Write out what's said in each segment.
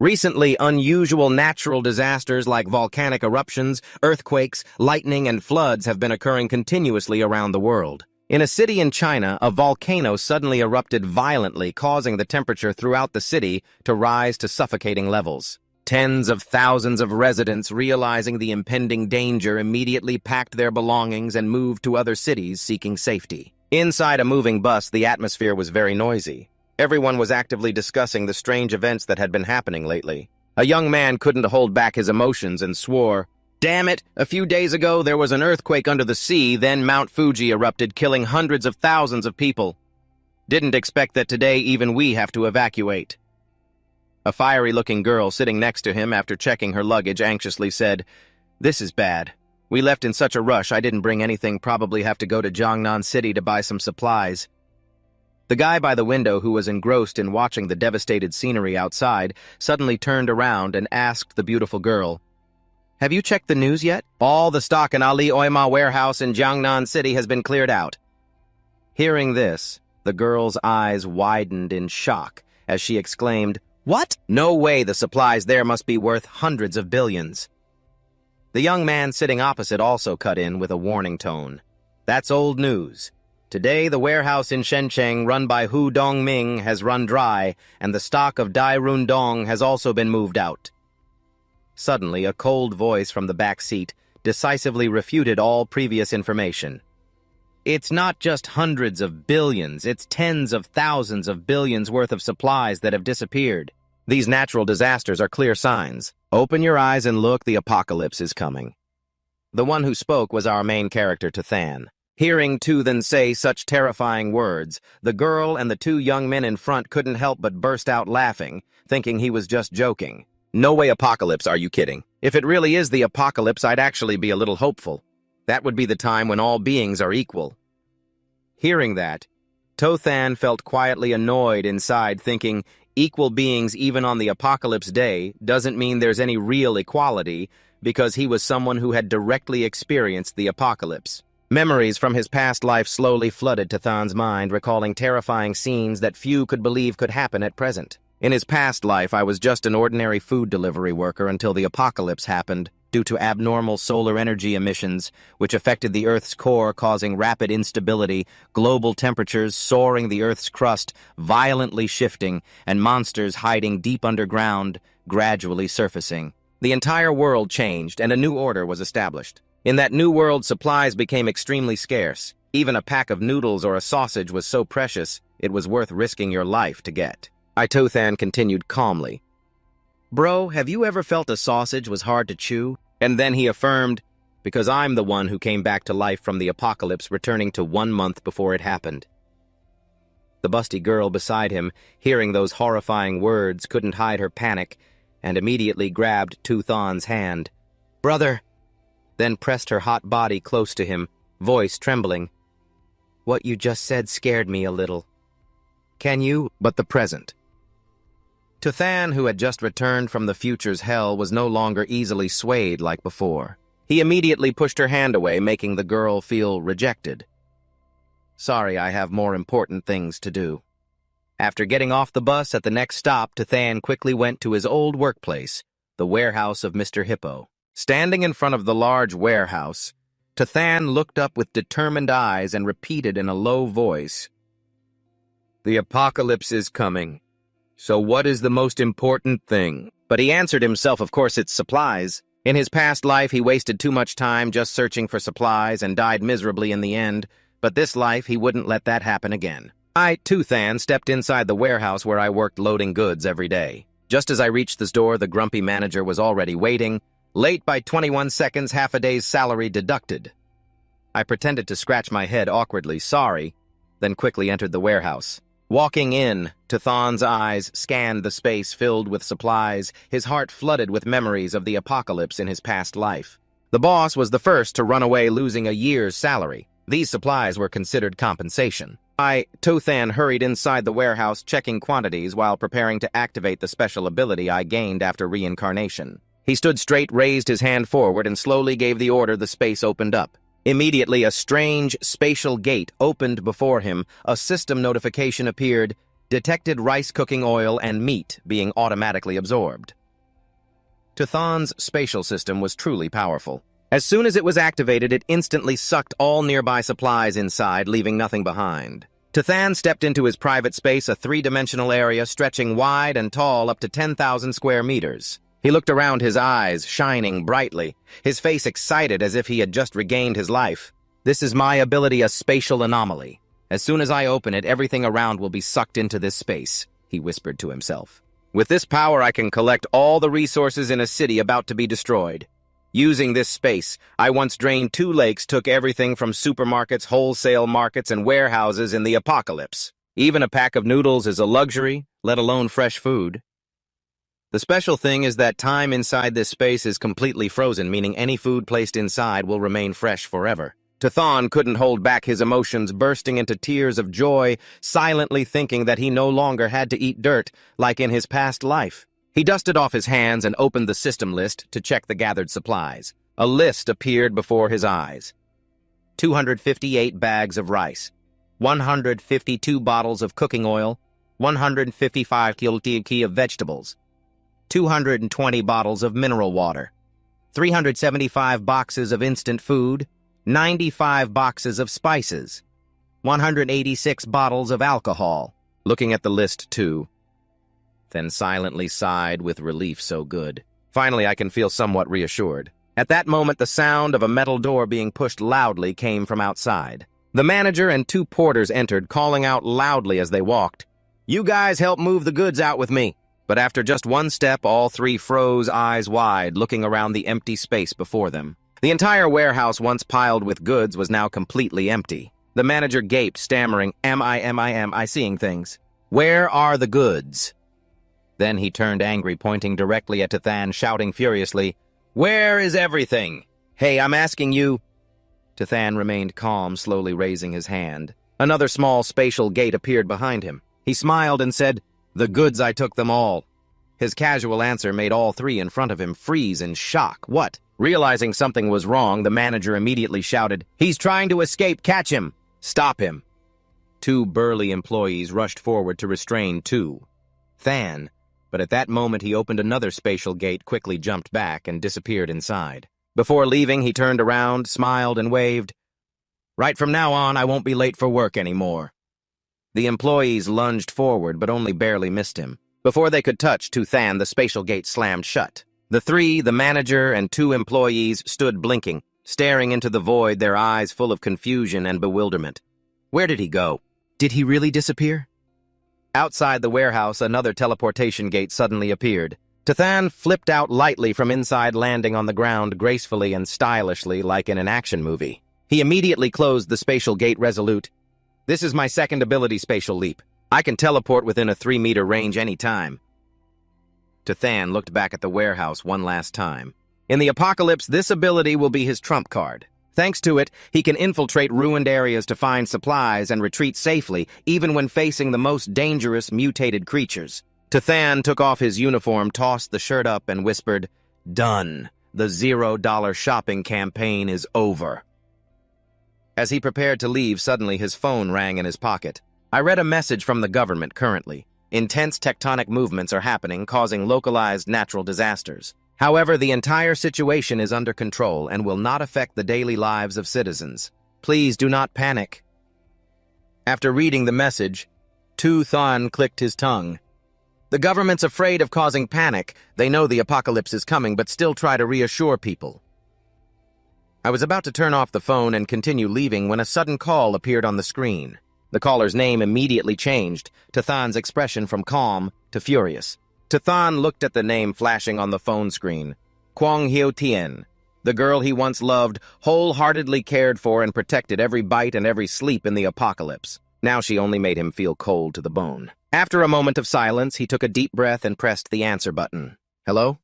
Recently, unusual natural disasters like volcanic eruptions, earthquakes, lightning, and floods have been occurring continuously around the world. In a city in China, a volcano suddenly erupted violently, causing the temperature throughout the city to rise to suffocating levels. Tens of thousands of residents, realizing the impending danger, immediately packed their belongings and moved to other cities seeking safety. Inside a moving bus, the atmosphere was very noisy. Everyone was actively discussing the strange events that had been happening lately. A young man couldn't hold back his emotions and swore, "Damn it! A few days ago there was an earthquake under the sea, then Mount Fuji erupted, killing hundreds of thousands of people. Didn't expect that today even we have to evacuate." A fiery-looking girl sitting next to him after checking her luggage anxiously said, "This is bad. We left in such a rush I didn't bring anything, probably have to go to Jiangnan City to buy some supplies." The guy by the window, who was engrossed in watching the devastated scenery outside, suddenly turned around and asked the beautiful girl, "Have you checked the news yet? All the stock in Ali Oima warehouse in Jiangnan City has been cleared out." Hearing this, the girl's eyes widened in shock as she exclaimed, "What? No way, the supplies there must be worth hundreds of billions." The young man sitting opposite also cut in with a warning tone. "That's old news. Today, the warehouse in Shenzhen run by Hu Dongming has run dry, and the stock of Dai Rundong has also been moved out." Suddenly, a cold voice from the back seat decisively refuted all previous information. "It's not just hundreds of billions, it's tens of thousands of billions worth of supplies that have disappeared. These natural disasters are clear signs. Open your eyes and look, the apocalypse is coming." The one who spoke was our main character, Tathan. Hearing Tuthan say such terrifying words, the girl and the two young men in front couldn't help but burst out laughing, thinking he was just joking. "No way apocalypse, are you kidding? If it really is the apocalypse, I'd actually be a little hopeful. That would be the time when all beings are equal." Hearing that, Tothan felt quietly annoyed inside, thinking, equal beings even on the apocalypse day doesn't mean there's any real equality, because he was someone who had directly experienced the apocalypse. Memories from his past life slowly flooded Tathan's mind, recalling terrifying scenes that few could believe could happen at present. "In his past life, I was just an ordinary food delivery worker until the apocalypse happened, due to abnormal solar energy emissions, which affected the Earth's core, causing rapid instability, global temperatures soaring the Earth's crust, violently shifting, and monsters hiding deep underground, gradually surfacing. The entire world changed, and a new order was established. In that new world, supplies became extremely scarce. Even a pack of noodles or a sausage was so precious, it was worth risking your life to get." Itothan continued calmly, "Bro, have you ever felt a sausage was hard to chew?" And then he affirmed, "Because I'm the one who came back to life from the apocalypse, returning to 1 month before it happened." The busty girl beside him, hearing those horrifying words, couldn't hide her panic, and immediately grabbed Tuthan's hand. "Brother!" Then pressed her hot body close to him, voice trembling. "What you just said scared me a little. Can you?" But the present. Tuthan, who had just returned from the future's hell, was no longer easily swayed like before. He immediately pushed her hand away, making the girl feel rejected. "Sorry, I have more important things to do." After getting off the bus at the next stop, Tuthan quickly went to his old workplace, the warehouse of Mr. Hippo. Standing in front of the large warehouse, Tuthan looked up with determined eyes and repeated in a low voice, "The apocalypse is coming. So what is the most important thing?" But he answered himself, of course it's supplies. In his past life, he wasted too much time just searching for supplies and died miserably in the end, but this life, he wouldn't let that happen again. I, Tuthan, stepped inside the warehouse where I worked loading goods every day. Just as I reached the door, the grumpy manager was already waiting, late by 21 seconds, half a day's salary deducted. I pretended to scratch my head awkwardly, sorry, then quickly entered the warehouse. Walking in, Tuthan's eyes scanned the space filled with supplies, his heart flooded with memories of the apocalypse in his past life. The boss was the first to run away, losing a year's salary. These supplies were considered compensation. Tuthan hurried inside the warehouse, checking quantities while preparing to activate the special ability I gained after reincarnation. He stood straight, raised his hand forward, and slowly gave the order. The space opened up. Immediately, a strange spatial gate opened before him. A system notification appeared. detected rice cooking oil and meat being automatically absorbed. Tuthan's spatial system was truly powerful. As soon as it was activated, it instantly sucked all nearby supplies inside, leaving nothing behind. Tuthan stepped into his private space, a three-dimensional area stretching wide and tall up to 10,000 square meters. He looked around, his eyes shining brightly, his face excited as if he had just regained his life. This is my ability, a spatial anomaly. As soon as I open it, everything around will be sucked into this space, he whispered to himself. With this power, I can collect all the resources in a city about to be destroyed. Using this space, I once drained 2 lakes, took everything from supermarkets, wholesale markets, and warehouses in the apocalypse. Even a pack of noodles is a luxury, let alone fresh food. The special thing is that time inside this space is completely frozen, meaning any food placed inside will remain fresh forever. Tuthan couldn't hold back his emotions, bursting into tears of joy, silently thinking that he no longer had to eat dirt like in his past life. He dusted off his hands and opened the system list to check the gathered supplies. A list appeared before his eyes. 258 bags of rice, 152 bottles of cooking oil, 155 kg of vegetables, 220 bottles of mineral water, 375 boxes of instant food, 95 boxes of spices, 186 bottles of alcohol. Looking at the list, too, then silently sighed with relief. So good. Finally, I can feel somewhat reassured. At that moment, the sound of a metal door being pushed loudly came from outside. The manager and 2 porters entered, calling out loudly as they walked, "You guys help move the goods out with me." But after just one step, all 3 froze, eyes wide, looking around the empty space before them. The entire warehouse, once piled with goods, was now completely empty. The manager gaped, stammering, Am I seeing things? Where are the goods?" Then he turned angry, pointing directly at Tuthan, shouting furiously, "Where is everything? Hey, I'm asking you." Tuthan remained calm, slowly raising his hand. Another small spatial gate appeared behind him. He smiled and said, "The goods, I took them all." His casual answer made all 3 in front of him freeze in shock. What? Realizing something was wrong, the manager immediately shouted, "He's trying to escape! Catch him! Stop him!" 2 burly employees rushed forward to restrain Tuthan. But at that moment he opened another spatial gate, quickly jumped back, and disappeared inside. Before leaving, he turned around, smiled, and waved, "Right from now on, I won't be late for work anymore." The employees lunged forward, but only barely missed him. Before they could touch Tuthan, the spatial gate slammed shut. The 3, the manager and 2 employees, stood blinking, staring into the void, their eyes full of confusion and bewilderment. Where did he go? Did he really disappear? Outside the warehouse, another teleportation gate suddenly appeared. Tuthan flipped out lightly from inside, landing on the ground gracefully and stylishly like in an action movie. He immediately closed the spatial gate, resolute. "This is my second ability, Spatial Leap. I can teleport within a 3-meter range any time." Tuthan looked back at the warehouse one last time. In the apocalypse, this ability will be his trump card. Thanks to it, he can infiltrate ruined areas to find supplies and retreat safely, even when facing the most dangerous mutated creatures. Tuthan took off his uniform, tossed the shirt up, and whispered, "Done. The $0 shopping campaign is over." As he prepared to leave, suddenly his phone rang in his pocket. I read a message from the government currently. Intense tectonic movements are happening, causing localized natural disasters. However, the entire situation is under control and will not affect the daily lives of citizens. Please do not panic. After reading the message, Tuthan clicked his tongue. The government's afraid of causing panic. They know the apocalypse is coming, but still try to reassure people. I was about to turn off the phone and continue leaving when a sudden call appeared on the screen. The caller's name immediately changed, Tuthan's expression from calm to furious. Tuthan looked at the name flashing on the phone screen. Kwang Hyo-tien, the girl he once loved, wholeheartedly cared for and protected every bite and every sleep in the apocalypse. Now she only made him feel cold to the bone. After a moment of silence, he took a deep breath and pressed the answer button. "Hello?"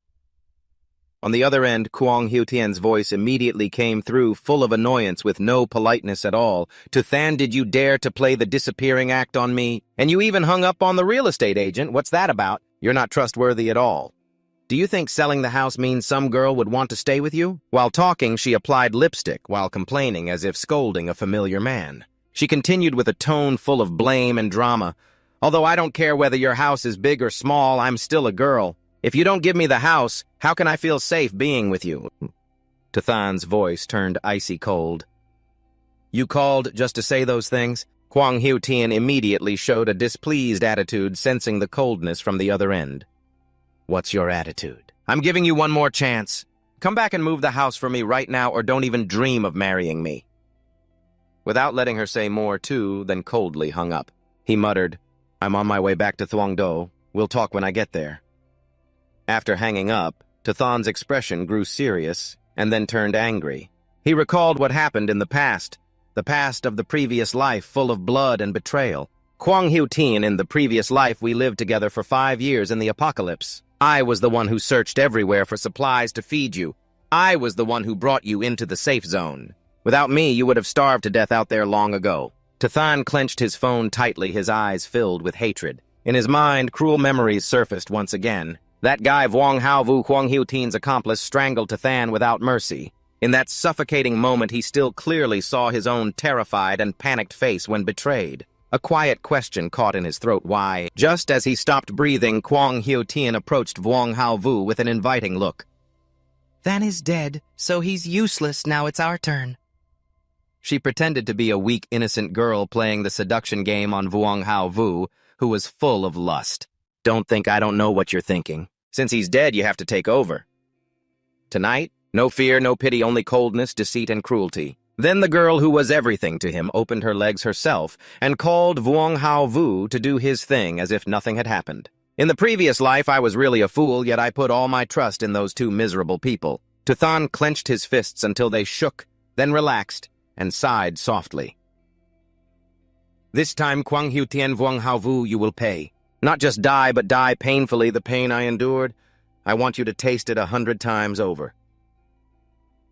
On the other end, Kwang Hyo-tien's voice immediately came through, full of annoyance with no politeness at all. "Tuthan, did you dare to play the disappearing act on me? And you even hung up on the real estate agent. What's that about? You're not trustworthy at all. Do you think selling the house means some girl would want to stay with you?" While talking, she applied lipstick while complaining, as if scolding a familiar man. She continued with a tone full of blame and drama. Although I don't care whether your house is big or small, I'm still a girl. If you don't give me the house, how can I feel safe being with you?" Tathan's voice turned icy cold. "You called just to say those things?" Kwang Hiu-tien immediately showed a displeased attitude, sensing the coldness from the other end. "What's your attitude? I'm giving you one more chance. Come back and move the house for me right now, or don't even dream of marrying me." Without letting her say more, Tu then coldly hung up. He muttered, "I'm on my way back to Thuongdo. We'll talk when I get there." After hanging up, Tathan's expression grew serious and then turned angry. He recalled what happened in the past of the previous life full of blood and betrayal. "Kwang Hiu-tien, in the previous life we lived together for 5 years in the apocalypse. I was the one who searched everywhere for supplies to feed you. I was the one who brought you into the safe zone. Without me, you would have starved to death out there long ago." Tathan clenched his phone tightly, his eyes filled with hatred. In his mind, cruel memories surfaced once again. That guy Vuong Hao Vu, Kwang Hiu-tien's accomplice, strangled Tathan without mercy. In that suffocating moment, he still clearly saw his own terrified and panicked face when betrayed. A quiet question caught in his throat. Why? Just as he stopped breathing, Kwang Hiu-tien approached Vuong Hao Vu with an inviting look. "Than is dead, so he's useless. Now it's our turn." She pretended to be a weak, innocent girl playing the seduction game on Vuong Hao Vu, who was full of lust. "Don't think I don't know what you're thinking. Since he's dead, you have to take over. Tonight, no fear, no pity, only coldness, deceit, and cruelty." Then the girl who was everything to him opened her legs herself and called Vuong Hao Vu to do his thing as if nothing had happened. "In the previous life, I was really a fool, yet I put all my trust in those two miserable people." Tathan clenched his fists until they shook, then relaxed, and sighed softly. "This time, Kwang Hiu-tien, Vuong Hao Vu, you will pay. Not just die, but die painfully the pain I endured. I want you to taste it 100 times over."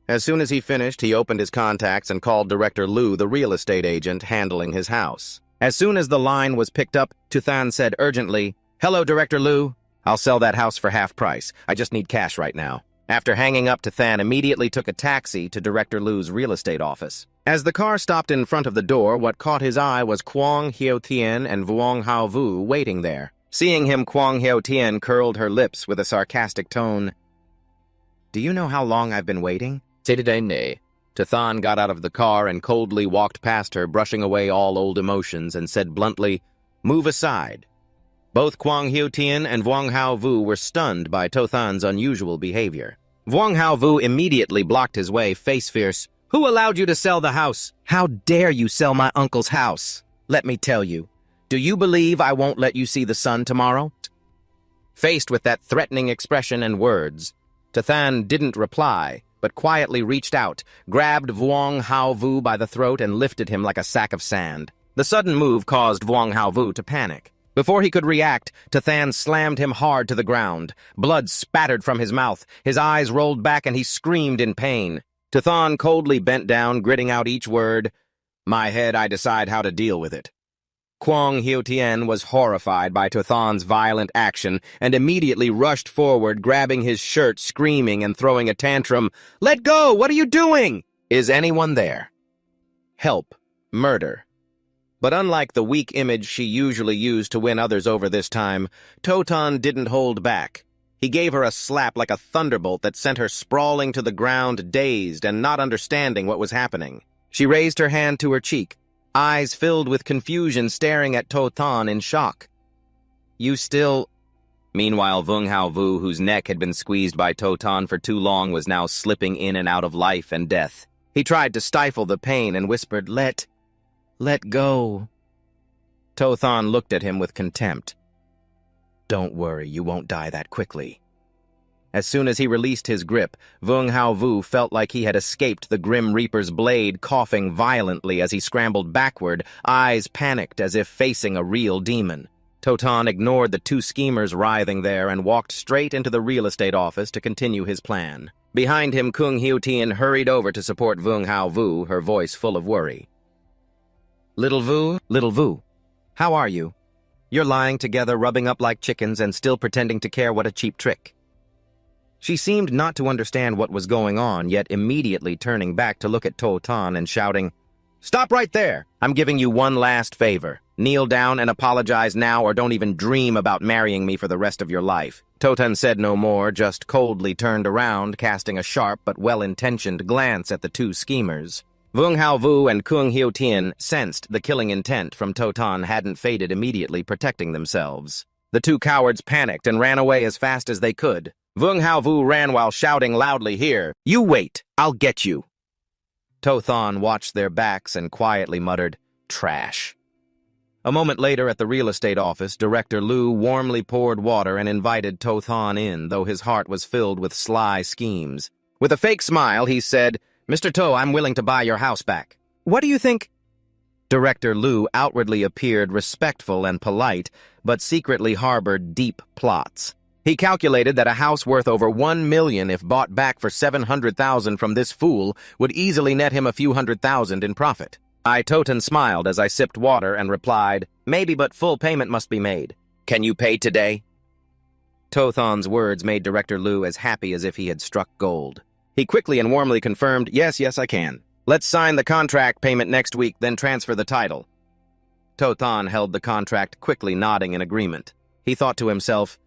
As soon as he finished, he opened his contacts and called Director Lu, the real estate agent handling his house. As soon as the line was picked up, Tathan said urgently, "Hello, Director Lu. I'll sell that house for half price. I just need cash right now." After hanging up, Tathan immediately took a taxi to Director Lu's real estate office. As the car stopped in front of the door, what caught his eye was Kwang Hiu-tien and Vuong Hao Vu waiting there. Seeing him, Kwang Hiu-tien curled her lips with a sarcastic tone. "Do you know how long I've been waiting?" "Nay." Tathan got out of the car and coldly walked past her, brushing away all old emotions, and said bluntly, "Move aside." Both Kwang Hiu-tien and Vuong Hao Vu were stunned by Tathan's unusual behavior. Vuong Hao Vu immediately blocked his way, face fierce. "Who allowed you to sell the house? How dare you sell my uncle's house? Let me tell you, do you believe I won't let you see the sun tomorrow?" Faced with that threatening expression and words, Tathan didn't reply, but quietly reached out, grabbed Vuong Hao Vu by the throat and lifted him like a sack of sand. The sudden move caused Vuong Hao Vu to panic. Before he could react, Tathan slammed him hard to the ground. Blood spattered from his mouth, his eyes rolled back, and he screamed in pain. Tathan coldly bent down, gritting out each word. "My head, I decide how to deal with it." Kwang Hiu-tien was horrified by Tathan's violent action and immediately rushed forward, grabbing his shirt, screaming and throwing a tantrum. "Let go! What are you doing? Is anyone there? Help! Murder!" But unlike the weak image she usually used to win others over this time, Tathan didn't hold back. He gave her a slap like a thunderbolt that sent her sprawling to the ground, dazed and not understanding what was happening. She raised her hand to her cheek, eyes filled with confusion, staring at Tathan in shock. "You still—" Meanwhile, Vuong Hao Vu, whose neck had been squeezed by Tathan for too long, was now slipping in and out of life and death. He tried to stifle the pain and whispered, Let go." Tathan looked at him with contempt. "Don't worry, you won't die that quickly." As soon as he released his grip, Vuong Hao Vu felt like he had escaped the Grim Reaper's blade, coughing violently as he scrambled backward, eyes panicked as if facing a real demon. Tathan ignored the two schemers writhing there and walked straight into the real estate office to continue his plan. Behind him, Kwang Hiu-tien hurried over to support Vuong Hao Vu, her voice full of worry. Little Vu, how are you? You're lying together, rubbing up like chickens, and still pretending to care. What a cheap trick." She seemed not to understand what was going on, yet immediately turning back to look at Tathan and shouting, "Stop right there! I'm giving you one last favor. Kneel down and apologize now or don't even dream about marrying me for the rest of your life. Totan said no more, just coldly turned around, casting a sharp but well-intentioned glance at the two schemers. Vung Haovu and Kung Hyo-tien sensed the killing intent from Totan hadn't faded immediately, protecting themselves. The two cowards panicked and ran away as fast as they could. Vung Haovu ran while shouting loudly, "Here, you wait, I'll get you." Totan watched their backs and quietly muttered, "Trash." A moment later at the real estate office, Director Liu warmly poured water and invited Totan in, though his heart was filled with sly schemes. With a fake smile, he said, "Mr. To, I'm willing to buy your house back." "What do you think?" Director Liu outwardly appeared respectful and polite, but secretly harbored deep plots. He calculated that a house worth over 1 million if bought back for 700,000 from this fool would easily net him a few $100,000 in profit. Totan smiled as I sipped water and replied, "Maybe, but full payment must be made. Can you pay today?" Tothan's words made Director Liu as happy as if he had struck gold. He quickly and warmly confirmed, yes, I can. Let's sign the contract payment next week, then transfer the title." Totan held the contract, quickly nodding in agreement. He thought to himself,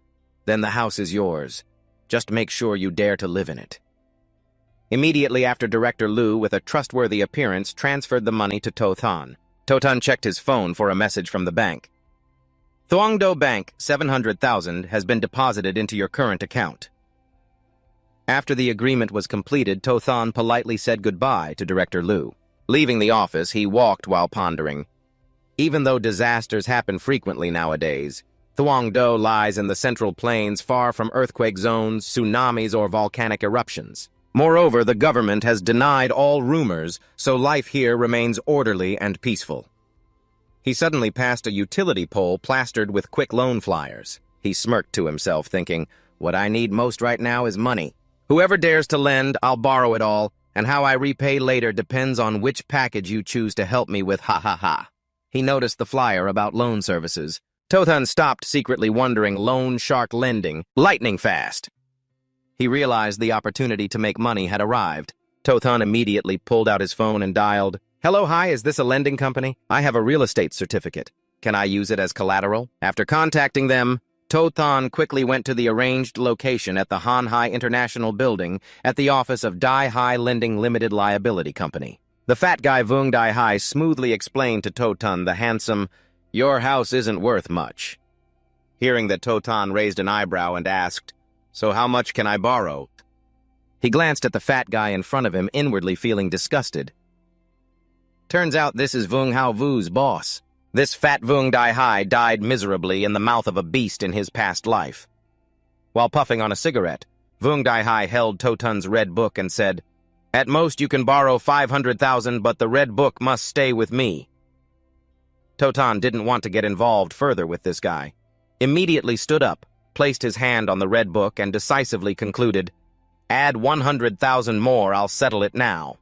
"Then the house is yours. Just make sure you dare to live in it." Immediately after, Director Liu, with a trustworthy appearance, transferred the money to Totan. Totan checked his phone for a message from the bank. "Thuongdo Bank, 700,000 has been deposited into your current account." After the agreement was completed, Totan politely said goodbye to Director Liu. Leaving the office, he walked while pondering. Even though disasters happen frequently nowadays, Thuongdo lies in the Central Plains, far from earthquake zones, tsunamis, or volcanic eruptions. Moreover, the government has denied all rumors, so life here remains orderly and peaceful. He suddenly passed a utility pole plastered with quick loan flyers. He smirked to himself, thinking, "What I need most right now is money. Whoever dares to lend, I'll borrow it all, and how I repay later depends on which package you choose to help me with, ha ha ha." He noticed the flyer about loan services. Totan stopped, secretly wondering, loan shark lending, lightning fast. He realized the opportunity to make money had arrived. Totan immediately pulled out his phone and dialed, "Hello, hi, is this a lending company? I have a real estate certificate. Can I use it as collateral?" After contacting them, Totan quickly went to the arranged location at the Hanhai International Building at the office of Dai Hai Lending Limited Liability Company. The fat guy Vung Dai Hai smoothly explained to Totan the handsome, "Your house isn't worth much." Hearing that, Totan raised an eyebrow and asked, "So how much can I borrow?" He glanced at the fat guy in front of him, inwardly feeling disgusted. Turns out this is Vung Haovu's boss. This fat Vung Dai Hai died miserably in the mouth of a beast in his past life. While puffing on a cigarette, Vung Dai Hai held Totan's red book and said, "At most you can borrow 500,000, but the red book must stay with me." Totan didn't want to get involved further with this guy. Immediately stood up, placed his hand on the red book, and decisively concluded, "Add 100,000 more, I'll settle it now."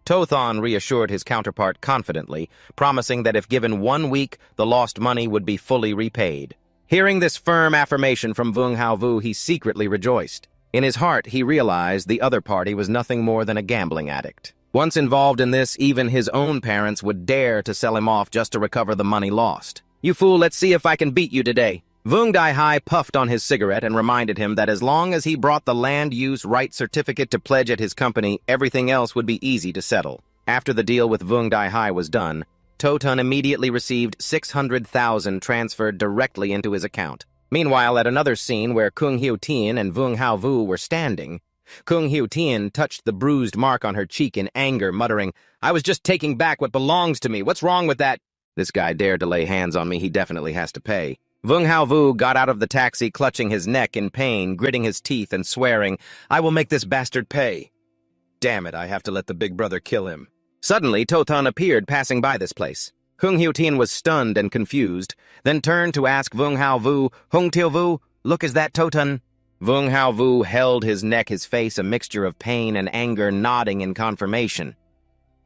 Totan reassured his counterpart confidently, promising that if given 1 week, the lost money would be fully repaid. Hearing this firm affirmation from Vung Haovu, he secretly rejoiced. In his heart, he realized the other party was nothing more than a gambling addict. Once involved in this, even his own parents would dare to sell him off just to recover the money lost. "You fool, let's see if I can beat you today." Vung Dai Hai puffed on his cigarette and reminded him that as long as he brought the land use right certificate to pledge at his company, everything else would be easy to settle. After the deal with Vung Dai Hai was done, Totan immediately received 600,000 transferred directly into his account. Meanwhile, at another scene where Kung Hyo-tien and Vung Haovu were standing, Kung Hyo-tien touched the bruised mark on her cheek in anger, muttering, "I was just taking back what belongs to me. What's wrong with that? This guy dared to lay hands on me. He definitely has to pay." Vung Haovu got out of the taxi, clutching his neck in pain, gritting his teeth and swearing, "I will make this bastard pay." Damn it, I have to let the big brother kill him. Suddenly, Totan appeared passing by this place. Kung Hyo-tien was stunned and confused, then turned to ask Vung Haovu, "Hung Tio-vu, look, is that Totan?" Vung Haovu held his neck, his face a mixture of pain and anger, nodding in confirmation.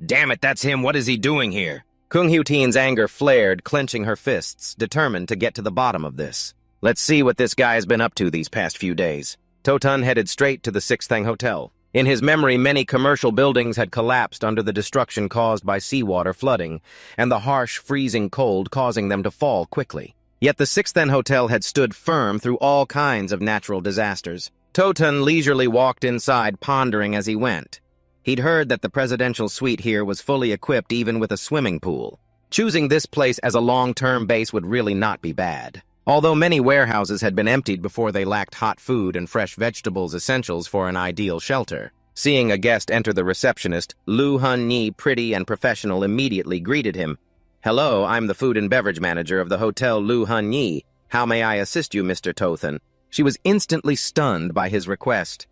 "Damn it, that's him. What is he doing here?" Kung Hyo-tien's anger flared, clenching her fists, determined to get to the bottom of this. "Let's see what this guy has been up to these past few days." Totan headed straight to the Sixth Thang Hotel. In his memory, many commercial buildings had collapsed under the destruction caused by seawater flooding, and the harsh, freezing cold causing them to fall quickly. Yet the Sixth Then Hotel had stood firm through all kinds of natural disasters. Toten leisurely walked inside, pondering as he went. He'd heard that the presidential suite here was fully equipped even with a swimming pool. Choosing this place as a long-term base would really not be bad. Although many warehouses had been emptied before they lacked hot food and fresh vegetables essentials for an ideal shelter. Seeing a guest enter the receptionist, Lu Hun-yi, pretty and professional, immediately greeted him. "Hello, I'm the food and beverage manager of the Hotel Lu Hun-yi. How may I assist you, Mr. Toten?" She was instantly stunned by his request.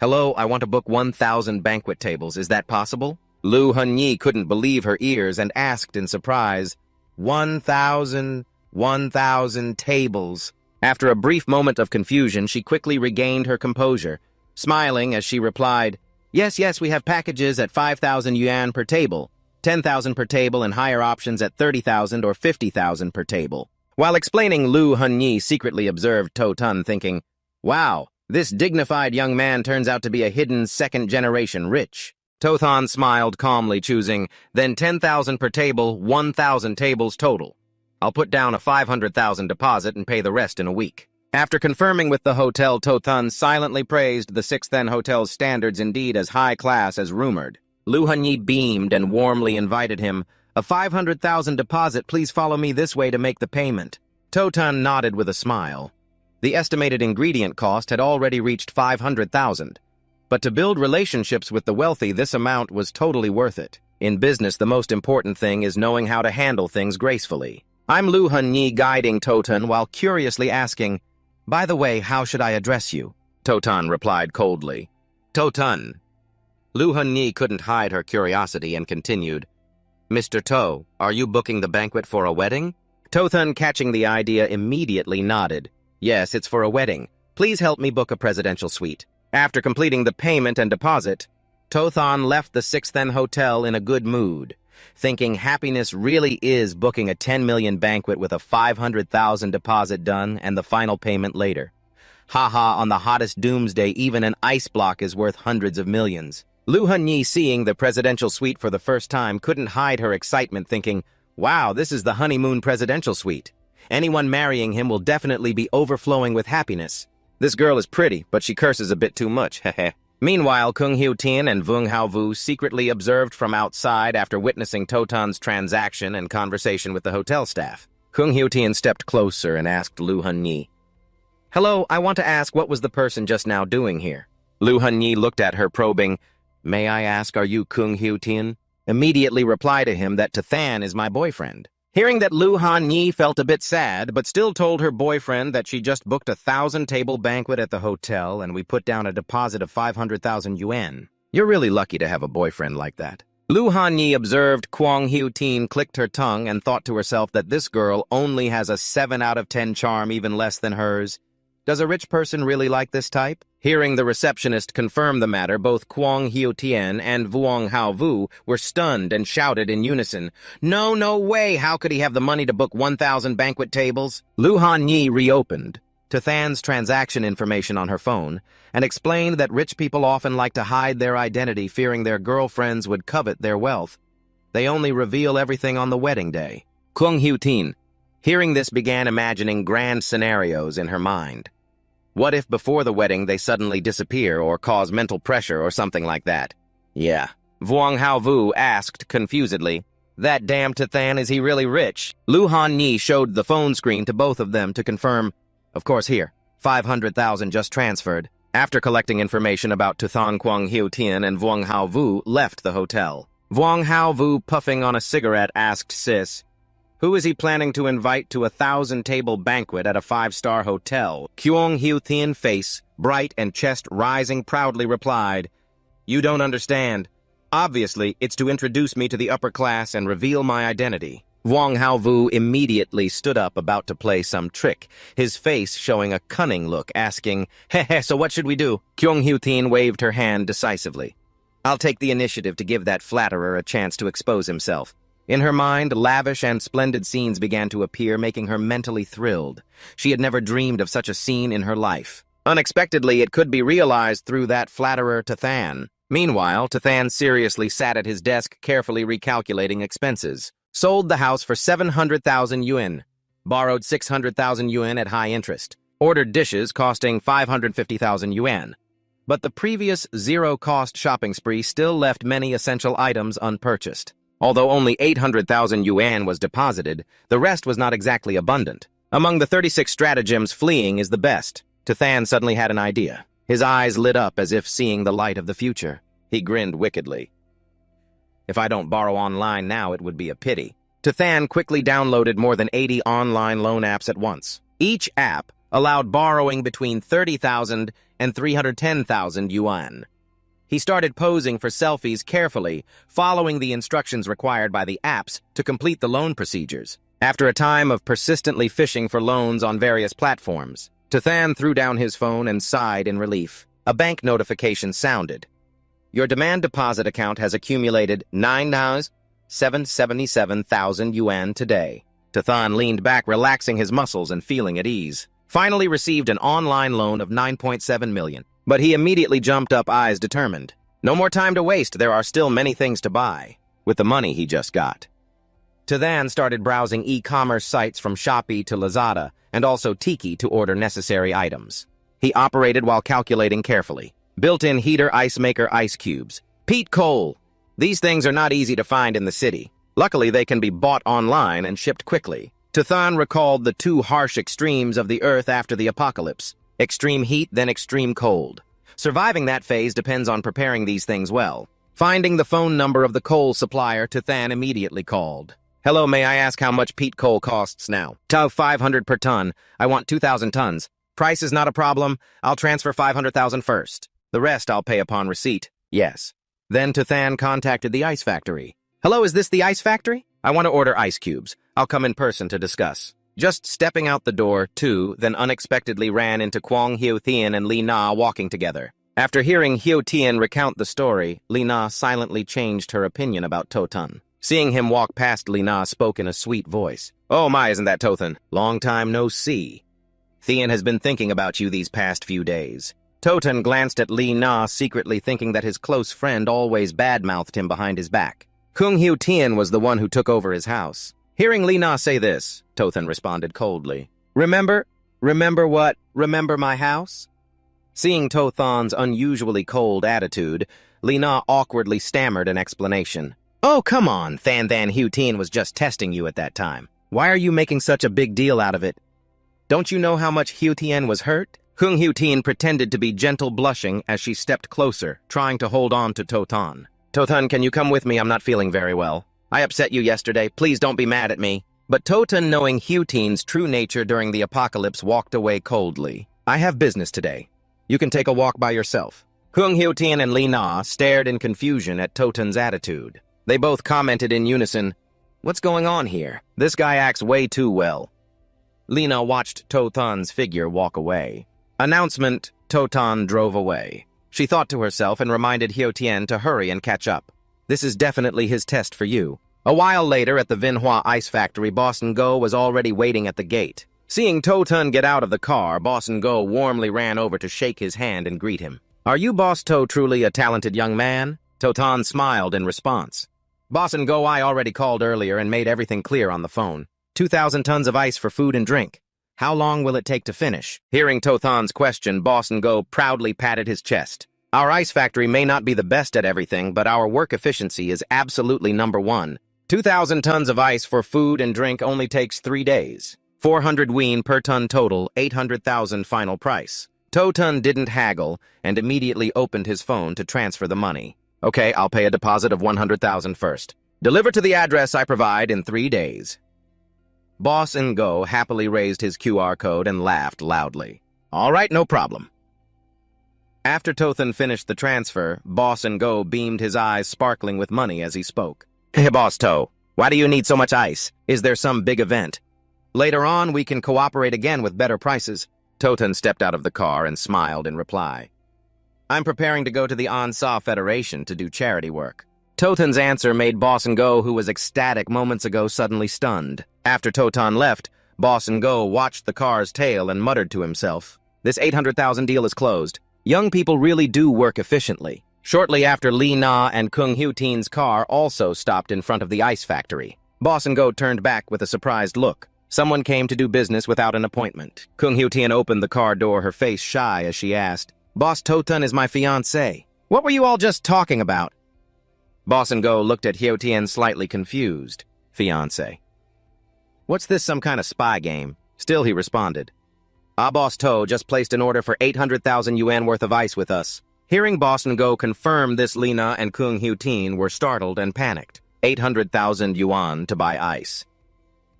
"Hello, I want to book 1,000 banquet tables. Is that possible?" Lu Hun-yi couldn't believe her ears and asked in surprise, 1,000 tables. After a brief moment of confusion, she quickly regained her composure, smiling as she replied, Yes, we have packages at 5,000 yuan per table, 10,000 per table, and higher options at 30,000 or 50,000 per table." While explaining, Lu Hun-yi secretly observed Toten, thinking, "Wow, this dignified young man turns out to be a hidden second-generation rich." Toten smiled calmly, choosing, "Then 10,000 per table, 1,000 tables total. I'll put down a 500,000 deposit and pay the rest in a week." After confirming with the hotel, Toten silently praised the Sixth Then Hotel's standards, indeed as high class as rumored. Lu Hun-yi beamed and warmly invited him, "A 500,000 deposit, please follow me this way to make the payment." Toten nodded with a smile. The estimated ingredient cost had already reached 500,000. But to build relationships with the wealthy, this amount was totally worth it. In business, the most important thing is knowing how to handle things gracefully. I'm Lu Hun-yi, guiding Toten while curiously asking, "By the way, how should I address you?" Toten replied coldly, "Toten." Lu Hun-yi couldn't hide her curiosity and continued, "Mr. To, are you booking the banquet for a wedding?" Toten, catching the idea, immediately nodded. "Yes, it's for a wedding. Please help me book a presidential suite." After completing the payment and deposit, Toten left the Sixth Then Hotel in a good mood, thinking happiness really is booking a 10 million banquet with a 500,000 deposit done and the final payment later. Haha, on the hottest doomsday, even an ice block is worth hundreds of millions. Lu Hun-yi, seeing the presidential suite for the first time, couldn't hide her excitement, thinking, "Wow, this is the honeymoon presidential suite. Anyone marrying him will definitely be overflowing with happiness. This girl is pretty, but she curses a bit too much, heh." Meanwhile, Kung Hyo-tien and Vung Hao-vu secretly observed from outside after witnessing Toten's transaction and conversation with the hotel staff. Kung Hyo-tien stepped closer and asked Lu Hun-yi, "Hello, I want to ask, what was the person just now doing here?" Lu Hun-yi looked at her, probing, "May I ask, are you Kung Hyo-tien?" Immediately reply to him that Tathan is my boyfriend. Hearing that, Lu Han-yi felt a bit sad, but still told her boyfriend that she just booked a 1,000-table banquet at the hotel and we put down a deposit of 500,000 yuan. You're really lucky to have a boyfriend like that. Lu Han-yi observed Kwang Hyo-tien clicked her tongue and thought to herself that this girl only has a 7 out of 10 charm, even less than hers. Does a rich person really like this type? Hearing the receptionist confirm the matter, both Kwang Hyo-tien and Vung Hao-vu were stunned and shouted in unison, No way! How could he have the money to book 1,000 banquet tables?" Lu Han-yi reopened Tathan's transaction information on her phone and explained that rich people often like to hide their identity, fearing their girlfriends would covet their wealth. They only reveal everything on the wedding day. Kwang Hyo-tien, hearing this, began imagining grand scenarios in her mind. What if before the wedding they suddenly disappear or cause mental pressure or something like that? Yeah. Vung Hao-vu asked confusedly, "That damn Tathan, is he really rich?" Lu Han-yi showed the phone screen to both of them to confirm, "Of course, here, 500,000 just transferred." After collecting information about Tathan, Kwang Hyo-tien and Vung Hao-vu left the hotel. Vung Hao-vu, puffing on a cigarette, asked Sis, "Who is he planning to invite to a 1,000-table banquet at a 5-star hotel?" Kwang Hyo-tien, face bright and chest rising, proudly replied, "You don't understand. Obviously, it's to introduce me to the upper class and reveal my identity." Vung Hao-vu immediately stood up, about to play some trick, his face showing a cunning look, asking, "Heh, so what should we do?" Kwang Hyo-tien waved her hand decisively. "I'll take the initiative to give that flatterer a chance to expose himself." In her mind, lavish and splendid scenes began to appear, making her mentally thrilled. She had never dreamed of such a scene in her life. Unexpectedly, it could be realized through that flatterer Tathan. Meanwhile, Tathan seriously sat at his desk carefully recalculating expenses. Sold the house for 700,000 yuan. Borrowed 600,000 yuan at high interest. Ordered dishes costing 550,000 yuan. But the previous zero-cost shopping spree still left many essential items unpurchased. Although only 800,000 yuan was deposited, the rest was not exactly abundant. Among the 36 stratagems, fleeing is the best. Tathan suddenly had an idea. His eyes lit up as if seeing the light of the future. He grinned wickedly. If I don't borrow online now, it would be a pity. Tathan quickly downloaded more than 80 online loan apps at once. Each app allowed borrowing between 30,000 and 310,000 yuan. He started posing for selfies carefully, following the instructions required by the apps to complete the loan procedures. After a time of persistently fishing for loans on various platforms, Tathan threw down his phone and sighed in relief. A bank notification sounded. Your demand deposit account has accumulated 9,777,000 yuan today. Tathan leaned back, relaxing his muscles and feeling at ease. Finally received an online loan of 9.7 million. But he immediately jumped up, eyes determined. No more time to waste, there are still many things to buy, with the money he just got. Tathan started browsing e-commerce sites from Shopee to Lazada, and also Tiki to order necessary items. He operated while calculating carefully. Built-in heater, ice maker, ice cubes. Peat coal. These things are not easy to find in the city. Luckily, they can be bought online and shipped quickly. Tathan recalled the two harsh extremes of the Earth after the apocalypse. Extreme heat, then extreme cold. Surviving that phase depends on preparing these things well. Finding the phone number of the coal supplier, Tathan immediately called. Hello, may I ask how much peat coal costs now? 500 per ton. I want 2,000 tons. Price is not a problem. I'll transfer 500,000 first. The rest I'll pay upon receipt. Yes. Then Tathan contacted the ice factory. Hello, is this the ice factory? I want to order ice cubes. I'll come in person to discuss. Just stepping out the door, Tu then unexpectedly ran into Kwang Hieu Thien and Li Na walking together. After hearing Hieu Thien recount the story, Li Na silently changed her opinion about Totan. Seeing him walk past, Li Na spoke in a sweet voice. Oh my, isn't that Totan? Long time no see. Thien has been thinking about you these past few days. Totan glanced at Li Na, secretly thinking that his close friend always badmouthed him behind his back. Kung Hieu Tien was the one who took over his house. Hearing Li Na say this, Totan responded coldly. Remember? Remember what? Remember my house? Seeing Tothan's unusually cold attitude, Li Na awkwardly stammered an explanation. Oh, come on, Than Hieu Tien was just testing you at that time. Why are you making such a big deal out of it? Don't you know how much Hieu Tien was hurt? Kung Hieu Tien pretended to be gentle, blushing as she stepped closer, trying to hold on to Totan. Totan, can you come with me? I'm not feeling very well. I upset you yesterday. Please don't be mad at me. But Totan, knowing Hieu Tien's true nature during the apocalypse, walked away coldly. I have business today. You can take a walk by yourself. Kung Hieu Tien and Li Na stared in confusion at Totan's attitude. They both commented in unison, What's going on here? This guy acts way too well. Li Na watched Totan's figure walk away. Announcement, Totan drove away. She thought to herself and reminded Hieu Tien to hurry and catch up. This is definitely his test for you. A while later, at the Manhwa ice factory, Boss Go was already waiting at the gate. Seeing Totan get out of the car, Boss Go warmly ran over to shake his hand and greet him. Are you Boss To truly a talented young man? Totan smiled in response. Boss Go, I already called earlier and made everything clear on the phone. 2,000 tons of ice for food and drink. How long will it take to finish? Hearing Totan's question, Boss Go proudly patted his chest. Our ice factory may not be the best at everything, but our work efficiency is absolutely #1. 2,000 tons of ice for food and drink only takes 3 days. 400 ween per ton total, 800,000 final price. Totan didn't haggle and immediately opened his phone to transfer the money. Okay, I'll pay a deposit of 100,000 first. Deliver to the address I provide in 3 days. Boss Go happily raised his QR code and laughed loudly. All right, no problem. After Totan finished the transfer, Boss Go beamed, his eyes sparkling with money as he spoke. Hey, Boss To, why do you need so much ice? Is there some big event? Later on, we can cooperate again with better prices. Totan stepped out of the car and smiled in reply. I'm preparing to go to the Ansa Federation to do charity work. Totan's answer made Boss Go, who was ecstatic moments ago, suddenly stunned. After Totan left, Boss Go watched the car's tail and muttered to himself, This 800,000 deal is closed. Young people really do work efficiently. Shortly after, Li Na and Kung Hyutian's car also stopped in front of the ice factory. Boss and Go turned back with a surprised look. Someone came to do business without an appointment. Kung Hyutian opened the car door, her face shy as she asked, "Boss Totan is my fiancé. What were you all just talking about?" Boss and Go looked at Hyutian slightly confused. "Fiancé? What's this, some kind of spy game?" Still, he responded, Boss To just placed an order for 800,000 yuan worth of ice with us." Hearing Boss and Go confirm this, Lina and Kung Hyutian were startled and panicked. 800,000 yuan to buy ice.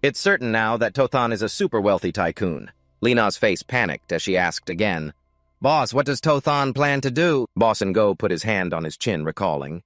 It's certain now that Tothan is a super wealthy tycoon. Lina's face panicked as she asked again, "Boss, what does Tothan plan to do?" Boss and Go put his hand on his chin, recalling.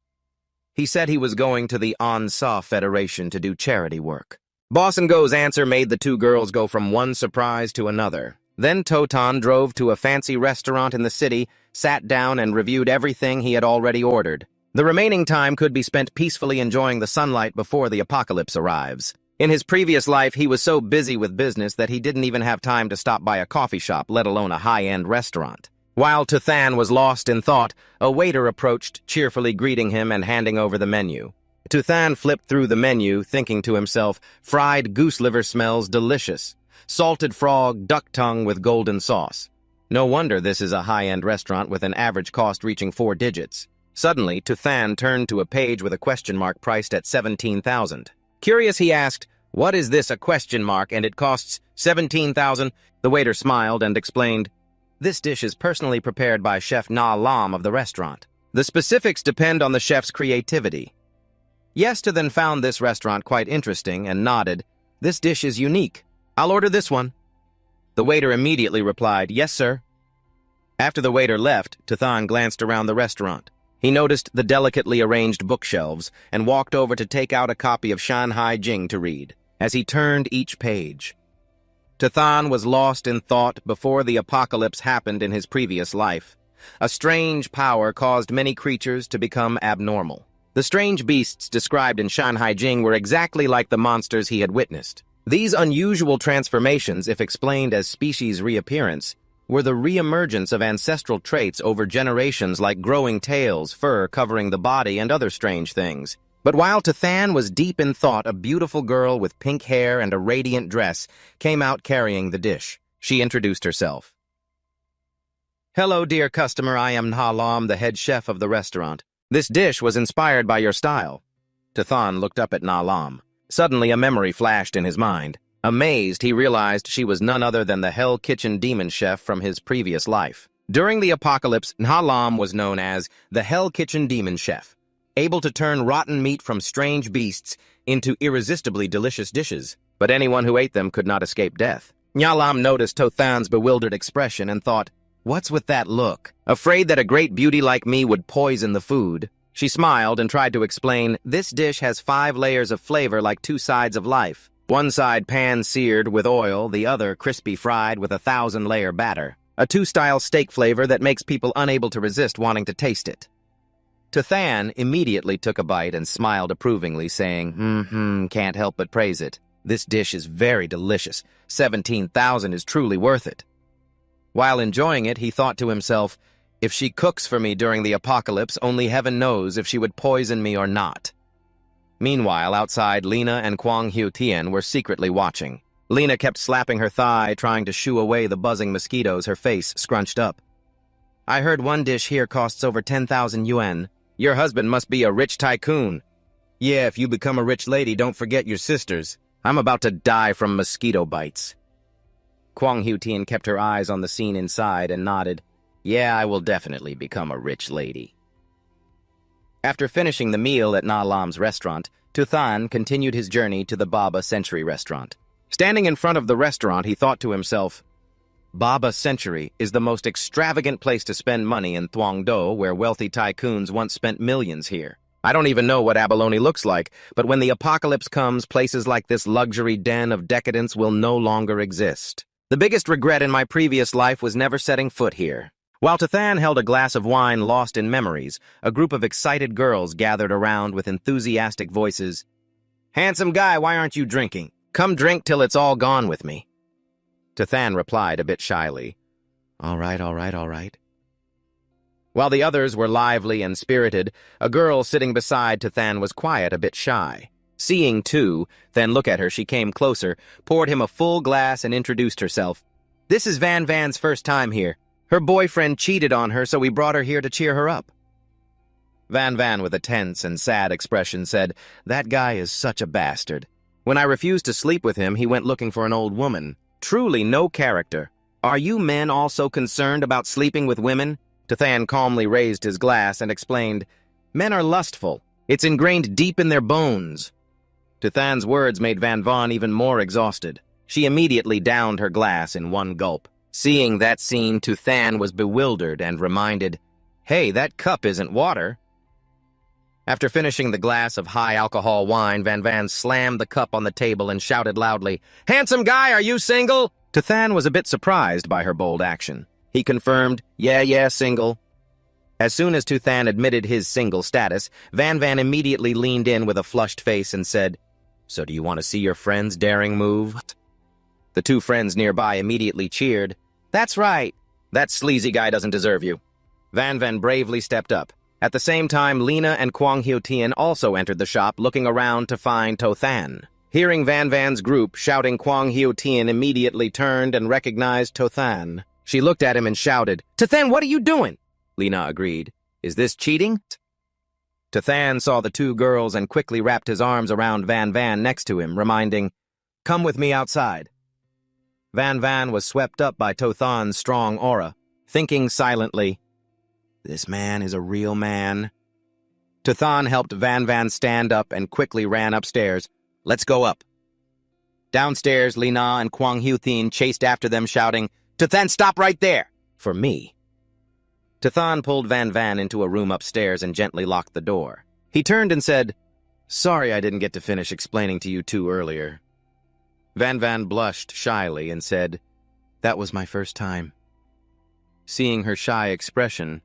He said he was going to the Ansa Federation to do charity work. Boss and Go's answer made the two girls go from one surprise to another. Then Totan drove to a fancy restaurant in the city, sat down and reviewed everything he had already ordered. The remaining time could be spent peacefully enjoying the sunlight before the apocalypse arrives. In his previous life, he was so busy with business that he didn't even have time to stop by a coffee shop, let alone a high-end restaurant. While Tuthan was lost in thought, a waiter approached, cheerfully greeting him and handing over the menu. Tuthan flipped through the menu, thinking to himself, fried goose liver smells delicious. Salted frog, duck tongue with golden sauce. No wonder this is a high-end restaurant with an average cost reaching 4 digits. Suddenly, Tuthan turned to a page with a question mark priced at 17,000. Curious, he asked, "What is this, a question mark, and it costs 17,000? The waiter smiled and explained, "This dish is personally prepared by Chef Na Lam of the restaurant. The specifics depend on the chef's creativity." Yesta then found this restaurant quite interesting and nodded, "This dish is unique. I'll order this one." The waiter immediately replied, "Yes, sir." After the waiter left, Tuthan glanced around the restaurant. He noticed the delicately arranged bookshelves and walked over to take out a copy of Shanhai Jing to read. As he turned each page, Tuthan was lost in thought before the apocalypse happened in his previous life. A strange power caused many creatures to become abnormal. The strange beasts described in Shanhai Jing were exactly like the monsters he had witnessed. These unusual transformations, if explained as species reappearance, were the reemergence of ancestral traits over generations like growing tails, fur covering the body, and other strange things. But while Tuthan was deep in thought, a beautiful girl with pink hair and a radiant dress came out carrying the dish. She introduced herself. "Hello, dear customer, I am Na Lam, the head chef of the restaurant. This dish was inspired by your style." Tuthan looked up at Na Lam. Suddenly, a memory flashed in his mind. Amazed, he realized she was none other than the Hell Kitchen demon chef from his previous life. During the apocalypse, Na Lam was known as the Hell Kitchen demon chef, able to turn rotten meat from strange beasts into irresistibly delicious dishes. But anyone who ate them could not escape death. Na Lam noticed Tothan's bewildered expression and thought, "What's with that look? Afraid that a great beauty like me would poison the food?" She smiled and tried to explain, "This dish has 5 layers of flavor like 2 sides of life. One side pan-seared with oil, the other crispy fried with a 1,000-layer batter. A 2-style steak flavor that makes people unable to resist wanting to taste it." Tuthan immediately took a bite and smiled approvingly, saying, can't help but praise it. This dish is very delicious. 17,000 is truly worth it." While enjoying it, he thought to himself, "If she cooks for me during the apocalypse, only heaven knows if she would poison me or not." Meanwhile, outside, Lina and Kwang Hyutian were secretly watching. Lina kept slapping her thigh, trying to shoo away the buzzing mosquitoes, her face scrunched up. "I heard one dish here costs over 10,000 yuan. Your husband must be a rich tycoon." "Yeah, if you become a rich lady, don't forget your sisters. I'm about to die from mosquito bites." Kwang Hyutian kept her eyes on the scene inside and nodded. "Yeah, I will definitely become a rich lady." After finishing the meal at Na Lam's restaurant, Tuthan continued his journey to the Baba Century restaurant. Standing in front of the restaurant, he thought to himself, "Baba Century is the most extravagant place to spend money in Thuongdo, where wealthy tycoons once spent millions here. I don't even know what abalone looks like, but when the apocalypse comes, places like this luxury den of decadence will no longer exist. The biggest regret in my previous life was never setting foot here." While Tuthan held a glass of wine lost in memories, a group of excited girls gathered around with enthusiastic voices. "Handsome guy, why aren't you drinking? Come drink till it's all gone with me." Tuthan replied a bit shyly, All right, all right, all right. While the others were lively and spirited, a girl sitting beside Tathan was quiet, a bit shy. Seeing Tu then look at her, she came closer, poured him a full glass, and introduced herself. This is Van Van's first time here. Her boyfriend cheated on her, so we brought her here to cheer her up. Van Van, with a tense and sad expression, said, That guy is such a bastard. When I refused to sleep with him, he went looking for an old woman. Truly no character. Are you men also concerned about sleeping with women? Tathan calmly raised his glass and explained, Men are lustful. It's ingrained deep in their bones. Tathan's words made Van Van even more exhausted. She immediately downed her glass in one gulp. Seeing that scene, Tathan was bewildered and reminded, Hey, that cup isn't water. After finishing the glass of high-alcohol wine, Van Van slammed the cup on the table and shouted loudly, Handsome guy, are you single? Tathan was a bit surprised by her bold action. He confirmed, Yeah, single. As soon as Tathan admitted his single status, Van Van immediately leaned in with a flushed face and said, So do you want to see your friend's daring move? The two friends nearby immediately cheered, That's right. That sleazy guy doesn't deserve you. Van Van bravely stepped up. At the same time, Lena and Kwang Hyo Tien also entered the shop, looking around to find Tathan. Hearing Van Van's group shouting, Kwang Hyo Tien immediately turned and recognized Tathan. She looked at him and shouted, Tathan, what are you doing? Lena agreed. Is this cheating? Tathan saw the two girls and quickly wrapped his arms around Van Van next to him, reminding, Come with me outside. Van Van was swept up by Tathan's strong aura, thinking silently, This man is a real man. Tathan helped Van Van stand up and quickly ran upstairs. Let's go up. Downstairs, Lena and Kwang Hyo Tien chased after them, shouting, Tathan, stop right there! For me. Tathan pulled Van Van into a room upstairs and gently locked the door. He turned and said, Sorry I didn't get to finish explaining to you two earlier. Van Van blushed shyly and said, That was my first time. Seeing her shy expression,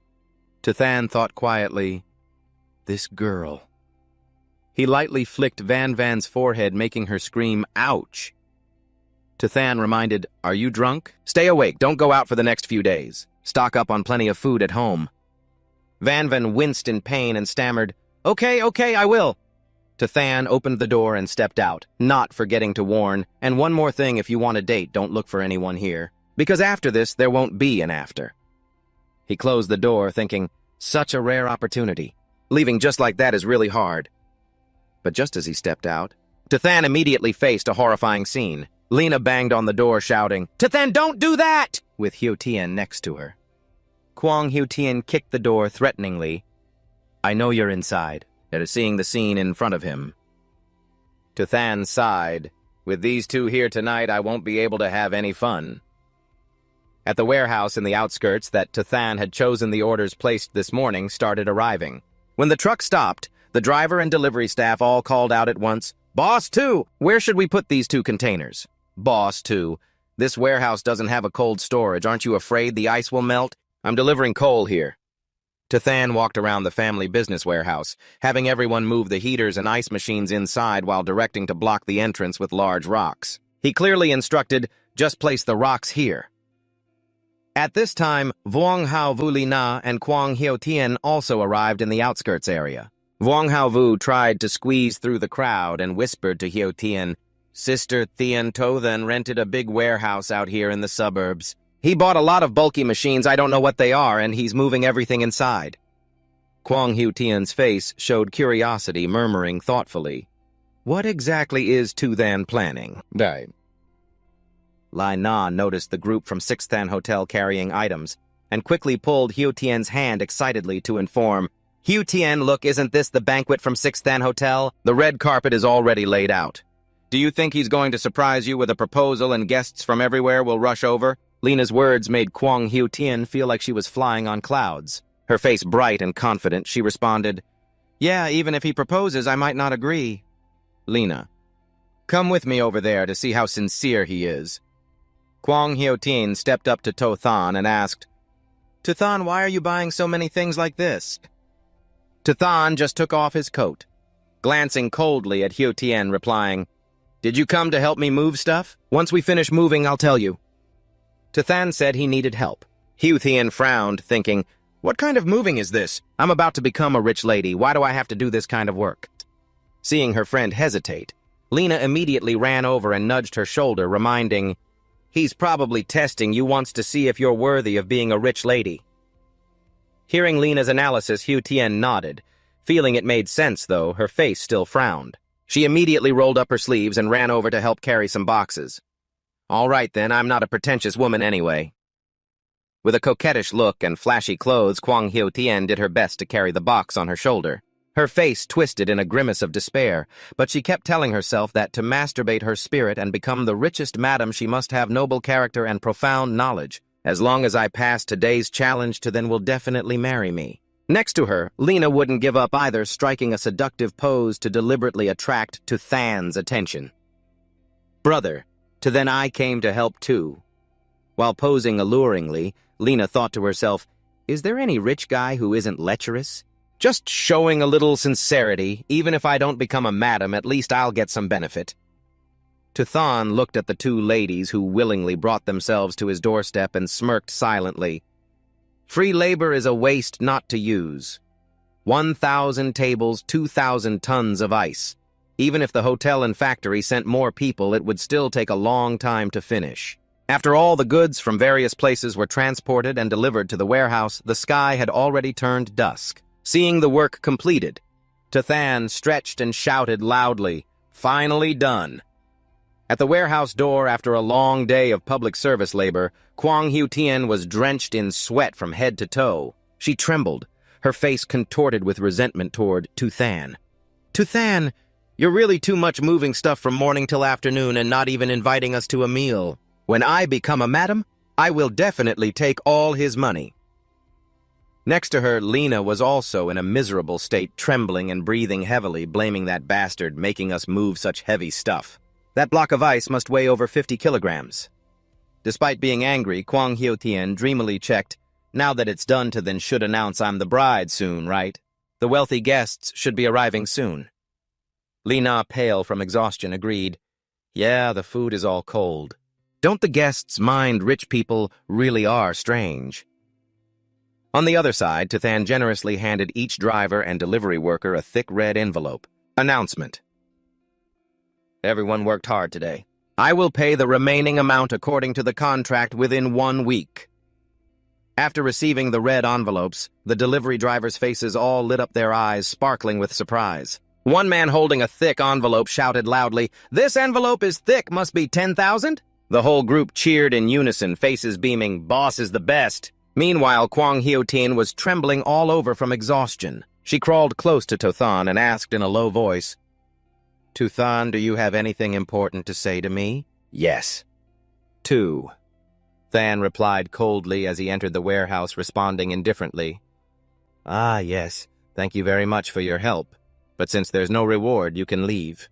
Tathan thought quietly, This girl. He lightly flicked Van Van's forehead, making her scream, Ouch! Tathan reminded, Are you drunk? Stay awake, don't go out for the next few days. Stock up on plenty of food at home. Van Van winced in pain and stammered, Okay, I will. Tathan opened the door and stepped out, not forgetting to warn, And one more thing, if you want a date, don't look for anyone here. Because after this, there won't be an after. He closed the door, thinking, Such a rare opportunity. Leaving just like that is really hard. But just as he stepped out, Tathan immediately faced a horrifying scene. Lena banged on the door, shouting, Tathan, don't do that! With Hyo Tien next to her. Kwang Hyo Tien kicked the door threateningly. I know you're inside, seeing the scene in front of him. Tathan sighed. With these two here tonight, I won't be able to have any fun. At the warehouse in the outskirts that Tathan had chosen, the orders placed this morning started arriving. When the truck stopped, the driver and delivery staff all called out at once, Boss 2, where should we put these 2 containers? Boss 2, this warehouse doesn't have a cold storage. Aren't you afraid the ice will melt? I'm delivering coal here. Tathan walked around the family business warehouse, having everyone move the heaters and ice machines inside while directing to block the entrance with large rocks. He clearly instructed, just place the rocks here. At this time, Vuong Hao Vu Lina and Kwang Hyo Tien also arrived in the outskirts area. Vuong Hao Vu tried to squeeze through the crowd and whispered to Hyo Tien, Sister Thien Tothan rented a big warehouse out here in the suburbs. He bought a lot of bulky machines, I don't know what they are, and he's moving everything inside. Kwang Hyo Tien's face showed curiosity, murmuring thoughtfully, What exactly is Tothan planning? Lai Na noticed the group from Sixth Than Hotel carrying items, and quickly pulled Hyo Tien's hand excitedly to inform, Hyo Tien, look, isn't this the banquet from Sixth Than Hotel? The red carpet is already laid out. Do you think he's going to surprise you with a proposal and guests from everywhere will rush over? Lena's words made Kwang Hyo Tien feel like she was flying on clouds. Her face bright and confident, she responded, Yeah, even if he proposes, I might not agree. Lena, come with me over there to see how sincere he is. Kwang Hyo Tien stepped up to Tathan and asked, Tathan, why are you buying so many things like this? Tathan just took off his coat, glancing coldly at Hyo Tien, replying, Did you come to help me move stuff? Once we finish moving, I'll tell you. Tathan said he needed help. Hugh Thien frowned, thinking, "What kind of moving is this? I'm about to become a rich lady. Why do I have to do this kind of work?" Seeing her friend hesitate, Lena immediately ran over and nudged her shoulder, reminding, "He's probably testing you, wants to see if you're worthy of being a rich lady." Hearing Lena's analysis, Hugh Thien nodded. Feeling it made sense, though, her face still frowned. She immediately rolled up her sleeves and ran over to help carry some boxes. "All right, then, I'm not a pretentious woman anyway." With a coquettish look and flashy clothes, Kwang Hyo Tien did her best to carry the box on her shoulder. Her face twisted in a grimace of despair, but she kept telling herself that to masturbate her spirit and become the richest madam, she must have noble character and profound knowledge. As long as I pass today's challenge, Then will definitely marry me. Next to her, Lena wouldn't give up either, striking a seductive pose to deliberately attract Than's attention. "Brother, Then I came to help too." While posing alluringly, Lena thought to herself, "Is there any rich guy who isn't lecherous? Just showing a little sincerity. Even if I don't become a madam, at least I'll get some benefit." Than looked at the two ladies who willingly brought themselves to his doorstep and smirked silently. Free labor is a waste not to use. 1,000 tables, 2,000 tons of ice. Even if the hotel and factory sent more people, it would still take a long time to finish. After all the goods from various places were transported and delivered to the warehouse, the sky had already turned dusk. Seeing the work completed, Than stretched and shouted loudly, "Finally done." At the warehouse door, after a long day of public service labor, Kwang Hyo Tien was drenched in sweat from head to toe. She trembled, her face contorted with resentment toward Than. "Than, you're really too much moving stuff from morning till afternoon and not even inviting us to a meal. When I become a madam, I will definitely take all his money." Next to her, Lena was also in a miserable state, trembling and breathing heavily, blaming that bastard making us move such heavy stuff. That block of ice must weigh over 50 kilograms. Despite being angry, Kwang Hyo Tien dreamily checked, "Now that it's done, Then should announce I'm the bride soon, right? The wealthy guests should be arriving soon." Lena, pale from exhaustion, agreed, "Yeah, the food is all cold. Don't the guests mind rich people really are strange." On the other side, Than generously handed each driver and delivery worker a thick red envelope. Announcement. "Everyone worked hard today. I will pay the remaining amount according to the contract within 1 week." After receiving the red envelopes, the delivery drivers' faces all lit up, their eyes sparkling with surprise. One man holding a thick envelope shouted loudly, "This envelope is thick, must be 10,000? The whole group cheered in unison, faces beaming, "Boss is the best." Meanwhile, Kwang Hyo Tien was trembling all over from exhaustion. She crawled close to Than and asked in a low voice, "Than, do you have anything important to say to me?" "Yes." "Two." Than replied coldly as he entered the warehouse, responding indifferently, "Ah, yes, thank you very much for your help, but since there's no reward, you can leave."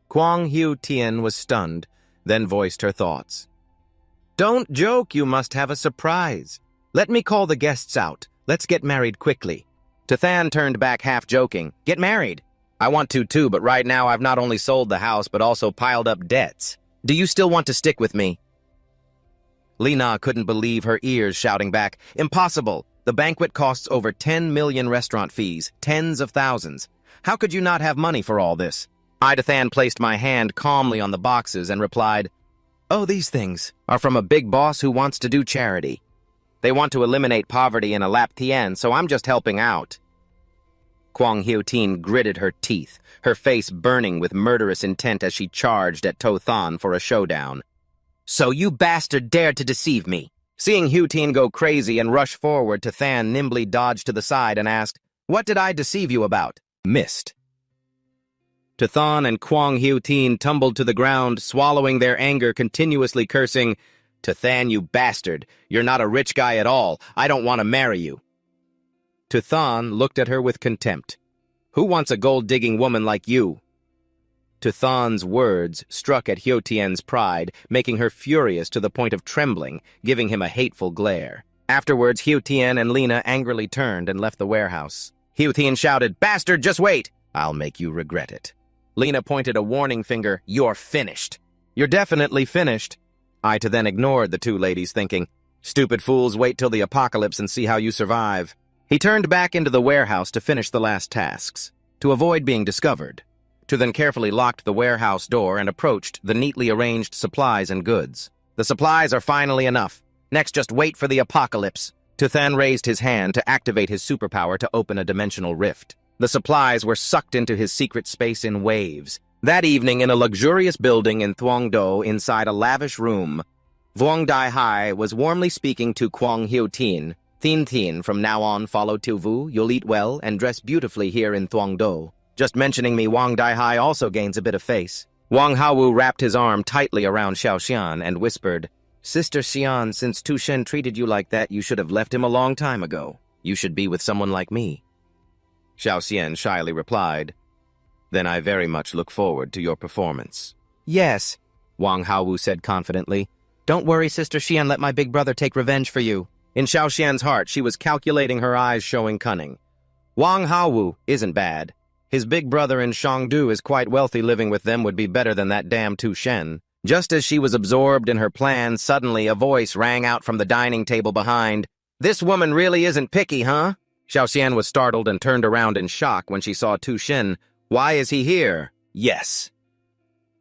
Kwang Hyo Tien was stunned, then voiced her thoughts. "Don't joke, you must have a surprise. Let me call the guests out. Let's get married quickly." Than turned back half joking, "Get married? I want to too, but right now I've not only sold the house but also piled up debts. Do you still want to stick with me?" Lena couldn't believe her ears, shouting back, "Impossible! The banquet costs over 10 million restaurant fees, tens of thousands. How could you not have money for all this?" Than placed my hand calmly on the boxes and replied, "Oh, these things are from a big boss who wants to do charity. They want to eliminate poverty in a Lap Tien, so I'm just helping out." Kwang Hyo Tien gritted her teeth, her face burning with murderous intent as she charged at Than for a showdown. "So you bastard dared to deceive me." Seeing Hyo Tien go crazy and rush forward, Than nimbly dodged to the side and asked, "What did I deceive you about?" Missed. Than and Kwang Hyo Tien tumbled to the ground, swallowing their anger, continuously cursing, "Than, you bastard! You're not a rich guy at all. I don't want to marry you." Than looked at her with contempt. "Who wants a gold-digging woman like you?" Than's words struck at Hyo Tien's pride, making her furious to the point of trembling, giving him a hateful glare. Afterwards, Hyo Tien and Lena angrily turned and left the warehouse. Hyo Tien shouted, "Bastard, just wait! I'll make you regret it." Lena pointed a warning finger. "You're finished." "You're definitely finished." Then ignored the two ladies, thinking, Stupid fools, wait till the apocalypse and see how you survive. He turned back into the warehouse to finish the last tasks, to avoid being discovered. Tu then carefully locked the warehouse door and approached the neatly arranged supplies and goods. The supplies are finally enough. Next, just wait for the apocalypse. Tu then raised his hand to activate his superpower to open a dimensional rift. The supplies were sucked into his secret space in waves. That evening, in a luxurious building in Thuongdo, inside a lavish room, Vuong Dai Hai was warmly speaking to Kwang Hiu Tin. Tin, from now on follow Tu Vu, you'll eat well and dress beautifully here in Thuongdo. Just mentioning me, Wang Dai Hai also gains a bit of face. Wang Haowu wrapped his arm tightly around Xiao Xian and whispered, Sister Xian, since Tu Shen treated you like that, you should have left him a long time ago. You should be with someone like me. Xiao Xian shyly replied, Then I very much look forward to your performance. Yes, Wang Haowu said confidently. Don't worry, Sister Xian, let my big brother take revenge for you. In Xiao Xian's heart, she was calculating, her eyes showing cunning. Wang Haowu isn't bad. His big brother in Shangdu is quite wealthy. Living with them would be better than that damn Tu Shen. Just as she was absorbed in her plan, suddenly a voice rang out from the dining table behind. This woman really isn't picky, huh? Xiao Xian was startled and turned around in shock when she saw Tu Shen. Why is he here? Yes.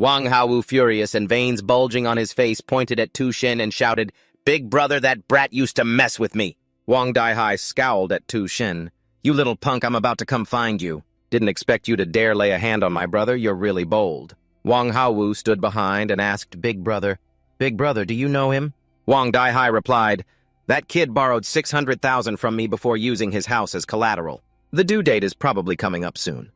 Wang Haowu, furious and veins bulging on his face, pointed at Tu Shen and shouted, Big brother, that brat used to mess with me. Wang Dai Hai scowled at Tu Shen. You little punk, I'm about to come find you. Didn't expect you to dare lay a hand on my brother. You're really bold. Wang Haowu stood behind and asked Big brother, do you know him? Wang Dai Hai replied, That kid borrowed 600,000 from me before using his house as collateral. The due date is probably coming up soon.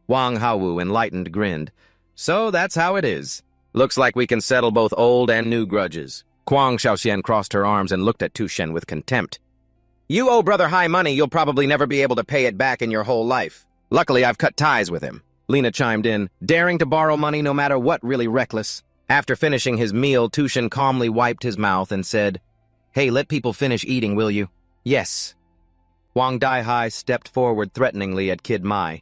Wang Haowu, enlightened, grinned. So that's how it is. Looks like we can settle both old and new grudges. Kwang Xiaoxian crossed her arms and looked at Tu Shen with contempt. You owe Brother Hai money you'll probably never be able to pay it back in your whole life. Luckily, I've cut ties with him. Lena chimed in, daring to borrow money no matter what, really reckless. After finishing his meal, Tu Shen calmly wiped his mouth and said, Hey, let people finish eating, will you? Yes. Wang Dai Hai stepped forward threateningly at Kid Mai.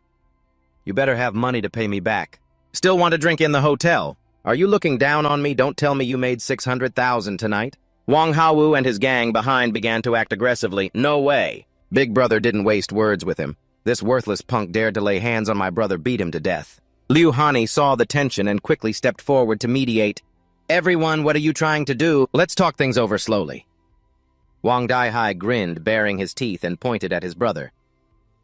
You better have money to pay me back. Still want to drink in the hotel? Are you looking down on me? Don't tell me you made 600,000 tonight. Wang Haowu and his gang behind began to act aggressively. No way. Big brother didn't waste words with him. This worthless punk dared to lay hands on my brother, beat him to death. Liu Hani saw the tension and quickly stepped forward to mediate. Everyone, what are you trying to do? Let's talk things over slowly. Wang Dai Hai grinned, baring his teeth, and pointed at his brother.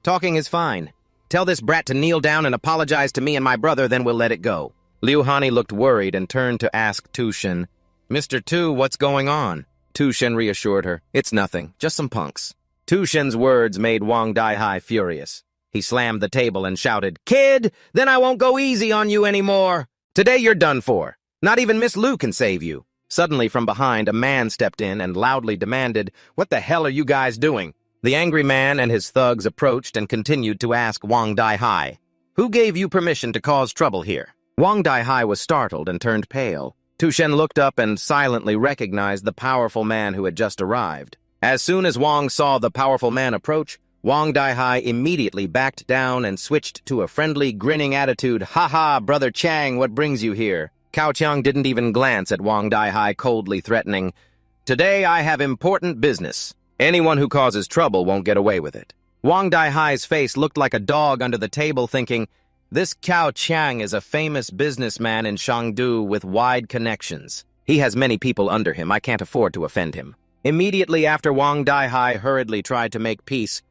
Talking is fine. Tell this brat to kneel down and apologize to me and my brother, then we'll let it go. Liu Hani looked worried and turned to ask Tu Shen, Mr. Tu, what's going on? Tu Shen reassured her, It's nothing, just some punks. Tu Shen's words made Wang Dai Hai furious. He slammed the table and shouted, Kid, then I won't go easy on you anymore. Today you're done for. Not even Miss Lu can save you. Suddenly from behind, a man stepped in and loudly demanded, What the hell are you guys doing? The angry man and his thugs approached and continued to ask Wang Dai Hai, Who gave you permission to cause trouble here? Wang Dai Hai was startled and turned pale. Tu Shen looked up and silently recognized the powerful man who had just arrived. As soon as Wang saw the powerful man approach, Wang Dai Hai immediately backed down and switched to a friendly, grinning attitude. Ha ha, Brother Chang, what brings you here? Cao Qiang didn't even glance at Wang Dai Hai, coldly threatening, Today I have important business. Anyone who causes trouble won't get away with it. Wang Dai Hai's face looked like a dog under the table, thinking, This Cao Qiang is a famous businessman in Shangdu with wide connections. He has many people under him. I can't afford to offend him. Immediately after, Wang Dai Hai hurriedly tried to make peace.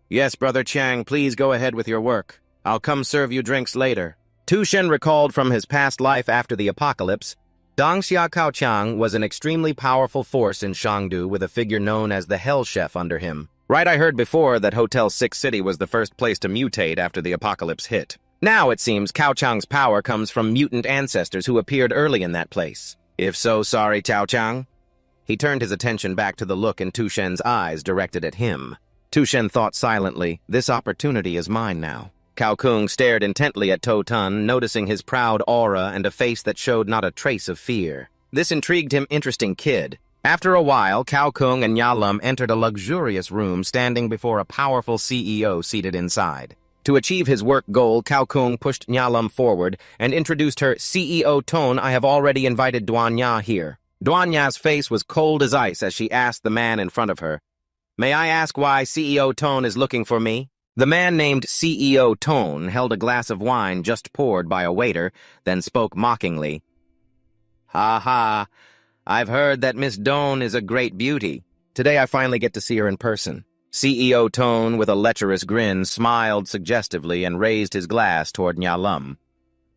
Yes, Brother Chang, please go ahead with your work. I'll come serve you drinks later. Tu Shen recalled from his past life after the apocalypse. Dong Xia Cao Qiang was an extremely powerful force in Shangdu with a figure known as the Hell Chef under him. Right, I heard before that Hotel 6 City was the first place to mutate after the apocalypse hit. Now, it seems, Cao Qiang's power comes from mutant ancestors who appeared early in that place. If so, sorry, Cao Qiang. He turned his attention back to the look in Tu Shen's eyes directed at him. Tu Shen thought silently, This opportunity is mine now. Cao Kung stared intently at To Tun, noticing his proud aura and a face that showed not a trace of fear. This intrigued him. Interesting kid. After a while, Cao Kung and Yalum entered a luxurious room standing before a powerful CEO seated inside. To achieve his work goal, Cao Kung pushed Yalum forward and introduced her, CEO Ton, I have already invited Duan Ya here. Duanya's face was cold as ice as she asked the man in front of her, "May I ask why CEO Tone is looking for me?" The man named CEO Tone held a glass of wine just poured by a waiter, then spoke mockingly. "Ha ha, I've heard that Miss Doan is a great beauty. Today I finally get to see her in person." CEO Tone, with a lecherous grin, smiled suggestively and raised his glass toward Nyalum.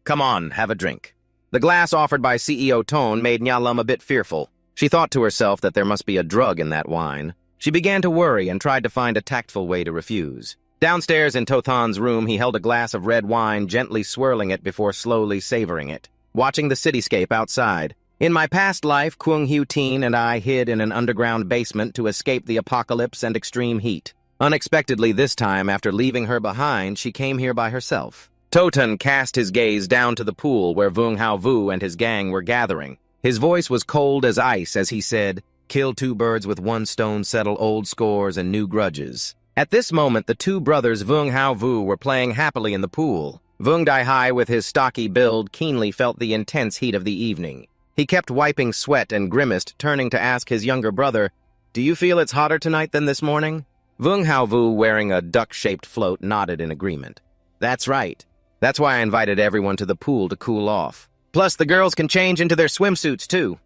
"Come on, have a drink." The glass offered by CEO Tone made Nyalum a bit fearful. She thought to herself that there must be a drug in that wine. She began to worry and tried to find a tactful way to refuse. Downstairs in Tothan's room, he held a glass of red wine, gently swirling it before slowly savoring it, watching the cityscape outside. In my past life, Kwang Hu-tin and I hid in an underground basement to escape the apocalypse and extreme heat. Unexpectedly this time, after leaving her behind, she came here by herself. Totan cast his gaze down to the pool where Vung Hao Vu and his gang were gathering. His voice was cold as ice as he said, "Kill two birds with one stone, settle old scores and new grudges." At this moment, the two brothers Vung Hao Vu were playing happily in the pool. Vung Dai Hai, with his stocky build, keenly felt the intense heat of the evening. He kept wiping sweat and grimaced, turning to ask his younger brother, "Do you feel it's hotter tonight than this morning?" Vung Hao Vu, wearing a duck-shaped float, nodded in agreement. "That's right. That's why I invited everyone to the pool to cool off. Plus, the girls can change into their swimsuits, too."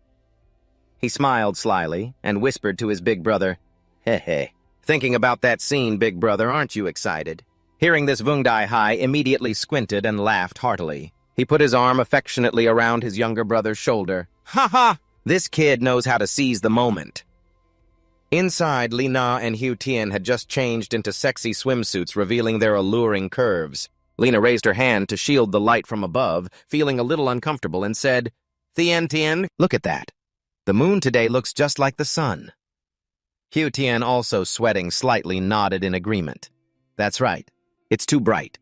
He smiled slyly and whispered to his big brother, "Heh. Thinking about that scene, big brother, aren't you excited?" Hearing this, Vung Dai Hai immediately squinted and laughed heartily. He put his arm affectionately around his younger brother's shoulder. "Ha ha! This kid knows how to seize the moment." Inside, Li Na and Hu Tian had just changed into sexy swimsuits, revealing their alluring curves. Lena raised her hand to shield the light from above, feeling a little uncomfortable, and said, "Tian Tian, look at that. The moon today looks just like the sun." Hu Tian, also sweating slightly, nodded in agreement. "That's right. It's too bright."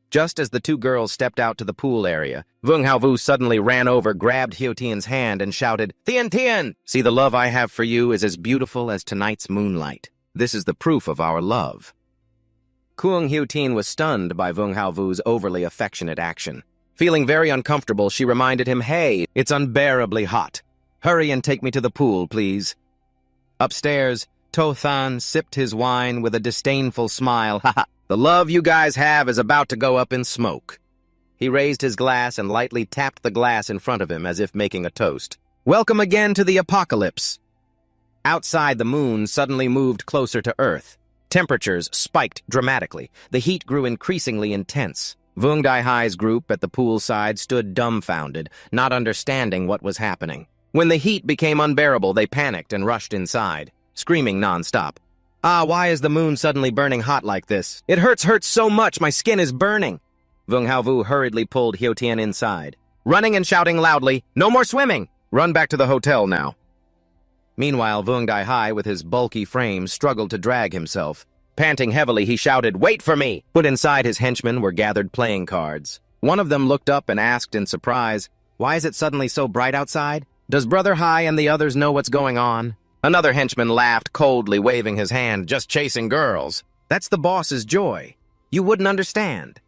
Just as the two girls stepped out to the pool area, Vung Hao Vu suddenly ran over, grabbed Hu Tian's hand, and shouted, "Tian Tian! See, the love I have for you is as beautiful as tonight's moonlight. This is the proof of our love." Kwang Hu-tin was stunned by Vung Hao Vu's overly affectionate action. Feeling very uncomfortable, she reminded him, "Hey, it's unbearably hot. Hurry and take me to the pool, please." Upstairs, To Than sipped his wine with a disdainful smile. "Ha ha, the love you guys have is about to go up in smoke." He raised his glass and lightly tapped the glass in front of him as if making a toast. "Welcome again to the apocalypse." Outside, the moon suddenly moved closer to Earth. Temperatures spiked dramatically. The heat grew increasingly intense. Vung Dai Hai's group at the poolside stood dumbfounded, not understanding what was happening. When the heat became unbearable, they panicked and rushed inside, screaming nonstop. "Ah, why is the moon suddenly burning hot like this? It hurts so much, my skin is burning." Vung Hao Vu hurriedly pulled Hu Tian inside, running and shouting loudly, "No more swimming! Run back to the hotel now." Meanwhile, Vung Dai Hai, with his bulky frame, struggled to drag himself. Panting heavily, he shouted, "Wait for me!" But inside, his henchmen were gathered playing cards. One of them looked up and asked in surprise, "Why is it suddenly so bright outside? Does Brother Hai and the others know what's going on?" Another henchman laughed coldly, waving his hand, "Just chasing girls. That's the boss's joy. You wouldn't understand."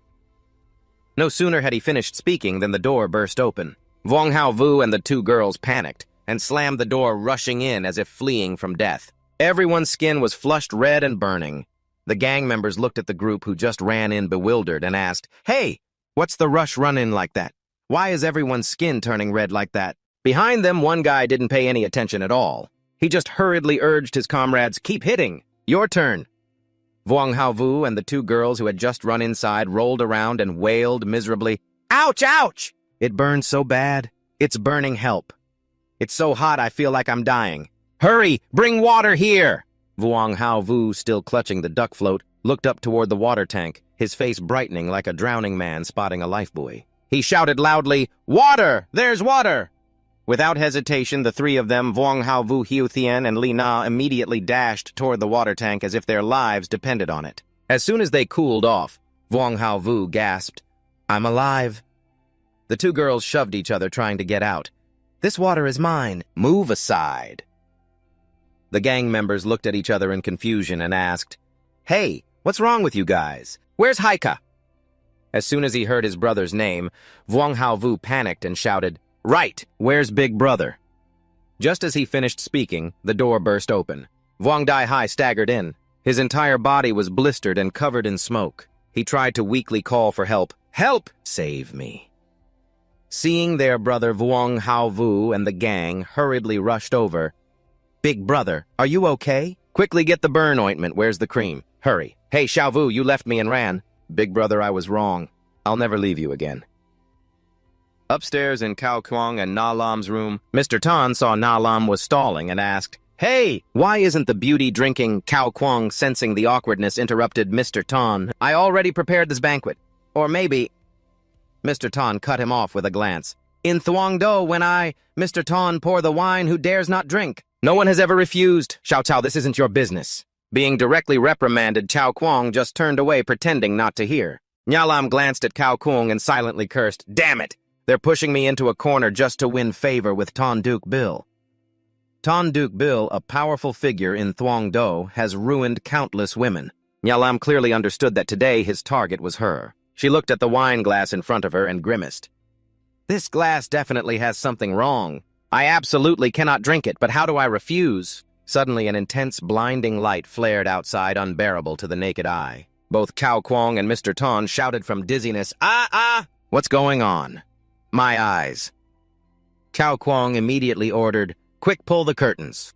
No sooner had he finished speaking than the door burst open. Vung Hao Vu and the two girls panicked and slammed the door, rushing in as if fleeing from death. Everyone's skin was flushed red and burning. The gang members looked at the group who just ran in bewildered and asked, "Hey, what's the rush run-in like that? Why is everyone's skin turning red like that?" Behind them, one guy didn't pay any attention at all. He just hurriedly urged his comrades, "Keep hitting. Your turn." Vung Hao Vu and the two girls who had just run inside rolled around and wailed miserably, "Ouch, ouch! It burns so bad. It's burning, help. It's so hot I feel like I'm dying. Hurry, bring water here!" Vung Hao Vu, still clutching the duck float, looked up toward the water tank, his face brightening like a drowning man spotting a lifebuoy. He shouted loudly, "Water! There's water!" Without hesitation, the three of them, Vung Hao Vu, Hu Tian, and Li Na, immediately dashed toward the water tank as if their lives depended on it. As soon as they cooled off, Vung Hao Vu gasped, "I'm alive." The two girls shoved each other, trying to get out. "This water is mine. Move aside." The gang members looked at each other in confusion and asked, "Hey, what's wrong with you guys? Where's Haika?" As soon as he heard his brother's name, Vung Hao Vu panicked and shouted, "Right, where's Big Brother?" Just as he finished speaking, the door burst open. Vuong Dai-hai staggered in. His entire body was blistered and covered in smoke. He tried to weakly call for help. Help! Save me. Seeing their brother Vuong Hao-vu and the gang hurriedly rushed over. Big brother, are you okay? Quickly get the burn ointment. Where's the cream? Hurry. Hey, Xiao-vu, you left me and ran. Big brother, I was wrong. I'll never leave you again. Upstairs in Cao Kuang and Na Lam's room, Mr. Tan saw Na Lam was stalling and asked, Hey, why isn't the beauty-drinking Cao Kuang sensing the awkwardness interrupted Mr. Tan? I already prepared this banquet. Or maybe... Mr. Tan cut him off with a glance. In Thuongdo, when Mr. Tan, pour the wine, who dares not drink? No one has ever refused. Xiao Cao, this isn't your business. Being directly reprimanded, Cao Kuang just turned away, pretending not to hear. Nha Lam glanced at Cao Kuang and silently cursed, Damn it! They're pushing me into a corner just to win favor with Ton Duke Bill. Ton Duke Bill, a powerful figure in Thuongdo, has ruined countless women. Nha Lam clearly understood that today his target was her. She looked at the wine glass in front of her and grimaced. This glass definitely has something wrong. I absolutely cannot drink it, but how do I refuse? Suddenly an intense, blinding light flared outside, unbearable to the naked eye. Both Cao Kuang and Mr. Tan shouted from dizziness, Ah! What's going on? My eyes. Cao Kuang immediately ordered, Quick, pull the curtains.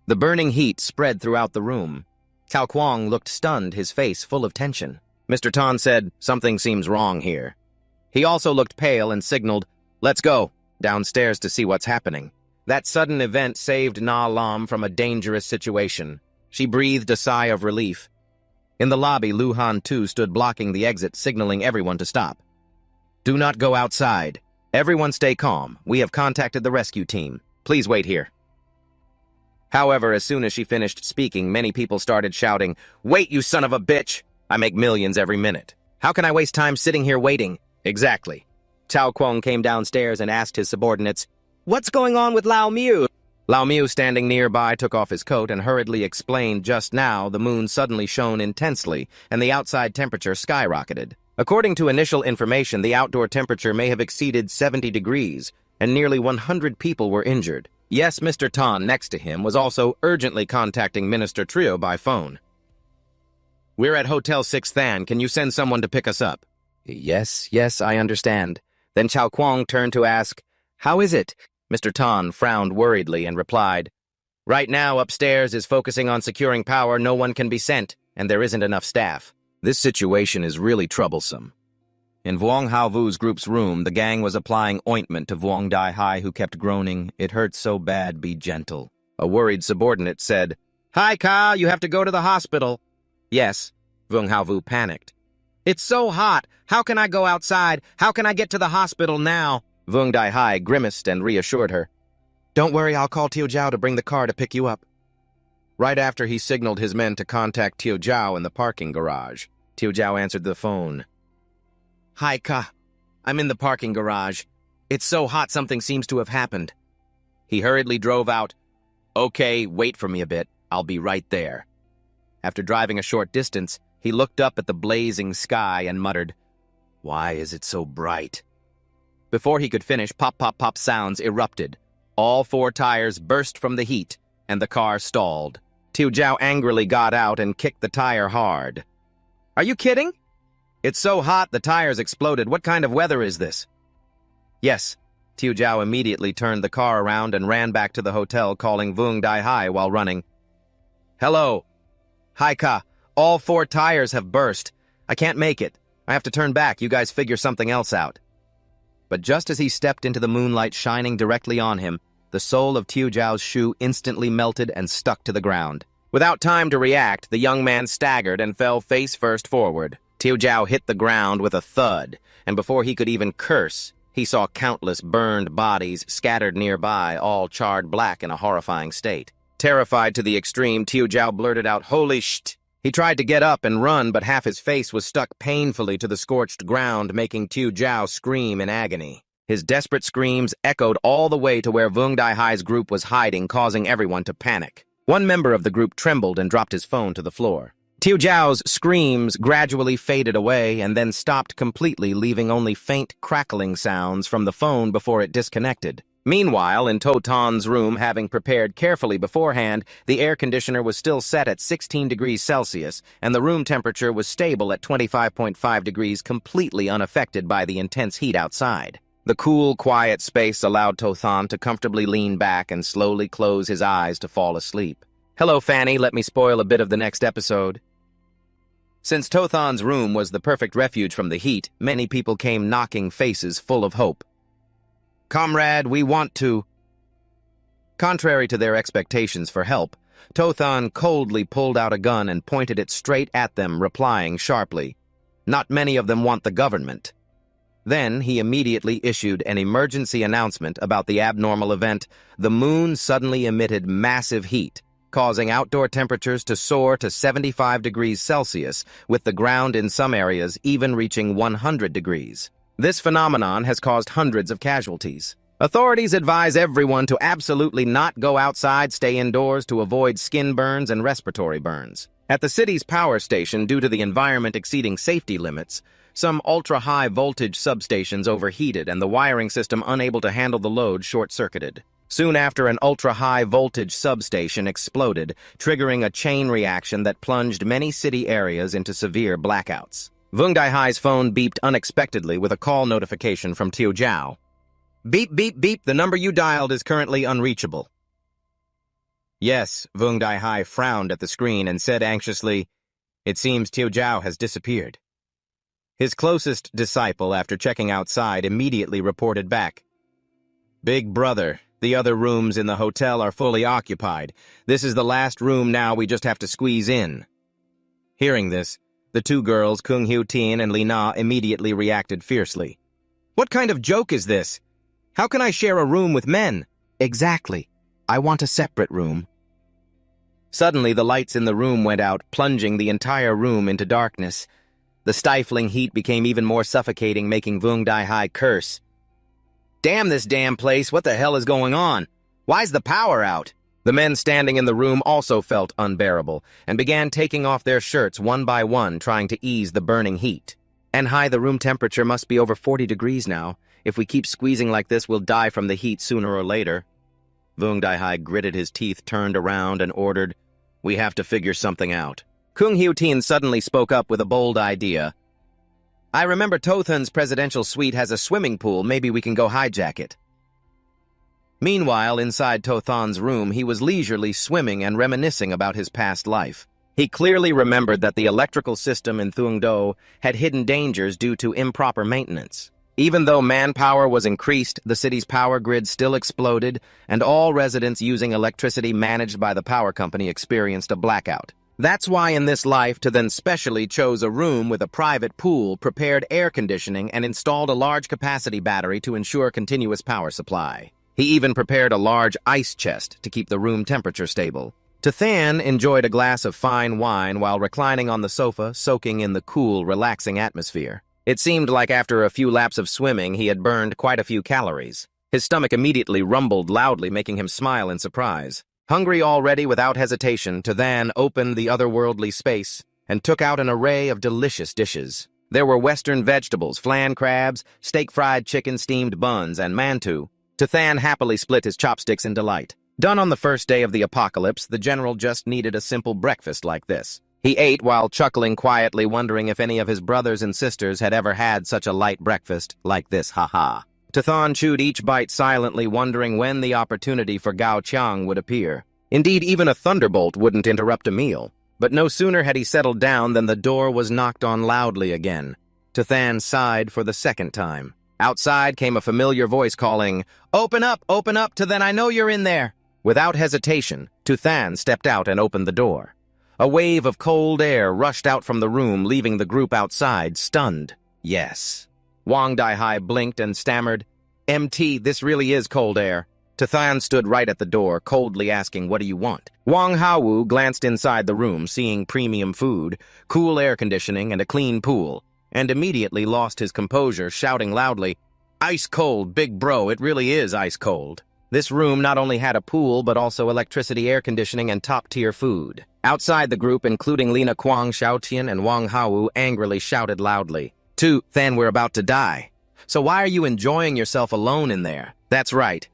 The burning heat spread throughout the room. Cao Kuang looked stunned, his face full of tension. Mr. Tan said, Something seems wrong here. He also looked pale and signaled, Let's go, downstairs to see what's happening. That sudden event saved Na Lam from a dangerous situation. She breathed a sigh of relief. In the lobby, Lu Han too stood blocking the exit, signaling everyone to stop. Do not go outside. Everyone stay calm. We have contacted the rescue team. Please wait here. However, as soon as she finished speaking, many people started shouting, Wait, you son of a bitch! I make millions every minute. How can I waste time sitting here waiting? Exactly. Cao Kuang came downstairs and asked his subordinates, What's going on with Lao Miu? Lao Miu, standing nearby, took off his coat and hurriedly explained just now the moon suddenly shone intensely and the outside temperature skyrocketed. According to initial information, the outdoor temperature may have exceeded 70 degrees, and nearly 100 people were injured. Yes, Mr. Tan, next to him, was also urgently contacting Minister Trio by phone. We're at Hotel 6 Than. Can you send someone to pick us up? Yes, I understand. Then Cao Kuang turned to ask, How is it? Mr. Tan frowned worriedly and replied, Right now, upstairs is focusing on securing power. No one can be sent, and there isn't enough staff. This situation is really troublesome. In Vuong Hao-vu's group's room, the gang was applying ointment to Vuong Dai-hai, who kept groaning, It hurts so bad, be gentle. A worried subordinate said, Hi, Ka, you have to go to the hospital. Yes, Vuong Hao-vu panicked. It's so hot. How can I go outside? How can I get to the hospital now? Vuong Dai-hai grimaced and reassured her. Don't worry, I'll call Tio Zhao to bring the car to pick you up. Right after he signaled his men to contact Tio Zhao in the parking garage, Tio Zhao answered the phone. Hi, Ka. I'm in the parking garage. It's so hot something seems to have happened. He hurriedly drove out. Okay, wait for me a bit. I'll be right there. After driving a short distance, he looked up at the blazing sky and muttered, Why is it so bright? Before he could finish, pop, pop, pop sounds erupted. All 4 tires burst from the heat, and the car stalled. Tio Zhao angrily got out and kicked the tire hard. Are you kidding? It's so hot the tires exploded. What kind of weather is this? Yes. Tio Zhao immediately turned the car around and ran back to the hotel, calling Vuong Dai-hai while running. Hello. Hi, Ka. All 4 tires have burst. I can't make it. I have to turn back. You guys figure something else out. But just as he stepped into the moonlight shining directly on him, the sole of Tio Zhao's shoe instantly melted and stuck to the ground. Without time to react, the young man staggered and fell face first forward. Tio Zhao hit the ground with a thud, and before he could even curse, he saw countless burned bodies scattered nearby, all charred black in a horrifying state. Terrified to the extreme, Tio Zhao blurted out, Holy shit! He tried to get up and run, but half his face was stuck painfully to the scorched ground, making Tio Zhao scream in agony. His desperate screams echoed all the way to where Vuong Dai-hai's group was hiding, causing everyone to panic. One member of the group trembled and dropped his phone to the floor. Tio Zhao's screams gradually faded away and then stopped completely, leaving only faint crackling sounds from the phone before it disconnected. Meanwhile, in Totan's room, having prepared carefully beforehand, the air conditioner was still set at 16 degrees Celsius, and the room temperature was stable at 25.5 degrees, completely unaffected by the intense heat outside. The cool, quiet space allowed Tothan to comfortably lean back and slowly close his eyes to fall asleep. Hello, Fanny, let me spoil a bit of the next episode. Since Tothan's room was the perfect refuge from the heat, many people came knocking, faces full of hope. Comrade, we want to... Contrary to their expectations for help, Tothan coldly pulled out a gun and pointed it straight at them, replying sharply, "Not many of them want the government." Then he immediately issued an emergency announcement about the abnormal event. The moon suddenly emitted massive heat, causing outdoor temperatures to soar to 75 degrees Celsius, with the ground in some areas even reaching 100 degrees. This phenomenon has caused hundreds of casualties. Authorities advise everyone to absolutely not go outside, stay indoors to avoid skin burns and respiratory burns. At the city's power station, due to the environment exceeding safety limits, some ultra-high voltage substations overheated and the wiring system, unable to handle the load, short-circuited. Soon after, an ultra-high voltage substation exploded, triggering a chain reaction that plunged many city areas into severe blackouts. Vung Daihai's phone beeped unexpectedly with a call notification from Tiu Jiao. "Beep, beep, beep, the number you dialed is currently unreachable." Yes, Vung Daihai frowned at the screen and said anxiously, "It seems Tiu Jiao has disappeared." His closest disciple, after checking outside, immediately reported back. "Big brother, the other rooms in the hotel are fully occupied. This is the last room now, we just have to squeeze in." Hearing this, the two girls, Kung Hyu Tien and Li Na, immediately reacted fiercely. "What kind of joke is this? How can I share a room with men?" "Exactly. I want a separate room." Suddenly, the lights in the room went out, plunging the entire room into darkness. The stifling heat became even more suffocating, making Vung Daihai curse. "Damn this damn place, what the hell is going on? Why's the power out?" The men standing in the room also felt unbearable and began taking off their shirts one by one, trying to ease the burning heat. "And hi, the room temperature must be over 40 degrees now. If we keep squeezing like this, we'll die from the heat sooner or later." Vung Daihai gritted his teeth, turned around, and ordered, "We have to figure something out." Kung Hyu Tien suddenly spoke up with a bold idea. "I remember Tothan's presidential suite has a swimming pool. Maybe we can go hijack it." Meanwhile, inside Tothan's room, he was leisurely swimming and reminiscing about his past life. He clearly remembered that the electrical system in Thuongdo had hidden dangers due to improper maintenance. Even though manpower was increased, the city's power grid still exploded, and all residents using electricity managed by the power company experienced a blackout. That's why in this life, Tothan specially chose a room with a private pool, prepared air conditioning, and installed a large capacity battery to ensure continuous power supply. He even prepared a large ice chest to keep the room temperature stable. Tothan enjoyed a glass of fine wine while reclining on the sofa, soaking in the cool, relaxing atmosphere. It seemed like after a few laps of swimming, he had burned quite a few calories. His stomach immediately rumbled loudly, making him smile in surprise. Hungry already, without hesitation, Tothan opened the otherworldly space and took out an array of delicious dishes. There were Western vegetables, flan crabs, steak-fried chicken, steamed buns, and mantu. Tothan happily split his chopsticks in delight. Done on the first day of the apocalypse, the general just needed a simple breakfast like this. He ate while chuckling quietly, wondering if any of his brothers and sisters had ever had such a light breakfast like this, ha-ha. Tothan chewed each bite silently, wondering when the opportunity for Gao Qiang would appear. Indeed, even a thunderbolt wouldn't interrupt a meal. But no sooner had he settled down than the door was knocked on loudly again. Tothan sighed for the second time. Outside came a familiar voice calling, open up, Tothan, I know you're in there." Without hesitation, Tothan stepped out and opened the door. A wave of cold air rushed out from the room, leaving the group outside, stunned. "Yes." Wang Daihai blinked and stammered, "MT, this really is cold air." Tothan stood right at the door, coldly asking, "What do you want?" Wang Haowu glanced inside the room, seeing premium food, cool air conditioning, and a clean pool, and immediately lost his composure, shouting loudly, "Ice cold, big bro, it really is ice cold." This room not only had a pool, but also electricity, air conditioning, and top-tier food. Outside the group, including Lina Kuang, Xiaotian, and Wang Haowu, angrily shouted loudly, "Tothan, we're about to die. So why are you enjoying yourself alone in there?" "That's right.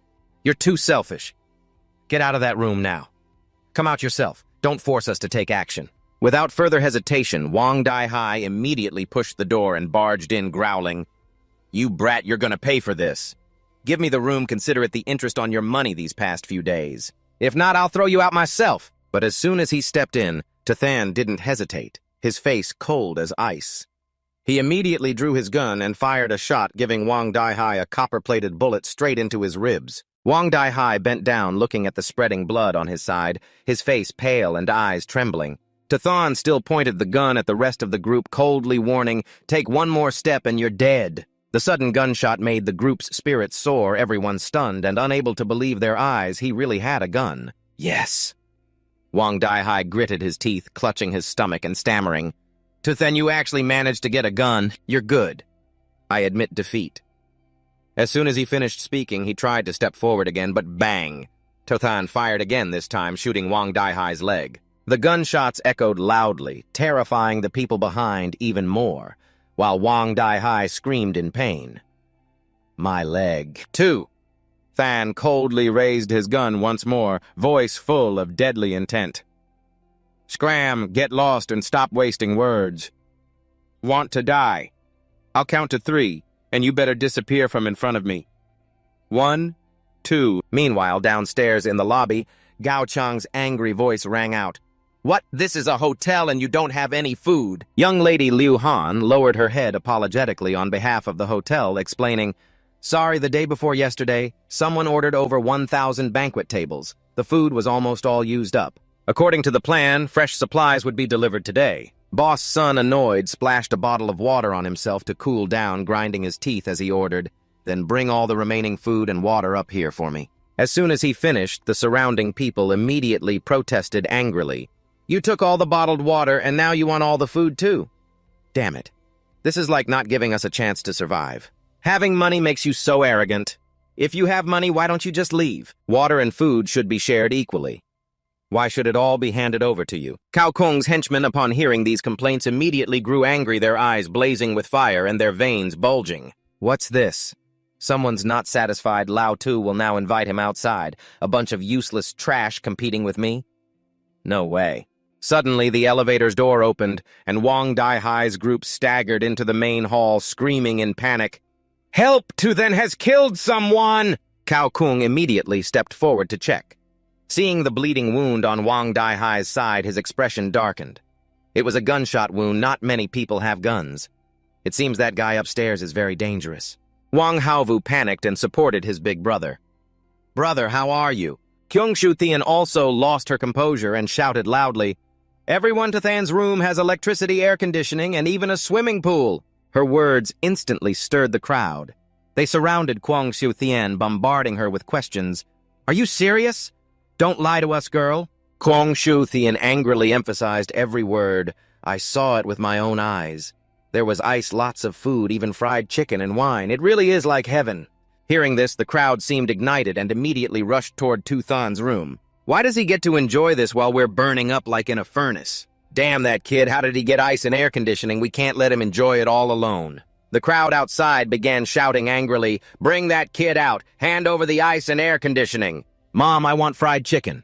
You're too selfish. Get out of that room now. Come out yourself. Don't force us to take action." Without further hesitation, Wang Daihai immediately pushed the door and barged in, growling, "You brat, you're gonna pay for this. Give me the room, consider it the interest on your money these past few days. If not, I'll throw you out myself." But as soon as he stepped in, Tathan didn't hesitate, his face cold as ice. He immediately drew his gun and fired a shot, giving Wang Daihai a copper-plated bullet straight into his ribs. Wang Daihai bent down, looking at the spreading blood on his side, his face pale and eyes trembling. Tathan still pointed the gun at the rest of the group, coldly warning, "Take one more step and you're dead." The sudden gunshot made the group's spirits soar, everyone stunned and unable to believe their eyes. He really had a gun. "Yes." Wang Daihai gritted his teeth, clutching his stomach and stammering, "Tathan, you actually managed to get a gun. You're good. I admit defeat." As soon as he finished speaking, he tried to step forward again, but bang! Tathan fired again, this time shooting Wang Daihai's leg. The gunshots echoed loudly, terrifying the people behind even more, while Wang Daihai screamed in pain. "My leg, too." Than coldly raised his gun once more, voice full of deadly intent. "Scram, get lost and stop wasting words. Want to die? I'll count to 3, and you better disappear from in front of me. 1, 2. Meanwhile, downstairs in the lobby, Gao Chang's angry voice rang out. "What? This is a hotel and you don't have any food?" Young lady Liu Han lowered her head apologetically on behalf of the hotel, explaining, "Sorry, the day before yesterday, someone ordered over 1,000 banquet tables. The food was almost all used up. According to the plan, fresh supplies would be delivered today." Boss Sun, annoyed, splashed a bottle of water on himself to cool down, grinding his teeth as he ordered, "Then bring all the remaining food and water up here for me." As soon as he finished, the surrounding people immediately protested angrily. "You took all the bottled water, and now you want all the food, too. Damn it. This is like not giving us a chance to survive. Having money makes you so arrogant. If you have money, why don't you just leave? Water and food should be shared equally. Why should it all be handed over to you?" Cao Kong's henchmen, upon hearing these complaints, immediately grew angry, their eyes blazing with fire and their veins bulging. "What's this? Someone's not satisfied. Lao Tu will now invite him outside. A bunch of useless trash competing with me? No way." Suddenly, the elevator's door opened, and Wang Daihai's group staggered into the main hall, screaming in panic. "Help! Tathan has killed someone!" Cao Kung immediately stepped forward to check. Seeing the bleeding wound on Wang Daihai's side, his expression darkened. It was a gunshot wound. Not many people have guns. It seems that guy upstairs is very dangerous. Wang Haovu panicked and supported his big brother. "Brother, how are you?" Kyungshu Thian also lost her composure and shouted loudly, "Everyone to Than's room has electricity, air conditioning, and even a swimming pool." Her words instantly stirred the crowd. They surrounded Kyungshu Thian, bombarding her with questions. "Are you serious? Don't lie to us, girl." Kyungshu Thian angrily emphasized every word. "I saw it with my own eyes. There was ice, lots of food, even fried chicken and wine. It really is like heaven." Hearing this, the crowd seemed ignited and immediately rushed toward Tuthan's room. "Why does he get to enjoy this while we're burning up like in a furnace? Damn that kid, how did he get ice and air conditioning? We can't let him enjoy it all alone." The crowd outside began shouting angrily, "Bring that kid out! Hand over the ice and air conditioning! Mom, I want fried chicken."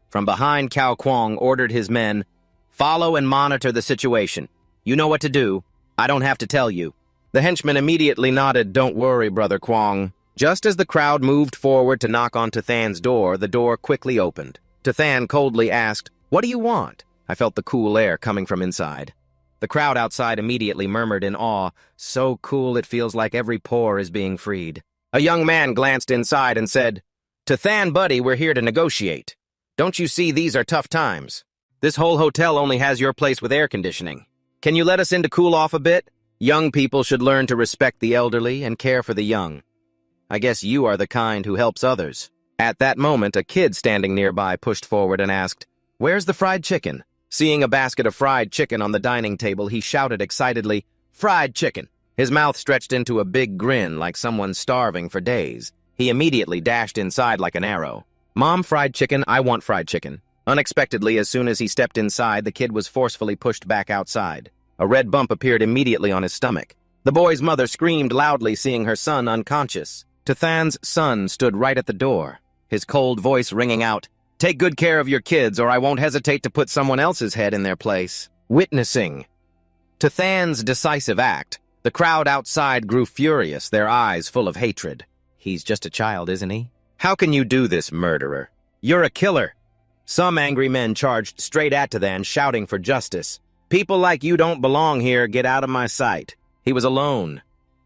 From behind, Cao Kwong ordered his men, "Follow and monitor the situation. You know what to do. I don't have to tell you." The henchman immediately nodded. "Don't worry, Brother Kwong." Just as the crowd moved forward to knock on Tathan's door, the door quickly opened. Tathan coldly asked, "What do you want?" I felt the cool air coming from inside. The crowd outside immediately murmured in awe, "So cool it feels like every pore is being freed." A young man glanced inside and said, "Tathan, buddy, we're here to negotiate. Don't you see these are tough times? This whole hotel only has your place with air conditioning. Can you let us in to cool off a bit? Young people should learn to respect the elderly and care for the young. I guess you are the kind who helps others." At that moment, a kid standing nearby pushed forward and asked, "Where's the fried chicken?" Seeing a basket of fried chicken on the dining table, he shouted excitedly, "Fried chicken!" His mouth stretched into a big grin like someone starving for days. He immediately dashed inside like an arrow. "Mom, fried chicken, I want fried chicken." Unexpectedly, as soon as he stepped inside, the kid was forcefully pushed back outside. A red bump appeared immediately on his stomach. The boy's mother screamed loudly, seeing her son unconscious. Tathan's son stood right at the door, his cold voice ringing out, "Take good care of your kids, or I won't hesitate to put someone else's head in their place." Witnessing Tathan's decisive act, the crowd outside grew furious, their eyes full of hatred. "He's just a child, isn't he? How can you do this, murderer? You're a killer." Some angry men charged straight at Tathan, shouting for justice. "People like you don't belong here, get out of my sight." He was alone.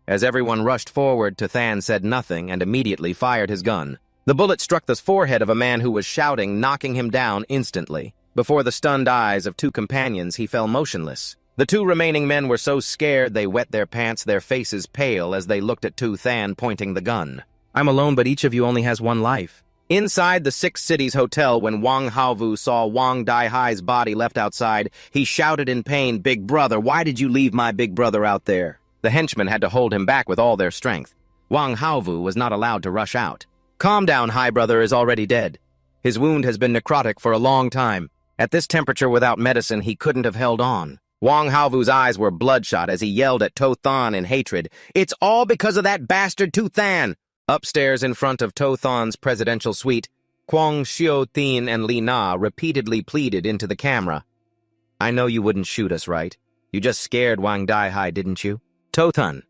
As everyone rushed forward, Tathan said nothing and immediately fired his gun. The bullet struck the forehead of a man who was shouting, knocking him down instantly. Before the stunned eyes of two companions, he fell motionless. The two remaining men were so scared they wet their pants, their faces pale as they looked at Tathan pointing the gun. "I'm alone, but each of you only has one life." Inside the Six Cities Hotel, when Wang Haovu saw Wang Daihai's body left outside, he shouted in pain, "Big brother, why did you leave my big brother out there?" The henchmen had to hold him back with all their strength. Wang Haovu was not allowed to rush out. "Calm down, Hai brother is already dead. His wound has been necrotic for a long time. At this temperature without medicine, he couldn't have held on." Wang Haovu's eyes were bloodshot as he yelled at Tathan in hatred, "It's all because of that bastard Tathan!" Upstairs in front of Tathan's presidential suite, Kwang Xiu-Thin and Li Na repeatedly pleaded into the camera. "I know you wouldn't shoot us, right? You just scared Wang Daihai, didn't you? Tathan,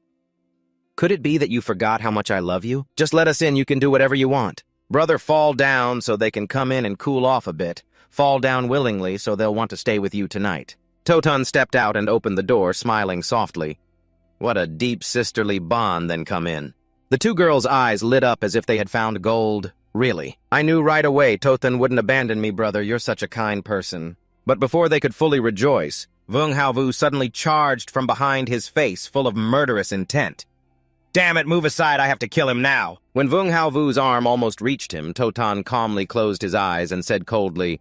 could it be that you forgot how much I love you? Just let us in, you can do whatever you want. Brother, fall down so they can come in and cool off a bit. Fall down willingly so they'll want to stay with you tonight." Tathan stepped out and opened the door, smiling softly. "What a deep sisterly bond, then come in." The two girls' eyes lit up as if they had found gold. "Really? I knew right away Tathan wouldn't abandon me, brother. You're such a kind person." But before they could fully rejoice, Wang Haovu suddenly charged from behind his face, full of murderous intent. "Damn it, move aside, I have to kill him now." When Wang Haovu's arm almost reached him, Tathan calmly closed his eyes and said coldly,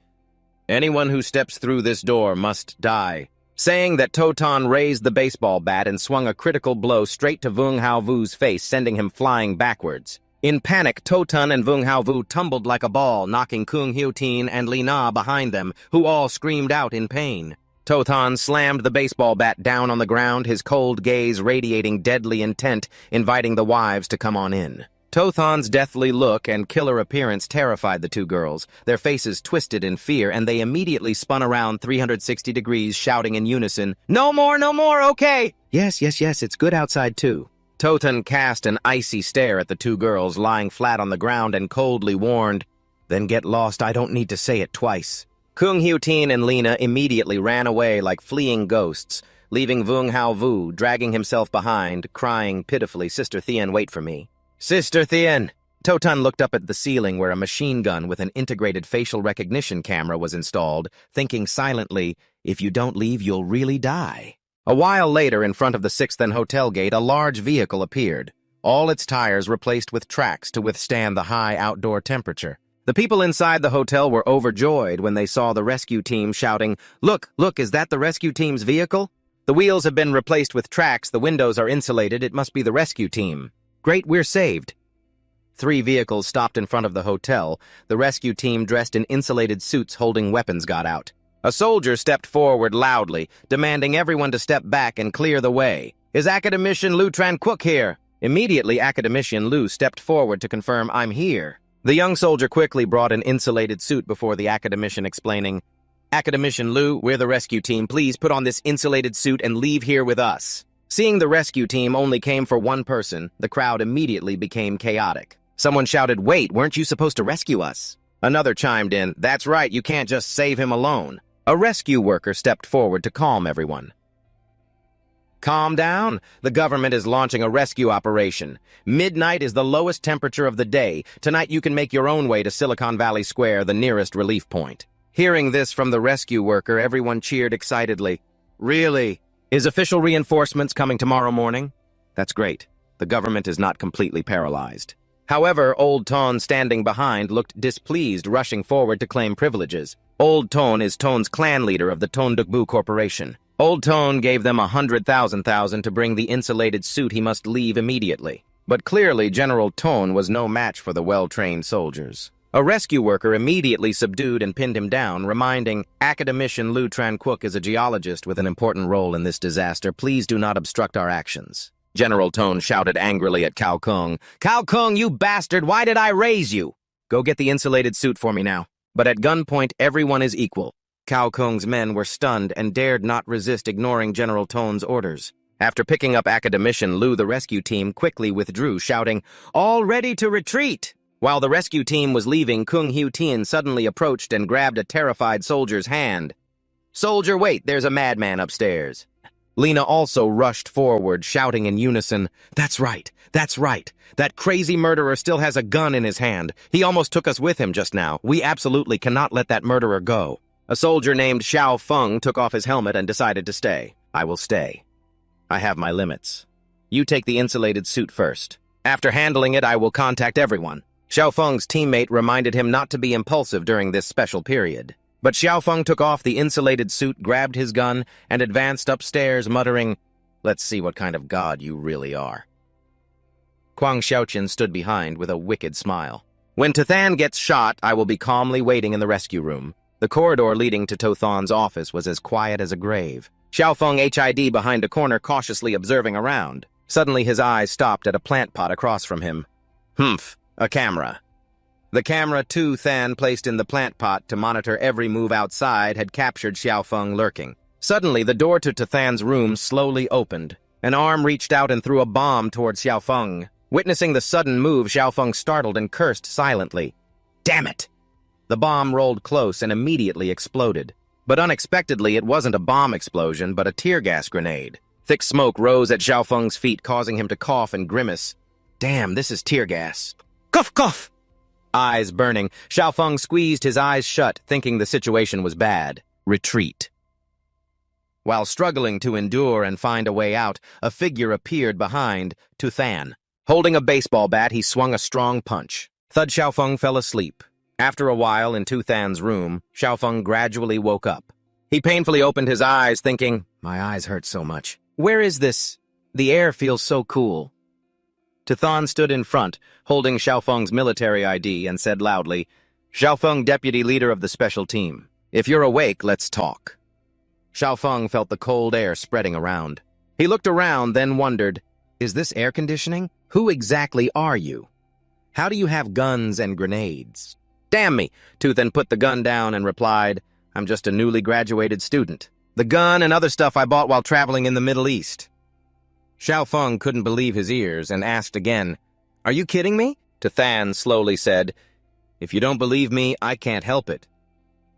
"Anyone who steps through this door must die." Saying that, Tathan raised the baseball bat and swung a critical blow straight to Wang Haovu's face, sending him flying backwards. In panic, Tathan and Wang Haovu tumbled like a ball, knocking Kung Xiu-Tin and Li Na behind them, who all screamed out in pain. Tathan slammed the baseball bat down on the ground, his cold gaze radiating deadly intent, inviting the wives to come on in. Tathan's deathly look and killer appearance terrified the two girls, their faces twisted in fear, and they immediately spun around 360 degrees, shouting in unison, no more, okay!" Yes, it's good outside too." Tathan cast an icy stare at the two girls lying flat on the ground and coldly warned, "Then get lost, I don't need to say it twice." Kung Xiu-Tin and Lena immediately ran away like fleeing ghosts, leaving Wang Haovu dragging himself behind, crying pitifully, "Sister Thien, wait for me." "Sister Thien!" Tathan looked up at the ceiling where a machine gun with an integrated facial recognition camera was installed, thinking silently, "If you don't leave, you'll really die." A while later, in front of the 6th and Hotel Gate, a large vehicle appeared, all its tires replaced with tracks to withstand the high outdoor temperature. The people inside the hotel were overjoyed when they saw the rescue team shouting, Look, is that the rescue team's vehicle? The wheels have been replaced with tracks, the windows are insulated, it must be the rescue team. Great, we're saved." 3 vehicles stopped in front of the hotel. The rescue team, dressed in insulated suits holding weapons, got out. A soldier stepped forward loudly, demanding everyone to step back and clear the way. "Is Academician Lu Tran-Quoc here?" Immediately, Academician Lu stepped forward to confirm, "I'm here." The young soldier quickly brought an insulated suit before the academician, explaining, "Academician Lu, we're the rescue team. Please put on this insulated suit and leave here with us." Seeing the rescue team only came for one person, the crowd immediately became chaotic. Someone shouted, "Wait, weren't you supposed to rescue us?" Another chimed in, "That's right, you can't just save him alone." A rescue worker stepped forward to calm everyone. "Calm down. The government is launching a rescue operation. Midnight is the lowest temperature of the day. Tonight you can make your own way to Silicon Valley Square, the nearest relief point." Hearing this from the rescue worker, everyone cheered excitedly. "Really? Is official reinforcements coming tomorrow morning?" "That's great. The government is not completely paralyzed." However, Old Ton, standing behind, looked displeased, rushing forward to claim privileges. Old Ton is Ton's clan leader of the Tondukbu Corporation. Old Ton gave them 100,000 to bring the insulated suit. He must leave immediately. But clearly, General Ton was no match for the well-trained soldiers. A rescue worker immediately subdued and pinned him down, reminding, "Academician Lu Tran-Quoc is a geologist with an important role in this disaster. Please do not obstruct our actions." General Tone shouted angrily at Cao Kung. Cao Kung, you bastard, why did I raise you? Go get the insulated suit for me now. But at gunpoint, everyone is equal. Cao Kung's men were stunned and dared not resist ignoring General Tone's orders. After picking up Academician Lu, the rescue team quickly withdrew, shouting, "All ready to retreat!" While the rescue team was leaving, Kung Hu Tien suddenly approached and grabbed a terrified soldier's hand. "Soldier, wait, there's a madman upstairs." Lena also rushed forward, shouting in unison, "That's right, that's right. That crazy murderer still has a gun in his hand. He almost took us with him just now. We absolutely cannot let that murderer go." A soldier named Xiao Feng took off his helmet and decided to stay. "I will stay. I have my limits. You take the insulated suit first. After handling it, I will contact everyone." Xiao Feng's teammate reminded him not to be impulsive during this special period. But Xiao Feng took off the insulated suit, grabbed his gun, and advanced upstairs, muttering, "Let's see what kind of god you really are." Kwang Xiaoqian stood behind with a wicked smile. "When Tathan gets shot, I will be calmly waiting in the rescue room." The corridor leading to Tothan's office was as quiet as a grave. Xiao Feng hid behind a corner, cautiously observing around. Suddenly his eyes stopped at a plant pot across from him. Humph, a camera. The camera Tu Than placed in the plant pot to monitor every move outside had captured Xiao Feng lurking. Suddenly, the door to Tathan's room slowly opened. An arm reached out and threw a bomb towards Xiao Feng. Witnessing the sudden move, Xiao Feng startled and cursed silently. "Damn it!" The bomb rolled close and immediately exploded. But unexpectedly, it wasn't a bomb explosion, but a tear gas grenade. Thick smoke rose at Xiao Feng's feet, causing him to cough and grimace. "Damn, this is tear gas." "Cough, cough!" Eyes burning, Xiao Feng squeezed his eyes shut, thinking the situation was bad. Retreat. While struggling to endure and find a way out, a figure appeared behind Tu Than. Holding a baseball bat, he swung a strong punch. Thud Xiao Feng fell asleep. After a while, in Tu Than's room, Xiao Feng gradually woke up. He painfully opened his eyes, thinking, "My eyes hurt so much. Where is this? The air feels so cool." Tu Than stood in front, holding Xiao Feng's military ID, and said loudly, "Xiao Feng, deputy leader of the special team. If you're awake, let's talk." Xiao Feng felt the cold air spreading around. He looked around, then wondered, "Is this air conditioning? Who exactly are you? How do you have guns and grenades?" "Damn me!" Tu Than put the gun down and replied, "I'm just a newly graduated student. The gun and other stuff I bought while traveling in the Middle East." Xiao Feng couldn't believe his ears and asked again, "Are you kidding me?" Tu Than slowly said, "If you don't believe me, I can't help it."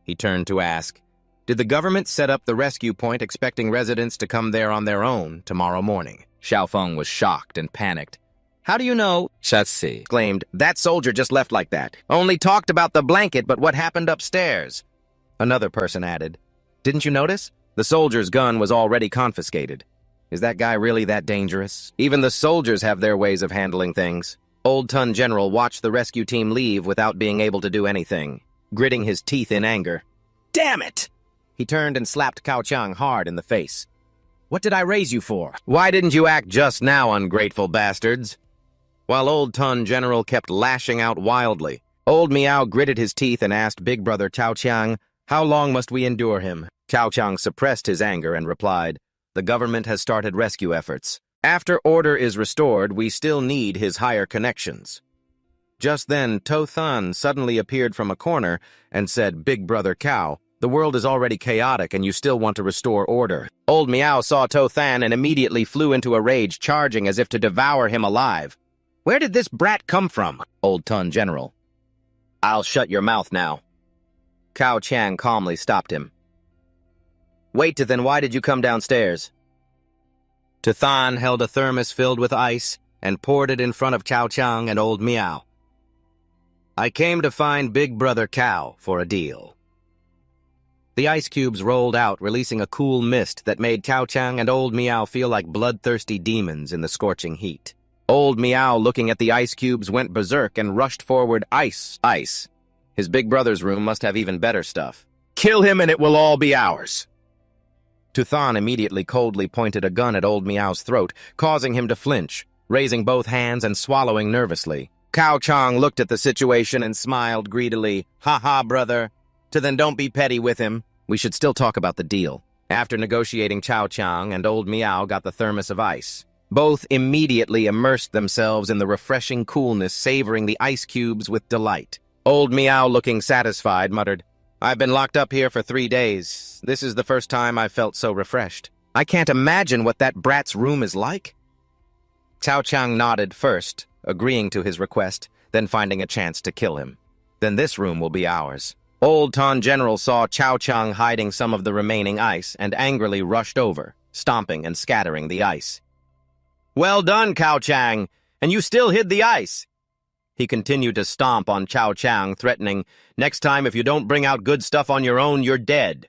He turned to ask, "Did the government set up the rescue point expecting residents to come there on their own tomorrow morning?" Xiao Feng was shocked and panicked. "How do you know?" Shatsi exclaimed. "That soldier just left like that. Only talked about the blanket, but what happened upstairs?" Another person added, "Didn't you notice? The soldier's gun was already confiscated. Is that guy really that dangerous? Even the soldiers have their ways of handling things." Old Tun General watched the rescue team leave without being able to do anything, gritting his teeth in anger. "Damn it!" He turned and slapped Cao Chang hard in the face. "What did I raise you for? Why didn't you act just now, ungrateful bastards?" While Old Tun General kept lashing out wildly, Old Miao gritted his teeth and asked Big Brother Cao Chang, "How long must we endure him?" Cao Chang suppressed his anger and replied, "The government has started rescue efforts. After order is restored, we still need his higher connections." Just then, To Than suddenly appeared from a corner and said, "Big Brother Cao, the world is already chaotic and you still want to restore order." Old Miao saw To Than and immediately flew into a rage, charging as if to devour him alive. "Where did this brat come from?" Old Tun General. "I'll shut your mouth now." Cao Chang calmly stopped him. "Wait, then why did you come downstairs?" Tu Than held a thermos filled with ice and poured it in front of Cao Chang and Old Miao. "I came to find Big Brother Cao for a deal." The ice cubes rolled out, releasing a cool mist that made Cao Chang and Old Miao feel like bloodthirsty demons in the scorching heat. Old Miao, looking at the ice cubes, went berserk and rushed forward. "Ice, ice. His big brother's room must have even better stuff. Kill him and it will all be ours." Tu Than immediately coldly pointed a gun at Old Miao's throat, causing him to flinch, raising both hands and swallowing nervously. Cao Chang looked at the situation and smiled greedily. "Ha ha, brother. Then don't be petty with him. We should still talk about the deal." After negotiating, Cao Chang and Old Miao got the thermos of ice. Both immediately immersed themselves in the refreshing coolness, savoring the ice cubes with delight. Old Meow, looking satisfied, muttered, "I've been locked up here for 3 days. This is the first time I've felt so refreshed. I can't imagine what that brat's room is like." Cao Chang nodded first, agreeing to his request, then finding a chance to kill him. "Then this room will be ours." Old Ton General saw Cao Chang hiding some of the remaining ice and angrily rushed over, stomping and scattering the ice. "Well done, Cao Chang, and you still hid the ice." He continued to stomp on Cao Chang, threatening, "Next time, if you don't bring out good stuff on your own, you're dead."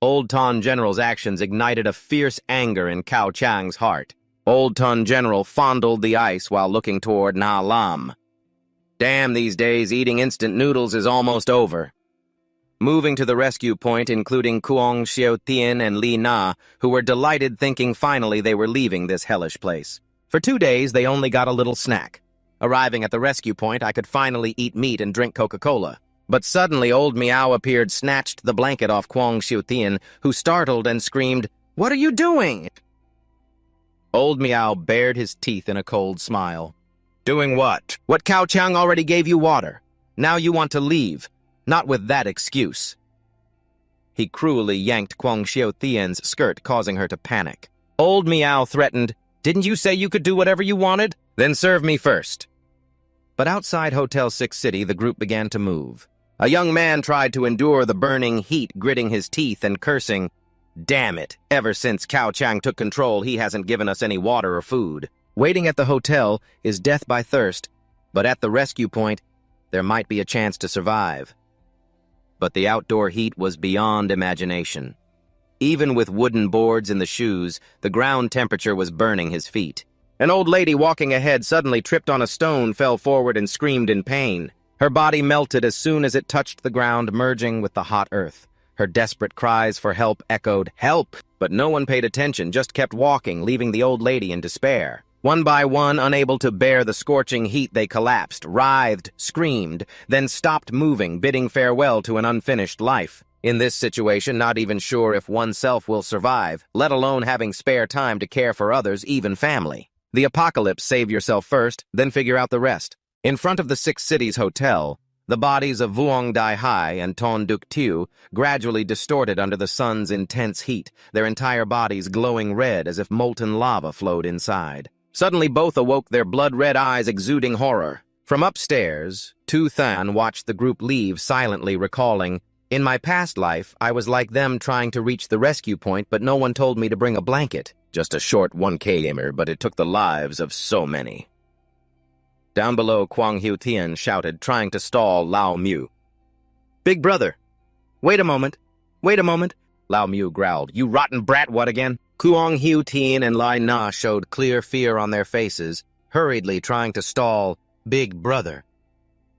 Old Ton General's actions ignited a fierce anger in Cao Chang's heart. Old Ton General fondled the ice while looking toward Na Lam. Damn, these days, eating instant noodles is almost over. Moving to the rescue point, including Kuong Xiaotian and Li Na, who were delighted thinking finally they were leaving this hellish place. For 2 days, they only got a little snack. Arriving at the rescue point, I could finally eat meat and drink Coca-Cola. But suddenly, old Meow appeared, snatched the blanket off Kuong Xiaotian, who startled and screamed, "What are you doing?" Old Meow bared his teeth in a cold smile. "Doing what? What Cao Chang already gave you water. Now you want to leave. Not with that excuse." He cruelly yanked Kuang Xiaotian's skirt, causing her to panic. Old Meow threatened, "Didn't you say you could do whatever you wanted? Then serve me first." But outside Hotel 6 City, the group began to move. A young man tried to endure the burning heat, gritting his teeth and cursing, "Damn it, ever since Cao Chang took control, he hasn't given us any water or food. Waiting at the hotel is death by thirst, but at the rescue point, there might be a chance to survive." But the outdoor heat was beyond imagination. Even with wooden boards in the shoes, the ground temperature was burning his feet. An old lady walking ahead suddenly tripped on a stone, fell forward, and screamed in pain. Her body melted as soon as it touched the ground, merging with the hot earth. Her desperate cries for help echoed, "Help!" But no one paid attention, just kept walking, leaving the old lady in despair. One by one, unable to bear the scorching heat, they collapsed, writhed, screamed, then stopped moving, bidding farewell to an unfinished life. In this situation, not even sure if oneself will survive, let alone having spare time to care for others, even family. The apocalypse: save yourself first, then figure out the rest. In front of the 6 Cities Hotel, the bodies of Vuong Dai Hai and Ton Duc Tiu gradually distorted under the sun's intense heat, their entire bodies glowing red as if molten lava flowed inside. Suddenly both awoke, their blood-red eyes exuding horror. From upstairs, Tu Than watched the group leave, silently recalling, "In my past life, I was like them trying to reach the rescue point, but no one told me to bring a blanket. Just a short 1K gamer, but it took the lives of so many." Down below, Kuang Xiaotian shouted, trying to stall Lao Mu. "Big brother! Wait a moment! Wait a moment!" Lao Mu growled. "You rotten brat, what again?" Kuang Xiaotian and Lai Na showed clear fear on their faces, hurriedly trying to stall Big brother.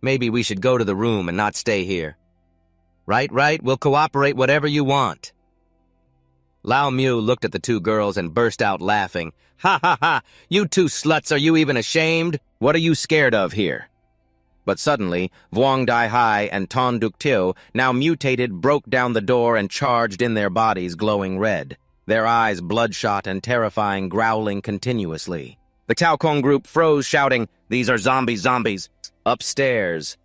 "Maybe we should go to the room and not stay here." Right, we'll cooperate whatever you want." Lao Mu looked at the two girls and burst out laughing. "Ha ha ha! You two sluts, are you even ashamed? What are you scared of here?" But suddenly, Vuong Dai Hai and Ton Duc Tiu, now mutated, broke down the door and charged in, their bodies glowing red, their eyes bloodshot and terrifying, growling continuously. The Cao Kong group froze, shouting, "These are zombies!" Upstairs,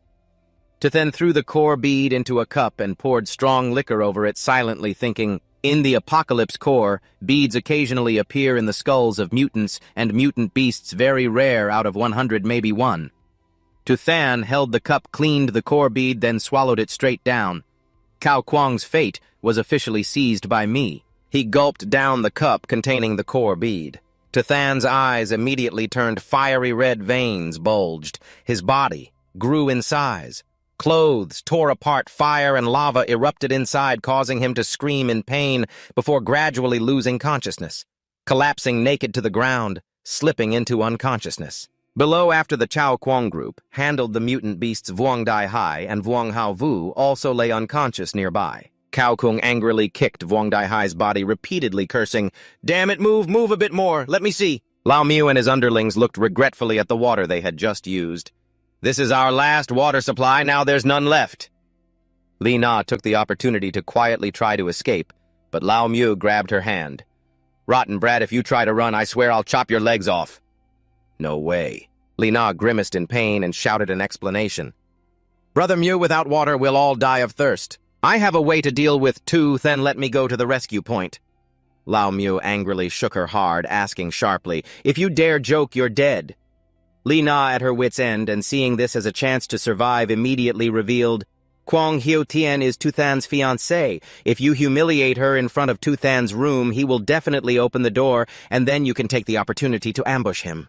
Tathen threw the core bead into a cup and poured strong liquor over it, silently thinking, "In the apocalypse core, beads occasionally appear in the skulls of mutants and mutant beasts, very rare out of 100, maybe one." Tathen held the cup, cleaned the core bead, then swallowed it straight down. Cao Kuang's fate was officially seized by me. He gulped down the cup containing the core bead. Tathan's eyes immediately turned fiery red, veins bulged. His body grew in size. Clothes tore apart, fire and lava erupted inside, causing him to scream in pain before gradually losing consciousness, collapsing naked to the ground, slipping into unconsciousness. Below, after the Chao Kuang group handled the mutant beasts, Vuong Dai Hai and Vuong Hao Vu also lay unconscious nearby. Cao Kung angrily kicked Vuong Dai Hai's body, repeatedly cursing, "Damn it, move a bit more, let me see." Lao Mu and his underlings looked regretfully at the water they had just used. "This is our last water supply, now there's none left." Li Na took the opportunity to quietly try to escape, but Lao Mu grabbed her hand. Rotten brat, if you try to run, I swear I'll chop your legs off. No way. Li Na grimaced in pain and shouted an explanation. Brother Mew, without water, we'll all die of thirst. I have a way to deal with tooth, then let me go to the rescue point. Lao Mew angrily shook her hard, asking sharply, If you dare joke, you're dead. Li Na, at her wit's end, and seeing this as a chance to survive, immediately revealed, Kwang Hiu Tian is Tuthan's fiancée. If you humiliate her in front of Tuthan's room, he will definitely open the door, and then you can take the opportunity to ambush him.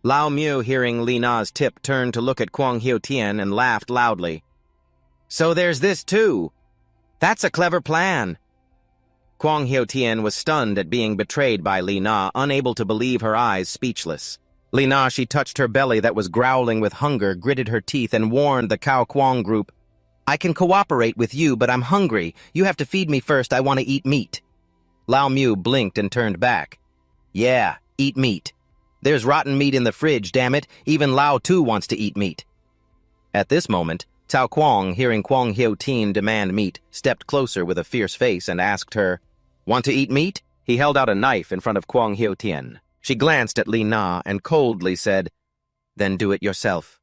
Lao Mew, hearing Li Na's tip, turned to look at Kwang Hiu Tian and laughed loudly. So there's this too. That's a clever plan. Kwang Hiu Tian was stunned at being betrayed by Li Na, unable to believe her eyes, speechless. Li Na, she touched her belly that was growling with hunger, gritted her teeth, and warned the Cao Kwang group, I can cooperate with you, but I'm hungry. You have to feed me first. I want to eat meat. Lao Mew blinked and turned back. Yeah, eat meat. There's rotten meat in the fridge, damn it. Even Lao too wants to eat meat. At this moment, Cao Kwang, hearing Kwang Hiu Tian demand meat, stepped closer with a fierce face and asked her, Want to eat meat? He held out a knife in front of Kwang Hiu Tian. She glanced at Li Na and coldly said, Then do it yourself.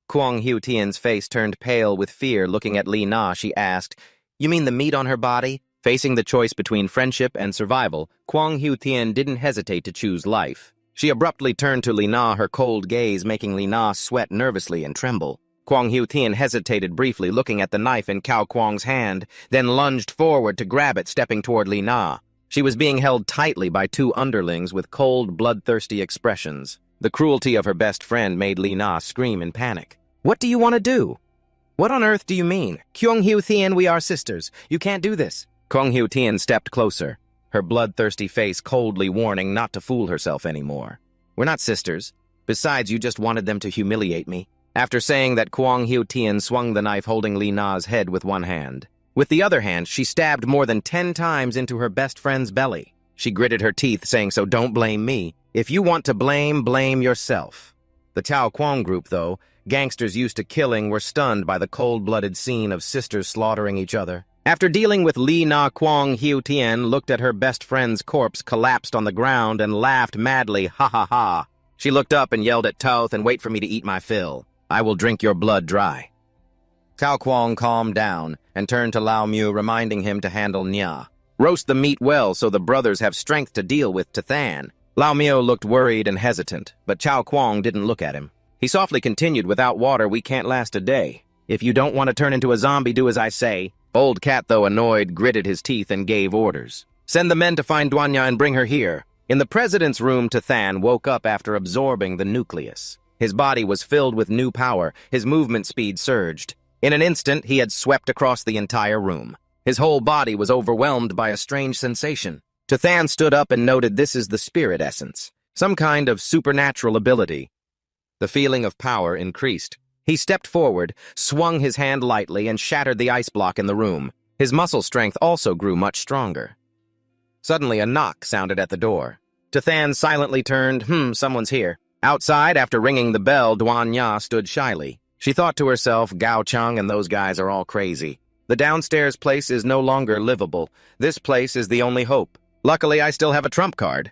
Kwang Hiu Tian's face turned pale with fear. Looking at Li Na, she asked, You mean the meat on her body? Facing the choice between friendship and survival, Kwang Hiu Tian didn't hesitate to choose life. She abruptly turned to Li Na, her cold gaze making Li Na sweat nervously and tremble. Kwang Hiu Tian hesitated briefly, looking at the knife in Cao Kwang's hand, then lunged forward to grab it, stepping toward Li Na. She was being held tightly by two underlings with cold, bloodthirsty expressions. The cruelty of her best friend made Li Na scream in panic. What do you want to do? What on earth do you mean? Kwang Hiu Tian, we are sisters. You can't do this. Kwang Hiu Tian stepped closer, her bloodthirsty face coldly warning not to fool herself anymore. We're not sisters. Besides, you just wanted them to humiliate me. After saying that, Kwang Hiu Tian swung the knife, holding Li Na's head with one hand. With the other hand, she stabbed more than 10 times into her best friend's belly. She gritted her teeth, saying, So don't blame me. If you want to blame, blame yourself. The Cao Kwang group, though, gangsters used to killing, were stunned by the cold-blooded scene of sisters slaughtering each other. After dealing with Li Na, Kwang Hiu Tian looked at her best friend's corpse collapsed on the ground and laughed madly, ha ha ha. She looked up and yelled at Toth, and wait for me to eat my fill. I will drink your blood dry. Cao Kwang calmed down and turned to Lao Mew, reminding him to handle Nya. Roast the meat well so the brothers have strength to deal with Tathan. Lao Mew looked worried and hesitant, but Cao Kwang didn't look at him. He softly continued, Without water, we can't last a day. If you don't want to turn into a zombie, do as I say. Old Cat, though annoyed, gritted his teeth and gave orders. Send the men to find Duanya and bring her here. In the president's room, Tathan woke up after absorbing the nucleus. His body was filled with new power. His movement speed surged. In an instant, he had swept across the entire room. His whole body was overwhelmed by a strange sensation. Tathan stood up and noted this is the spirit essence, some kind of supernatural ability. The feeling of power increased. He stepped forward, swung his hand lightly, and shattered the ice block in the room. His muscle strength also grew much stronger. Suddenly, a knock sounded at the door. Tathan silently turned, someone's here. Outside, after ringing the bell, Duanya stood shyly. She thought to herself, Gao Chang and those guys are all crazy. The downstairs place is no longer livable. This place is the only hope. Luckily, I still have a trump card.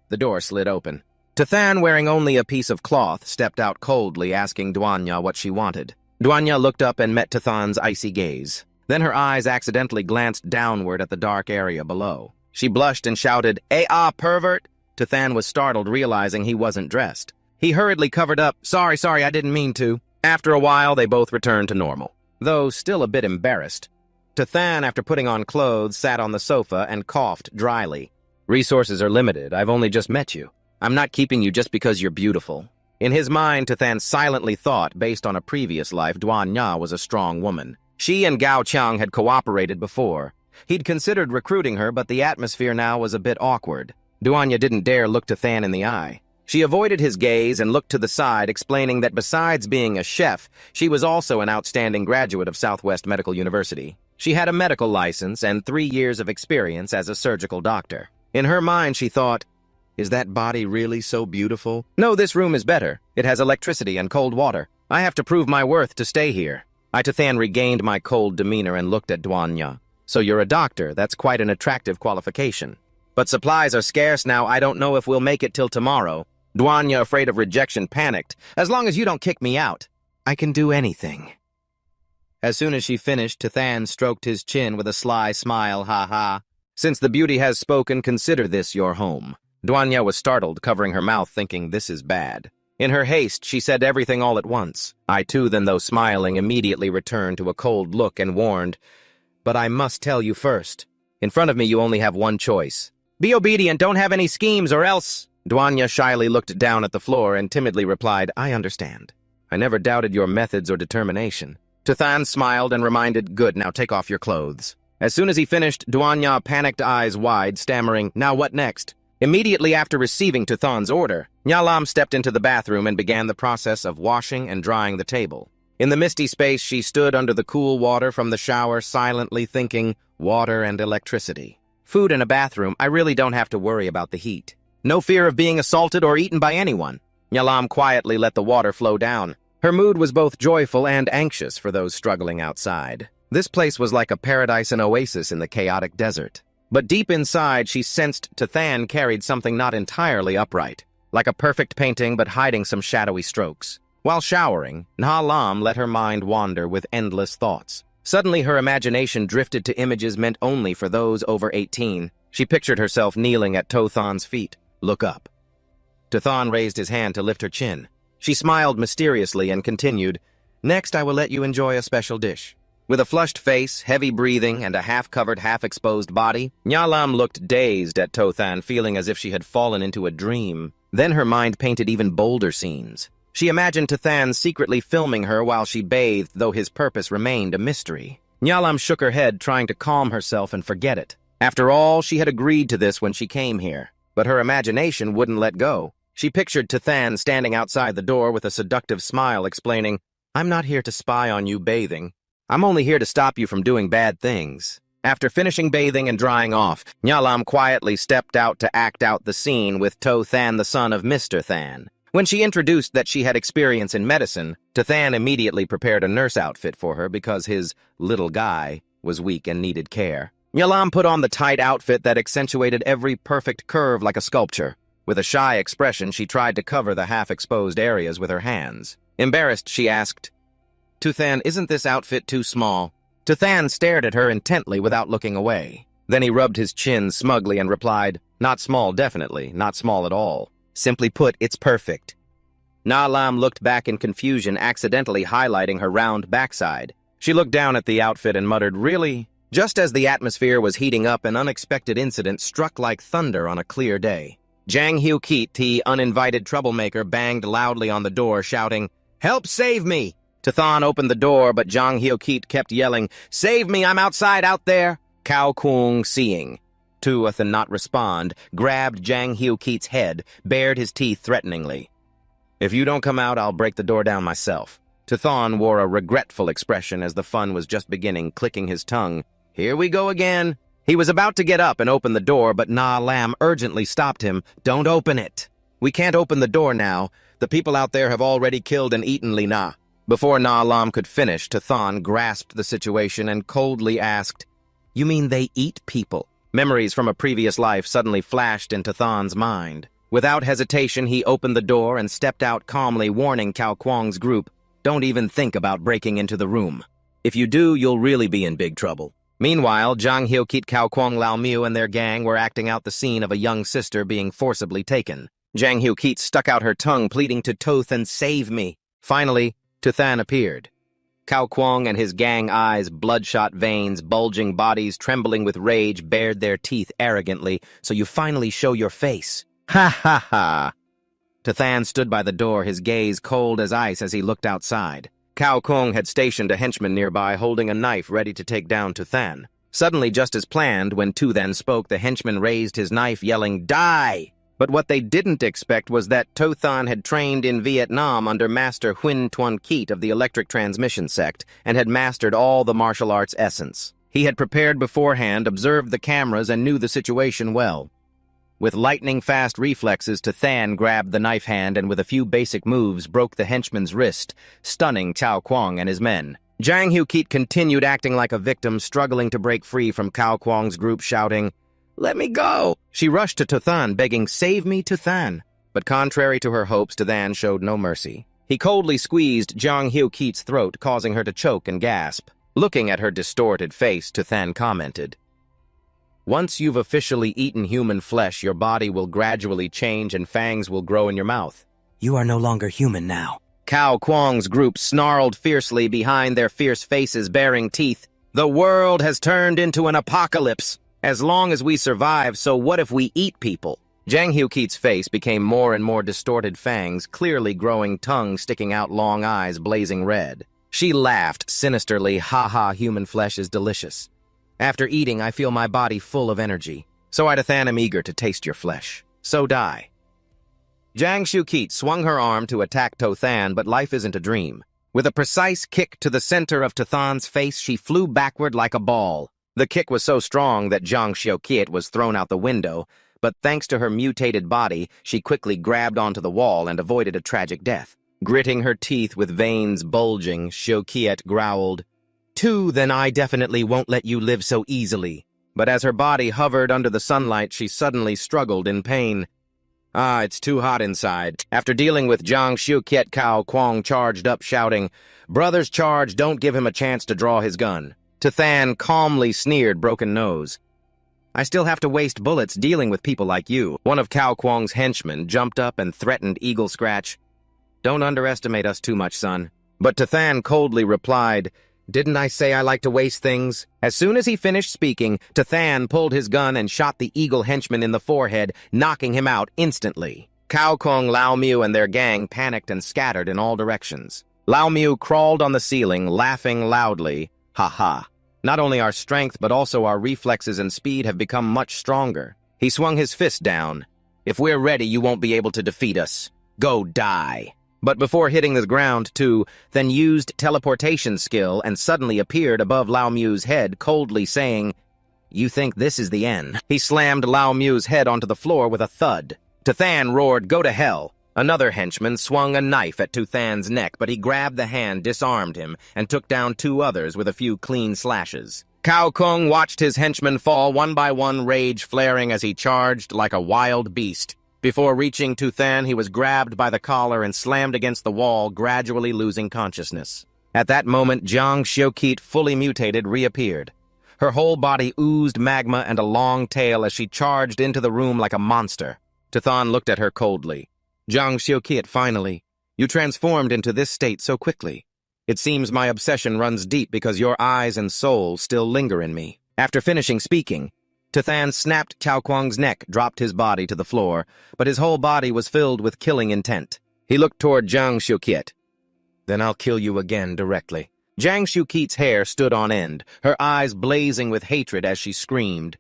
The door slid open. Tathan, wearing only a piece of cloth, stepped out coldly, asking Duanya what she wanted. Duanya looked up and met Tathan's icy gaze. Then her eyes accidentally glanced downward at the dark area below. She blushed and shouted, pervert! Tathan was startled, realizing he wasn't dressed. He hurriedly covered up, Sorry, I didn't mean to. After a while, they both returned to normal, though still a bit embarrassed. Tathan, after putting on clothes, sat on the sofa and coughed dryly. Resources are limited. I've only just met you. I'm not keeping you just because you're beautiful. In his mind, Tathan silently thought, based on a previous life, Duanya was a strong woman. She and Gao Chang had cooperated before. He'd considered recruiting her, but the atmosphere now was a bit awkward. Duanya didn't dare look Tathan in the eye. She avoided his gaze and looked to the side, explaining that besides being a chef, she was also an outstanding graduate of Southwest Medical University. She had a medical license and 3 years of experience as a surgical doctor. In her mind, she thought, Is that body really so beautiful? No, this room is better. It has electricity and cold water. I have to prove my worth to stay here. I Tathan regained my cold demeanor and looked at Duanya. So you're a doctor. That's quite an attractive qualification. But supplies are scarce now. I don't know if we'll make it till tomorrow. Duanya, afraid of rejection, panicked. As long as you don't kick me out, I can do anything. As soon as she finished, Tathan stroked his chin with a sly smile, ha. Since the beauty has spoken, consider this your home. Duanya was startled, covering her mouth, thinking this is bad. In her haste, she said everything all at once. I too, then though smiling, immediately returned to a cold look and warned, but I must tell you first. In front of me, you only have one choice. Be obedient, don't have any schemes, or else... Duanya shyly looked down at the floor and timidly replied, I understand. I never doubted your methods or determination. Tathan smiled and reminded, good, now take off your clothes. As soon as he finished, Duanya panicked eyes wide, stammering, now what next? Immediately after receiving Tathan's order, Nyalam stepped into the bathroom and began the process of washing and drying the table. In the misty space, she stood under the cool water from the shower, silently thinking, water and electricity. Food in a bathroom, I really don't have to worry about the heat. No fear of being assaulted or eaten by anyone. Nyalam quietly let the water flow down. Her mood was both joyful and anxious for those struggling outside. This place was like a paradise and oasis in the chaotic desert. But deep inside, she sensed Tathan carried something not entirely upright, like a perfect painting but hiding some shadowy strokes. While showering, Nyalam let her mind wander with endless thoughts. Suddenly, her imagination drifted to images meant only for those over 18. She pictured herself kneeling at Tathan's feet. Look up. Tathan raised his hand to lift her chin. She smiled mysteriously and continued, next I will let you enjoy a special dish. With a flushed face, heavy breathing, and a half-covered, half-exposed body, Nyalam looked dazed at Tathan, feeling as if she had fallen into a dream. Then her mind painted even bolder scenes. She imagined Tathan secretly filming her while she bathed, though his purpose remained a mystery. Nyalam shook her head, trying to calm herself and forget it. After all, she had agreed to this when she came here. But her imagination wouldn't let go. She pictured Tathan standing outside the door with a seductive smile, explaining, I'm not here to spy on you bathing. I'm only here to stop you from doing bad things. After finishing bathing and drying off, Nyalam quietly stepped out to act out the scene with Tathan, the son of Mr. Than. When she introduced that she had experience in medicine, Tathan immediately prepared a nurse outfit for her because his little guy was weak and needed care. Nyalam put on the tight outfit that accentuated every perfect curve like a sculpture. With a shy expression, she tried to cover the half-exposed areas with her hands. Embarrassed, she asked, Tathan, isn't this outfit too small? Tathan stared at her intently without looking away. Then he rubbed his chin smugly and replied, not small, definitely, not small at all. Simply put, it's perfect. Nyalam looked back in confusion, accidentally highlighting her round backside. She looked down at the outfit and muttered, really? Just as the atmosphere was heating up, an unexpected incident struck like thunder on a clear day. Jang Hyo-kit, the uninvited troublemaker, banged loudly on the door, shouting, help save me! Tathan opened the door, but Jang Hyo-kit kept yelling, save me, I'm outside out there! Cao Kung, seeing Tuath and not respond, grabbed Jang Hyo-kit's head, bared his teeth threateningly. If you don't come out, I'll break the door down myself. Tathan wore a regretful expression as the fun was just beginning, clicking his tongue. Here we go again. He was about to get up and open the door, but Nyalam urgently stopped him. Don't open it. We can't open the door now. The people out there have already killed and eaten Lina. Before Nyalam could finish, Tathan grasped the situation and coldly asked, you mean they eat people? Memories from a previous life suddenly flashed in Tathan's mind. Without hesitation, he opened the door and stepped out calmly, warning Cao Kwang's group, don't even think about breaking into the room. If you do, you'll really be in big trouble. Meanwhile, Jang Hyo-kit, Cao Kwang, Lao Miu, and their gang were acting out the scene of a young sister being forcibly taken. Jang Hyo-kit stuck out her tongue, pleading to Tathan, save me. Finally, Tathan appeared. Cao Kwang and his gang, eyes bloodshot veins, bulging bodies trembling with rage, bared their teeth arrogantly. So you finally show your face. Ha ha ha. Tathan stood by the door, his gaze cold as ice as he looked outside. Cao Kung had stationed a henchman nearby, holding a knife ready to take down Tathan. Suddenly, just as planned, when Tathan spoke, the henchman raised his knife, yelling, die! But what they didn't expect was that Tathan had trained in Vietnam under Master Huynh Tuan Kit of the Electric Transmission Sect and had mastered all the martial arts essence. He had prepared beforehand, observed the cameras, and knew the situation well. With lightning-fast reflexes, Tathan grabbed the knife hand and with a few basic moves broke the henchman's wrist, stunning Cao Kwang and his men. Jang Hyuk-keet continued acting like a victim, struggling to break free from Cao Kwang's group, shouting, "Let me go!" She rushed to Tuthan, begging, "Save me, Tuthan." But contrary to her hopes, Tuthan showed no mercy. He coldly squeezed Jang Hyuk-keet's throat, causing her to choke and gasp. Looking at her distorted face, Tuthan commented, "Once you've officially eaten human flesh, your body will gradually change and fangs will grow in your mouth. You are no longer human now." Cao Kwang's group snarled fiercely behind their fierce faces, baring teeth. "The world has turned into an apocalypse. As long as we survive, so what if we eat people?" Jang Hyuk-keet's face became more and more distorted, fangs, clearly growing, tongue sticking out, long eyes blazing red. She laughed sinisterly, "Ha ha, human flesh is delicious. After eating, I feel my body full of energy. So I, Tuthan, am eager to taste your flesh. So die." Jang Hyuk-keet swung her arm to attack Tuthan, but life isn't a dream. With a precise kick to the center of Tuthan's face, she flew backward like a ball. The kick was so strong that Jang Hyuk-keet was thrown out the window, but thanks to her mutated body, she quickly grabbed onto the wall and avoided a tragic death. Gritting her teeth with veins bulging, Hyuk-keet growled, Then I definitely won't let you live so easily." But as her body hovered under the sunlight, she suddenly struggled in pain. It's too hot inside." After dealing with Jang Hyuk-keet, Cao Kwang charged up, shouting, "Brothers charge, don't give him a chance to draw his gun." Tuthan calmly sneered, broken nose. "I still have to waste bullets dealing with people like you." One of Cao Kwang's henchmen jumped up and threatened Eagle Scratch. "Don't underestimate us too much, son." But Tuthan coldly replied, "Didn't I say I like to waste things?" As soon as he finished speaking, Tuthan pulled his gun and shot the eagle henchman in the forehead, knocking him out instantly. Cao Kong, Lao Miu, and their gang panicked and scattered in all directions. Lao Miu crawled on the ceiling, laughing loudly. "Ha ha. Not only our strength, but also our reflexes and speed have become much stronger." He swung his fist down. "If we're ready, you won't be able to defeat us. Go die." But before hitting the ground, too, then used teleportation skill and suddenly appeared above Lao Miu's head, coldly saying, "You think this is the end?" He slammed Lao Miu's head onto the floor with a thud. Tuthan roared, "Go to hell." Another henchman swung a knife at Tuthan's neck, but he grabbed the hand, disarmed him, and took down two others with a few clean slashes. Cao Kung watched his henchmen fall one by one, rage flaring as he charged like a wild beast. Before reaching Tuthan, he was grabbed by the collar and slammed against the wall, gradually losing consciousness. At that moment, Jang Hyuk-keet, fully mutated, reappeared. Her whole body oozed magma and a long tail as she charged into the room like a monster. Tuthan looked at her coldly. "Jang Hyuk-keet, finally. You transformed into this state so quickly. It seems my obsession runs deep because your eyes and soul still linger in me." After finishing speaking, Tuthan snapped Cao Kwang's neck, dropped his body to the floor, but his whole body was filled with killing intent. He looked toward Jang Hyuk-keet. "Then I'll kill you again directly." Jang Hyuk-keet's hair stood on end, her eyes blazing with hatred as she screamed.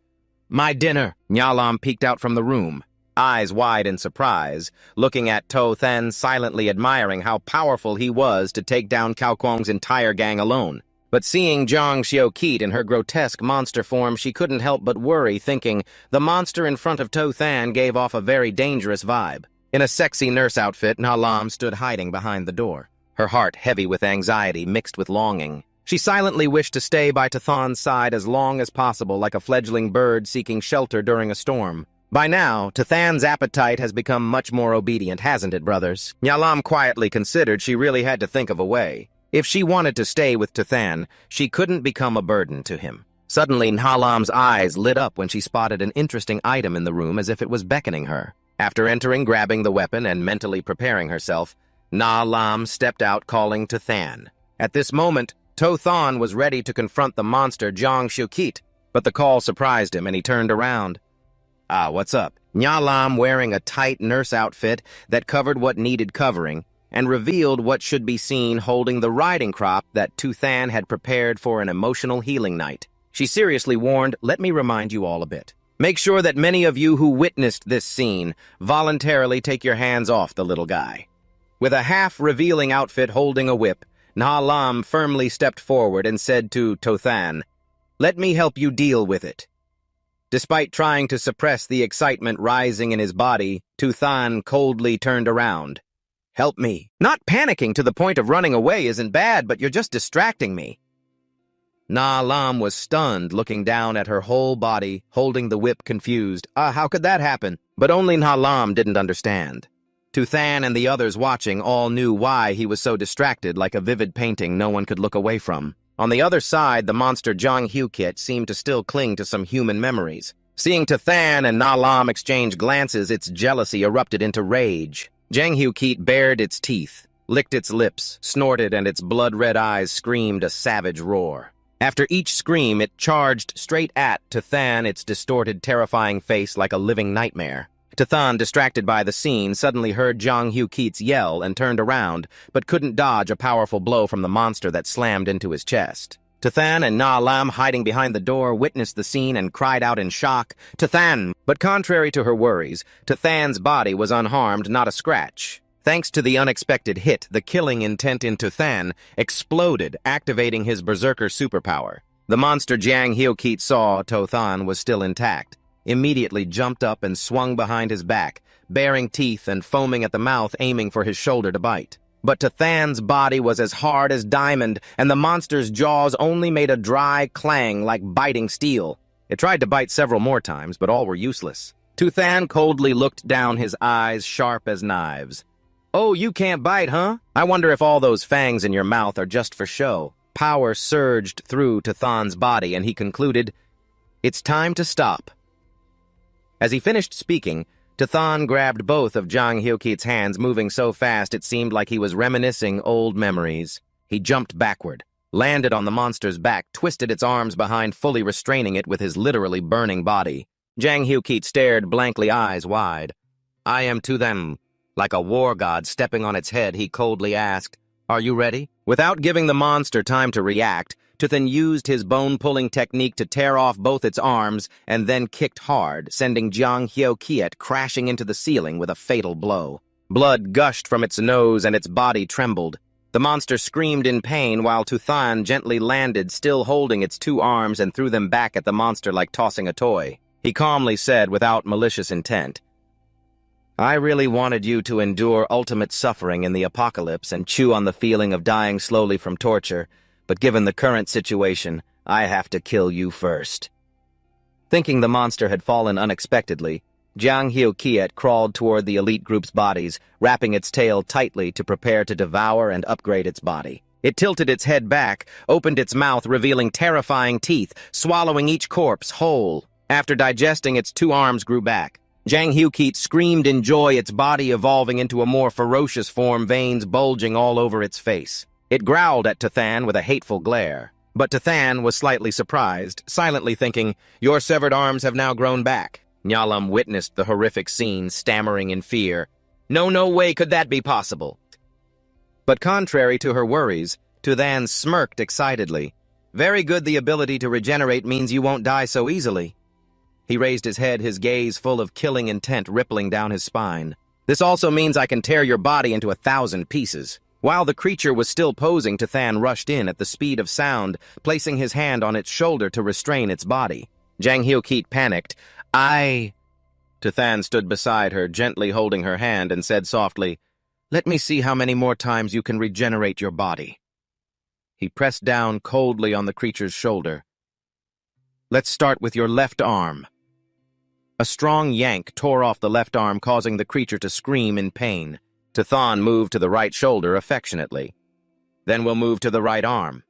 "My dinner!" Nyalam peeked out from the room, eyes wide in surprise, looking at Tuthan, silently admiring how powerful he was to take down Cao Kwang's entire gang alone. But seeing Jang Hyuk-keet in her grotesque monster form, she couldn't help but worry, thinking the monster in front of Tuthan gave off a very dangerous vibe. In a sexy nurse outfit, Nalam stood hiding behind the door, her heart heavy with anxiety mixed with longing. She silently wished to stay by Tuthan's side as long as possible, like a fledgling bird seeking shelter during a storm. By now, Tuthan's appetite has become much more obedient, hasn't it, brothers? Nyalam quietly considered she really had to think of a way. If she wanted to stay with Tuthan, she couldn't become a burden to him. Suddenly, Nalam's eyes lit up when she spotted an interesting item in the room as if it was beckoning her. After entering, grabbing the weapon, and mentally preparing herself, Nalam stepped out, calling Tuthan. At this moment, Tuthan was ready to confront the monster Jang Hyuk-keet, but the call surprised him and he turned around. What's up?" Nyalam, wearing a tight nurse outfit that covered what needed covering, and revealed what should be seen holding the riding crop that Tuthan had prepared for an emotional healing night. She seriously warned, "Let me remind you all a bit. Make sure that many of you who witnessed this scene voluntarily take your hands off the little guy." With a half-revealing outfit holding a whip, Nalam firmly stepped forward and said to Tuthan, "Let me help you deal with it." Despite trying to suppress the excitement rising in his body, Tuthan coldly turned around. Help me. Not panicking to the point of running away isn't bad, but you're just distracting me. Na Lam was stunned, looking down at her whole body, holding the whip confused. How could that happen? But only Na Lam didn't understand. Tuthan and the others watching all knew why he was so distracted, like a vivid painting no one could look away from. On the other side, the monster Jang Hyukit seemed to still cling to some human memories. Seeing Tuthan and Na Lam exchange glances, its jealousy erupted into rage. Jang Hyukit bared its teeth, licked its lips, snorted, and its blood-red eyes screamed a savage roar. After each scream, it charged straight at Tuthan, its distorted, terrifying face like a living nightmare. Tuthan, distracted by the scene, suddenly heard Jang Hyukit's yell and turned around, but couldn't dodge a powerful blow from the monster that slammed into his chest. Tuthan and Na Lam, hiding behind the door, witnessed the scene and cried out in shock, "Tuthan!" But contrary to her worries, Tuthan's body was unharmed, not a scratch. Thanks to the unexpected hit, the killing intent in Tuthan exploded, activating his berserker superpower. The monster Jang Hyukit saw Tuthan was still intact, immediately jumped up and swung behind his back, baring teeth and foaming at the mouth, aiming for his shoulder to bite. But Tuthan's body was as hard as diamond, and the monster's jaws only made a dry clang like biting steel. It tried to bite several more times, but all were useless. Tuthan coldly looked down, his eyes sharp as knives. "Oh, you can't bite, huh? I wonder if all those fangs in your mouth are just for show." Power surged through Tuthan's body, and he concluded, "It's time to stop." As he finished speaking, Tuthan grabbed both of Jang Hyukit's hands, moving so fast it seemed like he was reminiscing old memories. He jumped backward, landed on the monster's back, twisted its arms behind, fully restraining it with his literally burning body. Jang Hyukit stared blankly, eyes wide. "I am to them." Like a war god stepping on its head, he coldly asked, "Are you ready?" Without giving the monster time to react, Tuthan used his bone-pulling technique to tear off both its arms and then kicked hard, sending Jang Hyukit crashing into the ceiling with a fatal blow. Blood gushed from its nose and its body trembled. The monster screamed in pain while Tuthan gently landed, still holding its two arms, and threw them back at the monster like tossing a toy. He calmly said, without malicious intent, "I really wanted you to endure ultimate suffering in the apocalypse and chew on the feeling of dying slowly from torture, but given the current situation, I have to kill you first." Thinking the monster had fallen unexpectedly, Jang Hyukit crawled toward the elite group's bodies, wrapping its tail tightly to prepare to devour and upgrade its body. It tilted its head back, opened its mouth, revealing terrifying teeth, swallowing each corpse whole. After digesting, its two arms grew back. Jang Hyukit screamed in joy, its body evolving into a more ferocious form, veins bulging all over its face. It growled at Tuthan with a hateful glare. But Tuthan was slightly surprised, silently thinking, "Your severed arms have now grown back." Nyalam witnessed the horrific scene, stammering in fear. No way could that be possible." But contrary to her worries, Tuthan smirked excitedly. "Very good, the ability to regenerate means you won't die so easily." He raised his head, his gaze full of killing intent rippling down his spine. "This also means I can tear your body into 1,000 pieces." While the creature was still posing, Tuthan rushed in at the speed of sound, placing his hand on its shoulder to restrain its body. Jang Hyukit panicked. Tuthan stood beside her, gently holding her hand, and said softly, "Let me see how many more times you can regenerate your body." He pressed down coldly on the creature's shoulder. "Let's start with your left arm." A strong yank tore off the left arm, causing the creature to scream in pain. Tuthan moved to the right shoulder affectionately. "Then we'll move to the right arm."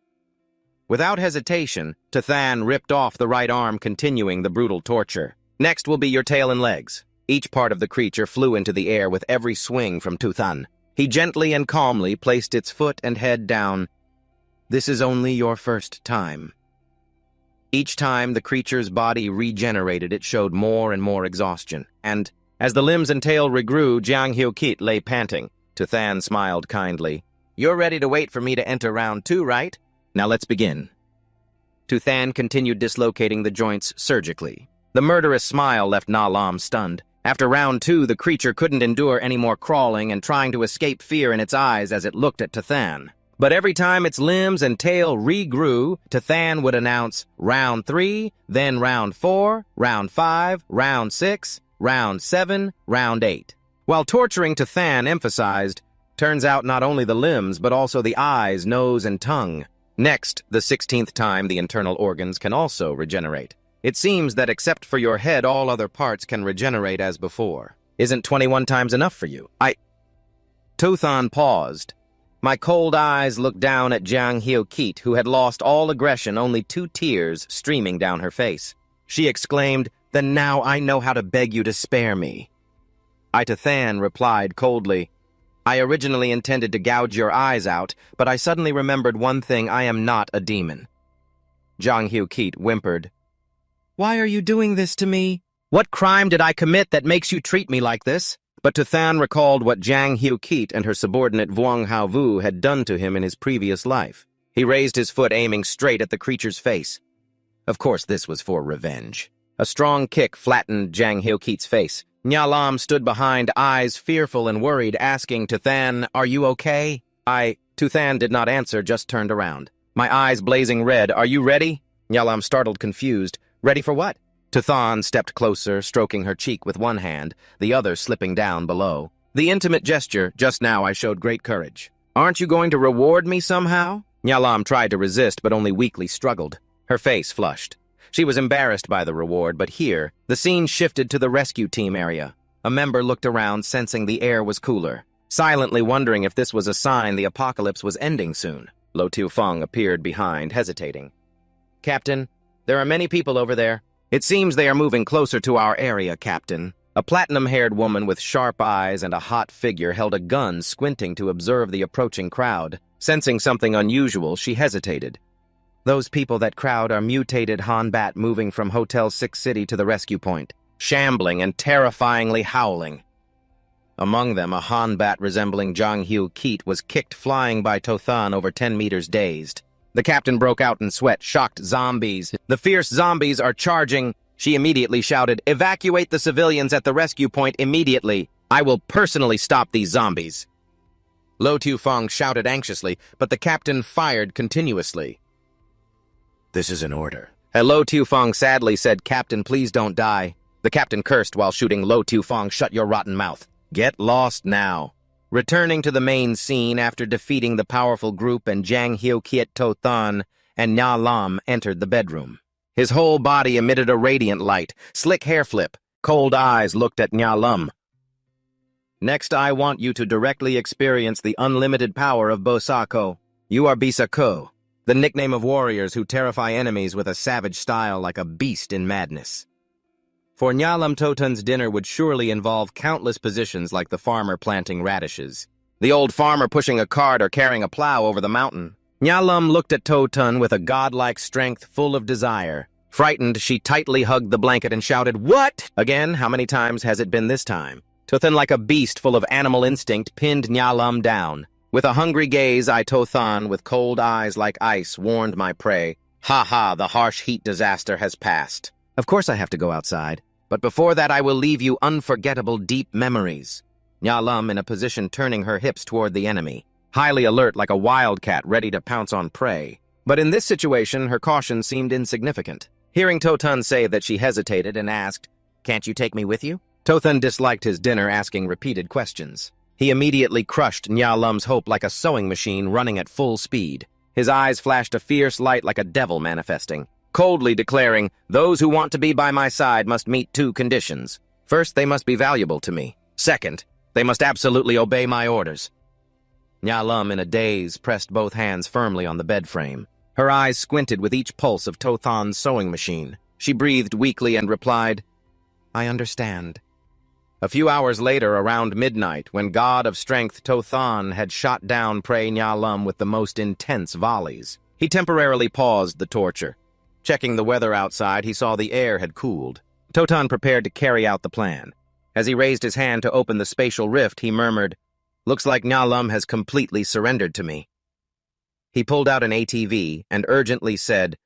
Without hesitation, Tuthan ripped off the right arm, continuing the brutal torture. "Next will be your tail and legs." Each part of the creature flew into the air with every swing from Tuthan. He gently and calmly placed its foot and head down. "This is only your first time." Each time the creature's body regenerated, it showed more and more exhaustion, and as the limbs and tail regrew, Jang Hyukit lay panting. Tuthan smiled kindly. "You're ready to wait for me to enter round 2, right? Now let's begin." Tuthan continued dislocating the joints surgically. The murderous smile left Na Lam stunned. After round 2, the creature couldn't endure any more crawling and trying to escape fear in its eyes as it looked at Tuthan. But every time its limbs and tail regrew, Tuthan would announce round 3, then round 4, round 5, round 6, round 7, round 8. While torturing, Tuthan emphasized, Turns out not only the limbs, but also the eyes, nose, and tongue. Next, the 16th time, the internal organs can also regenerate. It seems that except for your head, all other parts can regenerate as before. Isn't 21 times enough for you? Tothan paused. My cold eyes looked down at Jiang Hyo-keet, who had lost all aggression, only 2 tears streaming down her face. She exclaimed, "Then now I know how to beg you to spare me." Tothan replied coldly, "I originally intended to gouge your eyes out, but I suddenly remembered one thing: I am not a demon." Jiang Hyo-keet whimpered, "Why are you doing this to me? What crime did I commit that makes you treat me like this?" But Tothan recalled what Jiang Hyo-keet and her subordinate Vuong Hao-vu had done to him in his previous life. He raised his foot, aiming straight at the creature's face. Of course, this was for revenge. A strong kick flattened Jiang Hyo-keet's face. Nya Lam stood behind, eyes fearful and worried, asking Tothan, "Are you okay?" Tothan did not answer, just turned around. My eyes blazing red. "Are you ready?" Nya Lam startled, confused. "Ready for what?" Tothan stepped closer, stroking her cheek with one hand, the other slipping down below. The intimate gesture, just now I showed great courage. "Aren't you going to reward me somehow?" Nya Lam tried to resist, but only weakly struggled. Her face flushed. She was embarrassed by the reward, but here, the scene shifted to the rescue team area. A member looked around, sensing the air was cooler, silently wondering if this was a sign the apocalypse was ending soon. Lo Tu-feng appeared behind, hesitating. "Captain, there are many people over there. It seems they are moving closer to our area, Captain." A platinum-haired woman with sharp eyes and a hot figure held a gun, squinting to observe the approaching crowd. Sensing something unusual, she hesitated. "Those people that crowd are mutated Han-bat moving from Hotel 6 City to the rescue point, shambling and terrifyingly howling." Among them, a Han-bat resembling Jiang Hyo-keet was kicked flying by Tothan over 10 meters dazed. The captain broke out in sweat. "Shocked zombies! The fierce zombies are charging!" She immediately shouted, "Evacuate the civilians at the rescue point immediately! I will personally stop these zombies!" Lo Tu-feng shouted anxiously, but the captain fired continuously. "This is an order." Lo Tu-feng sadly said, "Captain, please don't die." The captain cursed while shooting Lo Tu-feng, "Shut your rotten mouth. Get lost now." Returning to the main scene after defeating the powerful group and Jiang Hyo-keet, Tothan and Nya Lam entered the bedroom. His whole body emitted a radiant light, slick hair flip, cold eyes looked at Nya Lam. "Next, I want you to directly experience the unlimited power of Bosako. You are Bisako, the nickname of warriors who terrify enemies with a savage style like a beast in madness." For Nya Lam, Tothan's dinner would surely involve countless positions like the farmer planting radishes, the old farmer pushing a cart or carrying a plow over the mountain. Nya Lam looked at Tothan with a godlike strength full of desire. Frightened, she tightly hugged the blanket and shouted, "What?" Again, how many times has it been this time? Tothan, like a beast full of animal instinct, pinned Nya Lam down. With a hungry gaze, Tothan, with cold eyes like ice, warned my prey, "Ha ha, the harsh heat disaster has passed. Of course I have to go outside, but before that I will leave you unforgettable deep memories." Nya Lam in a position turning her hips toward the enemy, highly alert like a wildcat ready to pounce on prey. But in this situation, her caution seemed insignificant. Hearing Tothan say that, she hesitated and asked, "Can't you take me with you?" Tothan disliked his dinner, asking repeated questions. He immediately crushed Nya Lam's hope like a sewing machine running at full speed. His eyes flashed a fierce light like a devil manifesting, coldly declaring, "Those who want to be by my side must meet 2 conditions. First, they must be valuable to me. Second, they must absolutely obey my orders." Nya Lam, in a daze, pressed both hands firmly on the bed frame. Her eyes squinted with each pulse of Tothan's sewing machine. She breathed weakly and replied, "I understand." A few hours later, around midnight, when God of Strength Tothan had shot down prey Nya Lam with the most intense volleys, he temporarily paused the torture. Checking the weather outside, he saw the air had cooled. Tothan prepared to carry out the plan. As he raised his hand to open the spatial rift, he murmured, "Looks like Nya Lam has completely surrendered to me." He pulled out an ATV and urgently said,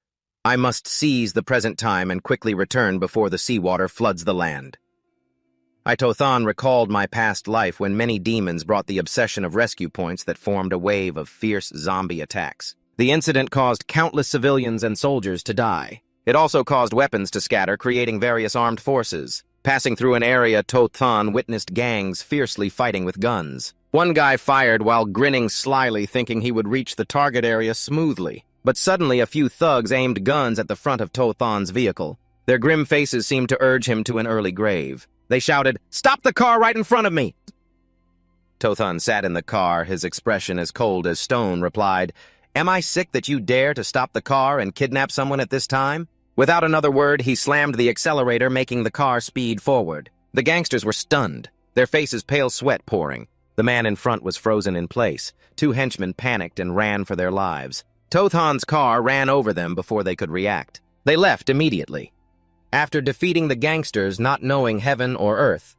"I must seize the present time and quickly return before the seawater floods the land." Tothan recalled my past life when many demons brought the obsession of rescue points that formed a wave of fierce zombie attacks. The incident caused countless civilians and soldiers to die. It also caused weapons to scatter, creating various armed forces. Passing through an area, Tothan witnessed gangs fiercely fighting with guns. One guy fired while grinning slyly, thinking he would reach the target area smoothly. But suddenly a few thugs aimed guns at the front of Tothan's vehicle. Their grim faces seemed to urge him to an early grave. They shouted, "Stop the car right in front of me!" Tothan sat in the car, his expression as cold as stone, replied, "Am I sick that you dare to stop the car and kidnap someone at this time?" Without another word, he slammed the accelerator, making the car speed forward. The gangsters were stunned, their faces pale sweat pouring. The man in front was frozen in place. Two henchmen panicked and ran for their lives. Tothan's car ran over them before they could react. They left immediately. After defeating the gangsters, not knowing heaven or earth,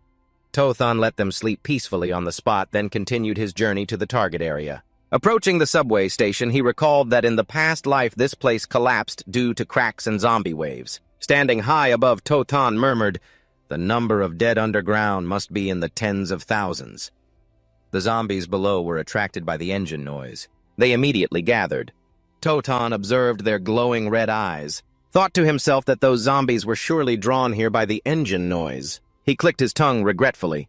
Tothan let them sleep peacefully on the spot, then continued his journey to the target area. Approaching the subway station, he recalled that in the past life this place collapsed due to cracks and zombie waves. Standing high above, Tothan murmured, "The number of dead underground must be in the tens of thousands." The zombies below were attracted by the engine noise. They immediately gathered. Tothan observed their glowing red eyes, thought to himself that those zombies were surely drawn here by the engine noise. He clicked his tongue regretfully.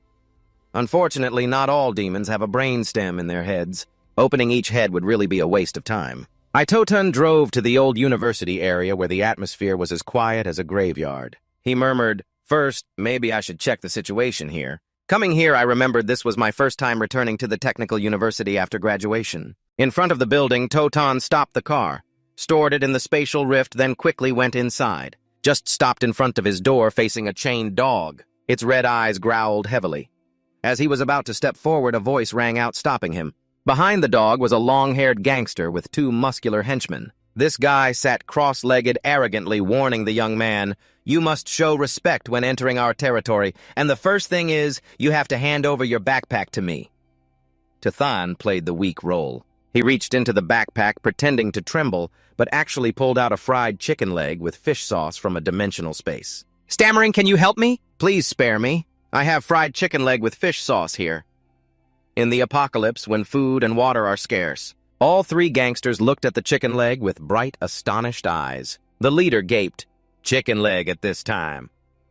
Unfortunately, not all demons have a brainstem in their heads. Opening each head would really be a waste of time. Tothan drove to the old university area where the atmosphere was as quiet as a graveyard. He murmured, "First, maybe I should check the situation here." Coming here, I remembered this was my first time returning to the technical university after graduation. In front of the building, Tothan stopped the car, stored it in the spatial rift, then quickly went inside. Just stopped in front of his door facing a chained dog. Its red eyes growled heavily. As he was about to step forward, a voice rang out, stopping him. Behind the dog was a long-haired gangster with two muscular henchmen. This guy sat cross-legged, arrogantly warning the young man, "You must show respect when entering our territory, and the first thing is, you have to hand over your backpack to me." Tothan played the weak role. He reached into the backpack, pretending to tremble, but actually pulled out a fried chicken leg with fish sauce from a dimensional space. "Stammering, can you help me? Please spare me. I have fried chicken leg with fish sauce here." In the apocalypse, when food and water are scarce, all three gangsters looked at the chicken leg with bright, astonished eyes. The leader gaped, "Chicken leg at this time?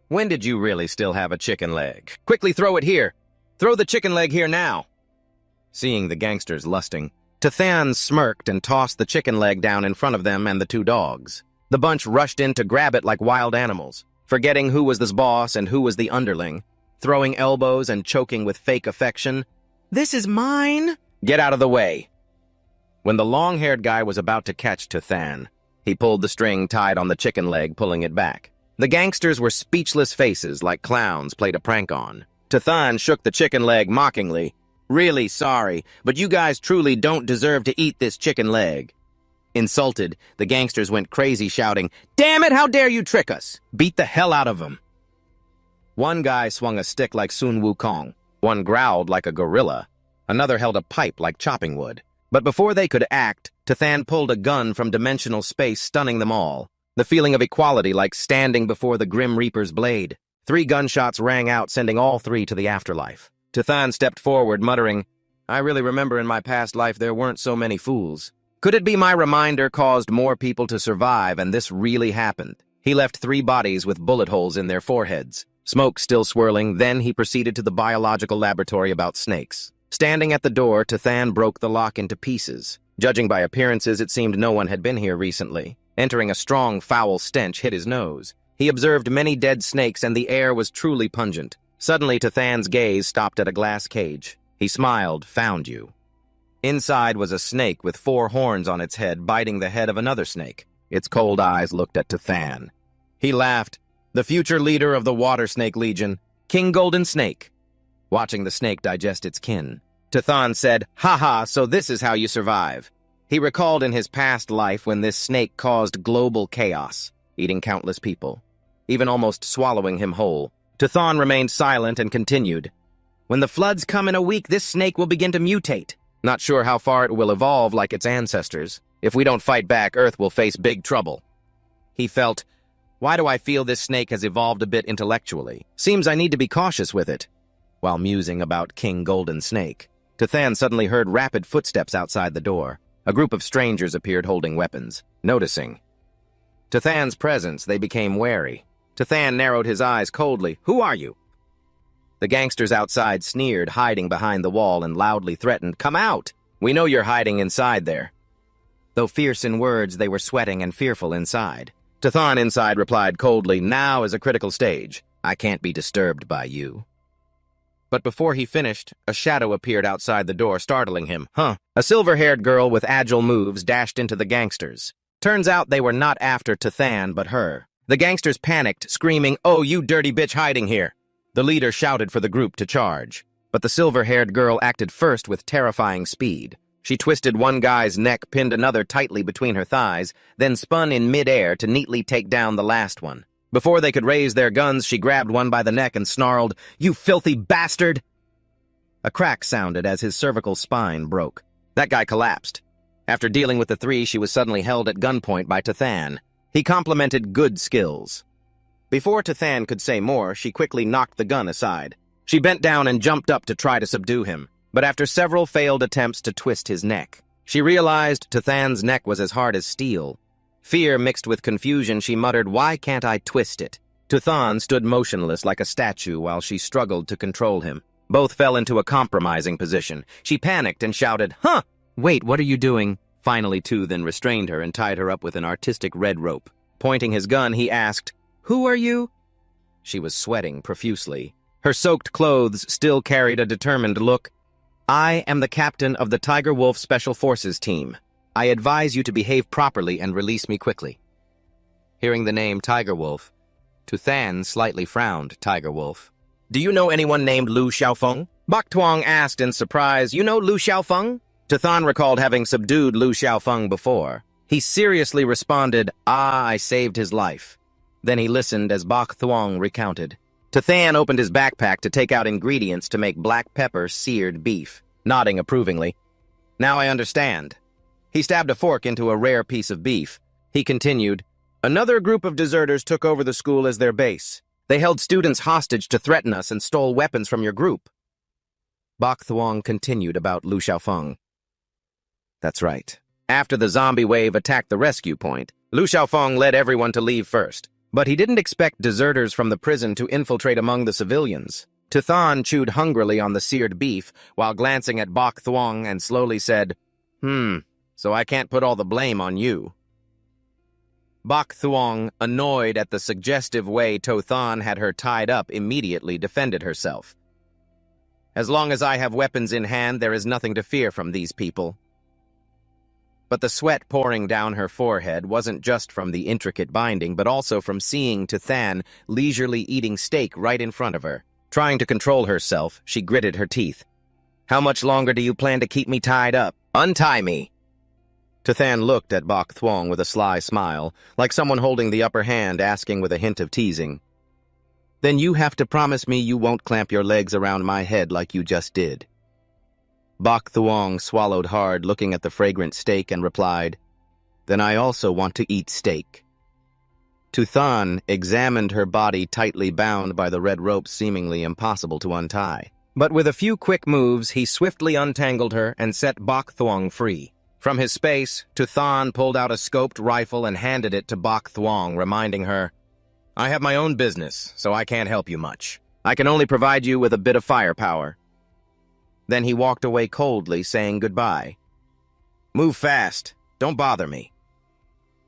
When did you really still have a chicken leg? Quickly throw it here. Throw the chicken leg here now." Seeing the gangsters lusting, Tothan smirked and tossed the chicken leg down in front of them and the two dogs. The bunch rushed in to grab it like wild animals, forgetting who was the boss and who was the underling, throwing elbows and choking with fake affection. "This is mine!" "Get out of the way!" When the long-haired guy was about to catch Tothan, he pulled the string tied on the chicken leg, pulling it back. The gangsters were speechless faces like clowns played a prank on. Tothan shook the chicken leg mockingly. "Really sorry, but you guys truly don't deserve to eat this chicken leg." Insulted, the gangsters went crazy, shouting, "Damn it, how dare you trick us!" Beat the hell out of them. One guy swung a stick like Sun Wukong. One growled like a gorilla. Another held a pipe like chopping wood. But before they could act, Tothan pulled a gun from dimensional space, stunning them all. The feeling of equality like standing before the Grim Reaper's blade. 3 gunshots rang out, sending all 3 to the afterlife. Tothan stepped forward, muttering, "I really remember in my past life there weren't so many fools. Could it be my reminder caused more people to survive and this really happened?" He left 3 bodies with bullet holes in their foreheads. Smoke still swirling, then he proceeded to the biological laboratory about snakes. Standing at the door, Tothan broke the lock into pieces. Judging by appearances, it seemed no one had been here recently. Entering, a strong, foul stench hit his nose. He observed many dead snakes, and the air was truly pungent. Suddenly, Tothan's gaze stopped at a glass cage. He smiled, "Found you." Inside was a snake with 4 horns on its head, biting the head of another snake. Its cold eyes looked at Tothan. He laughed. "The future leader of the Water Snake Legion, King Golden Snake." Watching the snake digest its kin, Tothan said, "Ha, so this is how you survive." He recalled in his past life when this snake caused global chaos, eating countless people, even almost swallowing him whole. Tothan remained silent and continued, "When the floods come in a week, this snake will begin to mutate. Not sure how far it will evolve like its ancestors. If we don't fight back, Earth will face big trouble." He felt, "Why do I feel this snake has evolved a bit intellectually? Seems I need to be cautious with it." While musing about King Golden Snake, Tothan suddenly heard rapid footsteps outside the door. A group of strangers appeared holding weapons. Noticing Tothan's presence, they became wary. Tothan narrowed his eyes coldly. "Who are you?" The gangsters outside sneered, hiding behind the wall, and loudly threatened, "Come out! We know you're hiding inside there." Though fierce in words, they were sweating and fearful inside. Tathan inside replied coldly, "Now is a critical stage. I can't be disturbed by you." But before he finished, a shadow appeared outside the door, startling him. A silver-haired girl with agile moves dashed into the gangsters. Turns out they were not after Tathan, but her. The gangsters panicked, screaming, "Oh, you dirty bitch hiding here!" The leader shouted for the group to charge. But the silver-haired girl acted first with terrifying speed. She twisted one guy's neck, pinned another tightly between her thighs, then spun in mid-air to neatly take down the last one. Before they could raise their guns, she grabbed one by the neck and snarled, "You filthy bastard!" A crack sounded as his cervical spine broke. That guy collapsed. After dealing with the three, she was suddenly held at gunpoint by Tathan. He complimented good skills. Before Tathan could say more, she quickly knocked the gun aside. She bent down and jumped up to try to subdue him, but after several failed attempts to twist his neck, she realized Tathan's neck was as hard as steel. Fear mixed with confusion, she muttered, "Why can't I twist it?" Tathan stood motionless like a statue while she struggled to control him. Both fell into a compromising position. She panicked and shouted, "Huh! Wait, what are you doing?" Finally, Tu then restrained her and tied her up with an artistic red rope. Pointing his gun, he asked, "Who are you?" She was sweating profusely. Her soaked clothes still carried a determined look. "I am the captain of the Tiger Wolf Special Forces team. I advise you to behave properly and release me quickly." Hearing the name Tiger Wolf, Tathan slightly frowned. "Tiger Wolf. Do you know anyone named Lu Xiaofeng?" Bok Tuong asked in surprise. "You know Lu Xiaofeng?" Tathan recalled having subdued Lu Xiaofeng before. He seriously responded, I saved his life." Then he listened as Bok Tuong recounted. Tathan opened his backpack to take out ingredients to make black pepper seared beef, nodding approvingly. "Now I understand." He stabbed a fork into a rare piece of beef. He continued, "Another group of deserters took over the school as their base. They held students hostage to threaten us and stole weapons from your group." Bok Thuong continued about Lu Xiaofeng. "That's right. After the zombie wave attacked the rescue point, Lu Xiaofeng led everyone to leave first. But he didn't expect deserters from the prison to infiltrate among the civilians." Tathan chewed hungrily on the seared beef while glancing at Bok Thuong and slowly said, So I can't put all the blame on you." Bok Thuong, annoyed at the suggestive way Tathan had her tied up, immediately defended herself. "As long as I have weapons in hand, there is nothing to fear from these people." But the sweat pouring down her forehead wasn't just from the intricate binding, but also from seeing Tathan leisurely eating steak right in front of her. Trying to control herself, she gritted her teeth. "How much longer do you plan to keep me tied up? Untie me!" Tathan looked at Bok Thuong with a sly smile, like someone holding the upper hand asking with a hint of teasing. "Then you have to promise me you won't clamp your legs around my head like you just did." Bok Thuong swallowed hard, looking at the fragrant steak, and replied, "Then I also want to eat steak." Tathan examined her body tightly bound by the red rope, seemingly impossible to untie. But with a few quick moves, he swiftly untangled her and set Bok Thuong free. From his space, Tathan pulled out a scoped rifle and handed it to Bok Thuong, reminding her, "I have my own business, so I can't help you much. I can only provide you with a bit of firepower." Then he walked away coldly, saying goodbye. "Move fast. Don't bother me."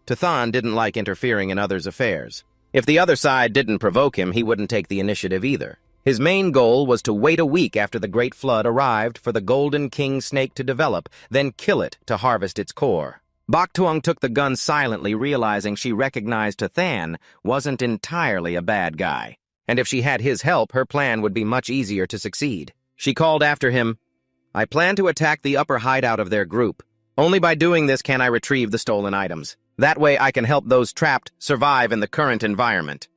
Tathan didn't like interfering in others' affairs. If the other side didn't provoke him, he wouldn't take the initiative either. His main goal was to wait a week after the Great Flood arrived for the Golden King snake to develop, then kill it to harvest its core. Bok Tuong took the gun silently, realizing she recognized Tathan wasn't entirely a bad guy. And if she had his help, her plan would be much easier to succeed. She called after him, "I plan to attack the upper hideout of their group. Only by doing this can I retrieve the stolen items. That way I can help those trapped survive in the current environment."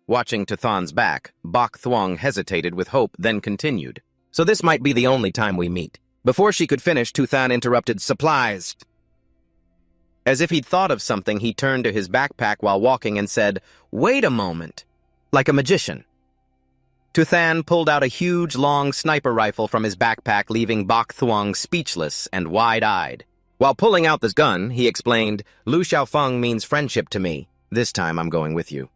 Watching Tathan's back, Bok Thuong hesitated with hope, then continued, "So this might be the only time we meet." Before she could finish, Tathan interrupted, "Supplies." As if he'd thought of something, he turned to his backpack while walking and said, "Wait a moment," like a magician. Tathan pulled out a huge, long sniper rifle from his backpack, leaving Bok Thuong speechless and wide-eyed. While pulling out this gun, he explained, "Lu Xiaofeng means friendship to me. This time I'm going with you."